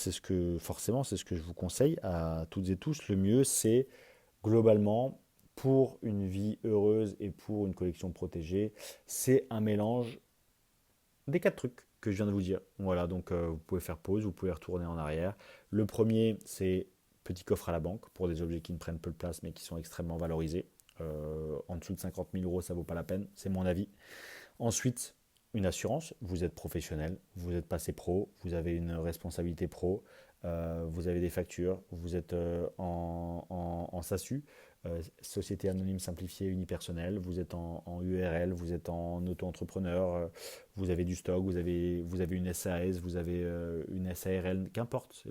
forcément c'est ce que je vous conseille à toutes et tous, le mieux c'est globalement, pour une vie heureuse et pour une collection protégée, c'est un mélange des quatre trucs que je viens de vous dire. Voilà, donc vous pouvez faire pause, vous pouvez retourner en arrière. Le premier, c'est petit coffre à la banque pour des objets qui ne prennent peu de place mais qui sont extrêmement valorisés. En dessous de 50 000 euros, ça vaut pas la peine, c'est mon avis. Ensuite, une assurance. Vous êtes professionnel, vous êtes passé pro, vous avez une responsabilité pro, vous avez des factures, vous êtes en SASU, Société Anonyme Simplifiée Unipersonnelle, vous êtes en URL, vous êtes en auto-entrepreneur, vous avez du stock, vous avez une SAS, vous avez une SARL, qu'importe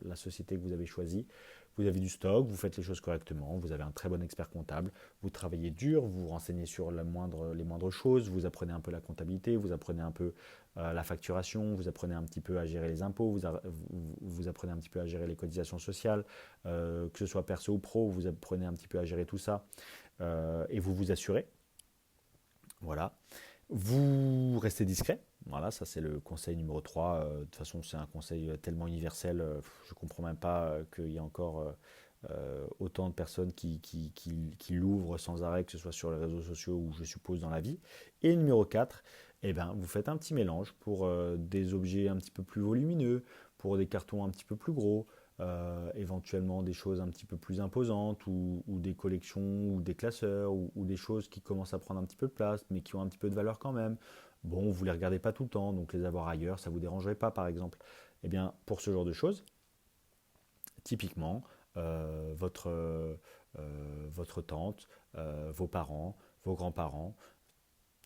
la société que vous avez choisie. Vous avez du stock, vous faites les choses correctement, vous avez un très bon expert comptable, vous travaillez dur, vous vous renseignez sur les moindres choses, vous apprenez un peu la comptabilité, vous apprenez un peu la facturation, vous apprenez un petit peu à gérer les impôts, vous apprenez un petit peu à gérer les cotisations sociales, que ce soit perso ou pro, vous apprenez un petit peu à gérer tout ça, et vous vous assurez. Voilà. Vous restez discret. Voilà, ça c'est le conseil numéro 3. De toute façon, c'est un conseil tellement universel. Je ne comprends même pas qu'il y ait encore autant de personnes qui l'ouvrent sans arrêt, que ce soit sur les réseaux sociaux ou je suppose dans la vie. Et numéro 4, eh ben, vous faites un petit mélange pour des objets un petit peu plus volumineux, pour des cartons un petit peu plus gros, éventuellement des choses un petit peu plus imposantes, ou des collections ou des classeurs, ou des choses qui commencent à prendre un petit peu de place mais qui ont un petit peu de valeur quand même. Bon, vous ne les regardez pas tout le temps, donc les avoir ailleurs, ça ne vous dérangerait pas par exemple. Eh bien, pour ce genre de choses, typiquement, votre tante, vos parents, vos grands-parents,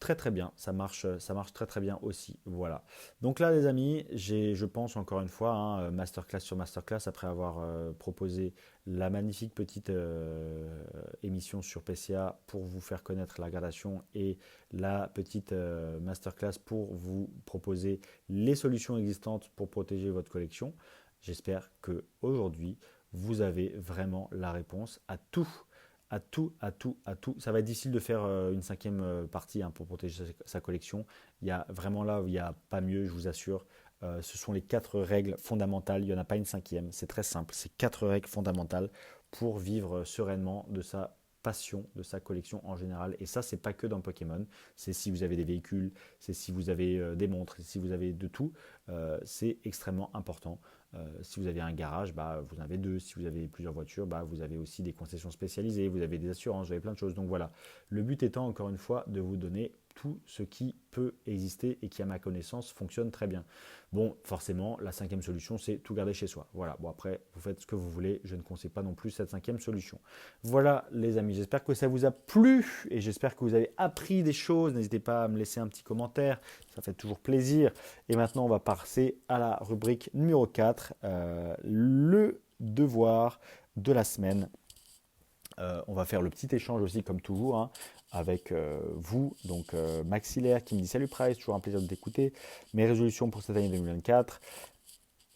très très bien, ça marche très très bien aussi. Voilà. Donc là, les amis, je pense encore une fois, hein, masterclass sur masterclass, après avoir proposé la magnifique petite émission sur PCA pour vous faire connaître la gradation, et la petite masterclass pour vous proposer les solutions existantes pour protéger votre collection. J'espère qu'aujourd'hui, vous avez vraiment la réponse à tout. À tout, à tout, à tout. Ça va être difficile de faire une cinquième partie pour protéger sa collection. Il y a vraiment là, il n'y a pas mieux, je vous assure. Ce sont les 4 règles fondamentales. Il n'y en a pas une cinquième. C'est très simple. C'est 4 règles fondamentales pour vivre sereinement de sa passion, de sa collection en général. Et ça, c'est pas que dans Pokémon. C'est si vous avez des véhicules, c'est si vous avez des montres, si vous avez de tout. C'est extrêmement important. Si vous avez un garage, vous en avez 2. Si vous avez plusieurs voitures, vous avez aussi des concessions spécialisées, vous avez des assurances, vous avez plein de choses. Donc voilà, le but étant encore une fois de vous donner tout ce qui peut exister et qui à ma connaissance fonctionne très bien. Bon, forcément, la cinquième solution, c'est tout garder chez soi. Voilà, bon après, vous faites ce que vous voulez, je ne conseille pas non plus cette cinquième solution. Voilà les amis, j'espère que ça vous a plu et j'espère que vous avez appris des choses. N'hésitez pas à me laisser un petit commentaire, ça fait toujours plaisir. Et maintenant, on va passer à la rubrique numéro 4, le devoir de la semaine. On va faire le petit échange aussi, comme toujours, avec vous. Donc, Maxillaire qui me dit salut Price, toujours un plaisir de t'écouter. Mes résolutions pour cette année 2024,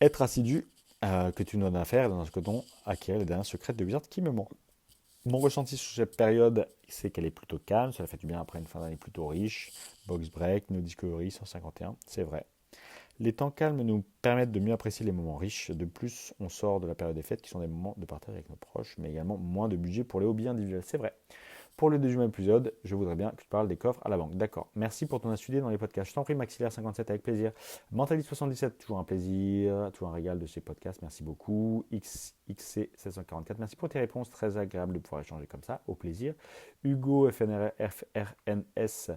être assidu, que tu nous donnes à faire, dans un coton, acquérir les dernières secrètes de Wizard qui me manquent. Mon ressenti sur cette période, c'est qu'elle est plutôt calme, ça fait du bien après une fin d'année plutôt riche. Box Break, No Discovery 151, c'est vrai. Les temps calmes nous permettent de mieux apprécier les moments riches. De plus, on sort de la période des fêtes qui sont des moments de partage avec nos proches, mais également moins de budget pour les hobbies individuels. C'est vrai. Pour le deuxième épisode, je voudrais bien que tu parles des coffres à la banque. D'accord. Merci pour ton assiduité dans les podcasts. Je t'en prie, Maxillaire 57, avec plaisir. Mentaliste 77, toujours un plaisir, toujours un régal de ces podcasts. Merci beaucoup. XC 744, merci pour tes réponses. Très agréable de pouvoir échanger comme ça. Au plaisir. Hugo FRNS.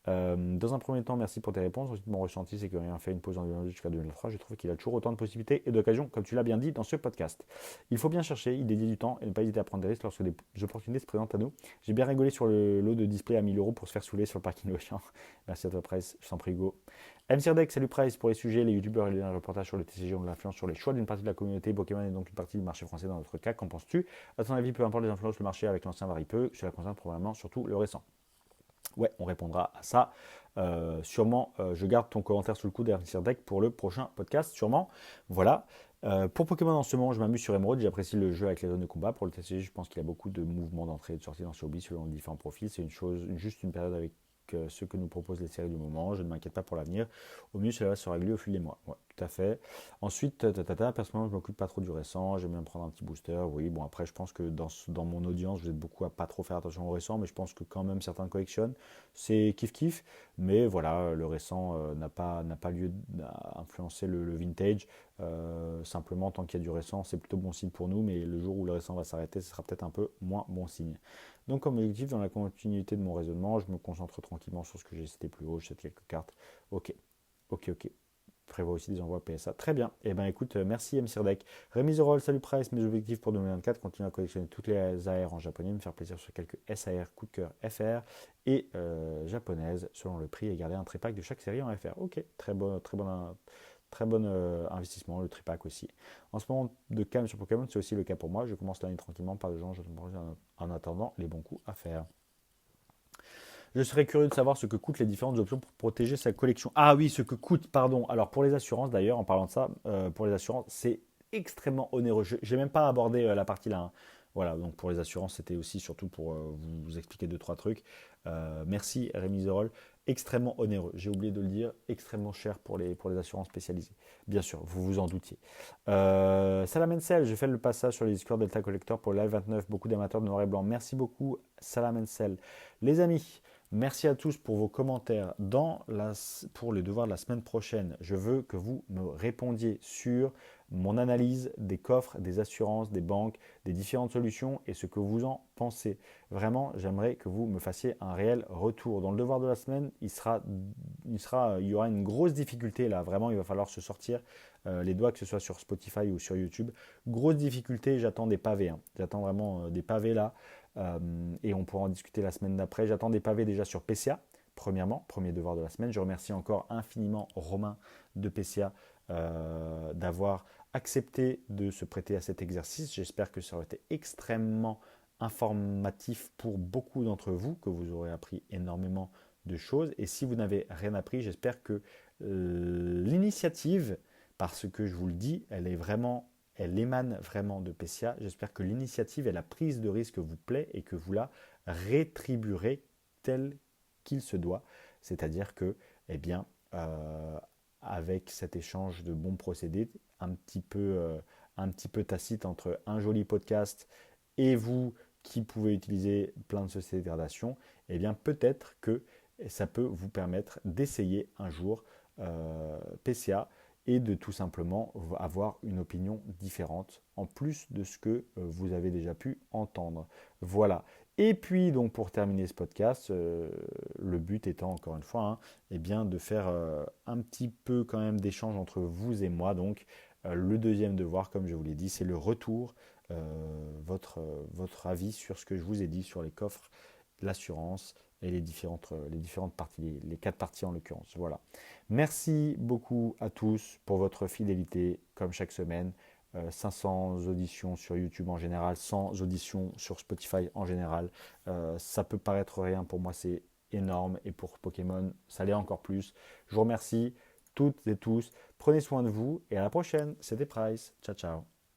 Dans un premier temps, merci pour tes réponses. Ensuite, mon ressenti, c'est que rien fait une pause en 2022 jusqu'à 2023. Je trouve qu'il a toujours autant de possibilités et d'occasions, comme tu l'as bien dit dans ce podcast. Il faut bien chercher, y dédier du temps et ne pas hésiter à prendre des risques lorsque des opportunités se présentent à nous. J'ai bien rigolé sur le lot de display à 1000 € pour se faire saouler sur le parking de Auchan. Merci à toi, Price. Je t'en prie, Hugo. MCRDEC, salut Price. Pour les sujets, les youtubeurs et les reportages sur le TCG ont de l'influence sur les choix d'une partie de la communauté. Pokémon est donc une partie du marché français dans notre cas. Qu'en penses-tu? À ton avis, peu importe les influences, le marché avec l'ancien varie peu. Cela concerne probablement surtout le récent. Ouais, on répondra à ça. Sûrement, je garde ton commentaire sous le coude d'Air Deck pour le prochain podcast, sûrement. Voilà. Pour Pokémon en ce moment, je m'amuse sur Emerald. J'apprécie le jeu avec les zones de combat. Pour le TCG, je pense qu'il y a beaucoup de mouvements d'entrée et de sortie dans ce hobby selon les différents profils. C'est juste une période avec ce que nous proposent les séries du moment. Je ne m'inquiète pas pour l'avenir. Au mieux, cela va se régler au fil des mois. Ouais, tout à fait. Ensuite, personnellement, je ne m'occupe pas trop du récent. J'aime bien prendre un petit booster. Oui, bon, après, je pense que dans mon audience, vous êtes beaucoup à pas trop faire attention au récent, mais je pense que quand même certains collectionnent. C'est kiff-kiff. Mais voilà, le récent n'a pas lieu d'influencer le vintage. Simplement, tant qu'il y a du récent, c'est plutôt bon signe pour nous. Mais le jour où le récent va s'arrêter, ce sera peut-être un peu moins bon signe. Donc, comme objectif, dans la continuité de mon raisonnement, je me concentre tranquillement sur ce que j'ai cité plus haut. Je cite quelques cartes. Ok. Prévoit aussi des envois PSA. Très bien. Eh bien, écoute, merci MCRDEC. Rémi Zorol, salut Price. Mes objectifs pour 2024, continuer à collectionner toutes les AR en japonais, me faire plaisir sur quelques SAR, coup de cœur FR et japonaises selon le prix et garder un tripack de chaque série en FR. Ok, très bon investissement, le tripack aussi. En ce moment de calme sur Pokémon, c'est aussi le cas pour moi. Je commence l'année tranquillement, pas de gens, en attendant les bons coups à faire. Je serais curieux de savoir ce que coûtent les différentes options pour protéger sa collection. Ah oui, ce que coûte, pardon. Alors pour les assurances d'ailleurs, en parlant de ça, pour les assurances, c'est extrêmement onéreux. Je n'ai même pas abordé la partie là. Voilà, donc pour les assurances, c'était aussi surtout pour vous expliquer 2-3 trucs. Merci Rémi Zorol. Extrêmement onéreux, j'ai oublié de le dire, extrêmement cher pour les assurances spécialisées. Bien sûr, vous vous en doutiez. Salamensel, j'ai fait le passage sur les Discord Delta Collector pour le Live 29, beaucoup d'amateurs de noir et blanc. Merci beaucoup Salamensel. Les amis, merci à tous pour vos commentaires. Pour le devoir de la semaine prochaine, je veux que vous me répondiez sur mon analyse des coffres, des assurances, des banques, des différentes solutions et ce que vous en pensez. Vraiment, j'aimerais que vous me fassiez un réel retour. Dans le devoir de la semaine, il y aura une grosse difficulté là. Vraiment, il va falloir se sortir les doigts, que ce soit sur Spotify ou sur YouTube. Grosse difficulté, j'attends des pavés. J'attends vraiment des pavés là. Et on pourra en discuter la semaine d'après. J'attends des pavés déjà sur PCA, premièrement, premier devoir de la semaine. Je remercie encore infiniment Romain de PCA d'avoir accepté de se prêter à cet exercice. J'espère que ça aurait été extrêmement informatif pour beaucoup d'entre vous, que vous aurez appris énormément de choses. Et si vous n'avez rien appris, j'espère que l'initiative parce que je vous le dis, elle émane vraiment de Pessia. J'espère que l'initiative et la prise de risque vous plaît et que vous la rétribuerez tel qu'il se doit. C'est-à-dire que, eh bien, avec cet échange de bons procédés, un petit peu tacite entre un joli podcast et vous qui pouvez utiliser plein de sociétés de gradation, eh bien peut-être que ça peut vous permettre d'essayer un jour PCA et de tout simplement avoir une opinion différente en plus de ce que vous avez déjà pu entendre. Voilà. Et puis donc pour terminer ce podcast, le but étant encore une fois eh bien, de faire un petit peu quand même d'échange entre vous et moi. Donc le deuxième devoir, comme je vous l'ai dit, c'est le retour, votre avis sur ce que je vous ai dit sur les coffres, l'assurance et les différentes parties, les 4 parties en l'occurrence. Voilà. Merci beaucoup à tous pour votre fidélité, comme chaque semaine. 500 auditions sur YouTube en général, 100 auditions sur Spotify en général. Ça peut paraître rien, pour moi c'est énorme et pour Pokémon ça l'est encore plus. Je vous remercie toutes et tous, prenez soin de vous et à la prochaine, c'était Price, ciao ciao.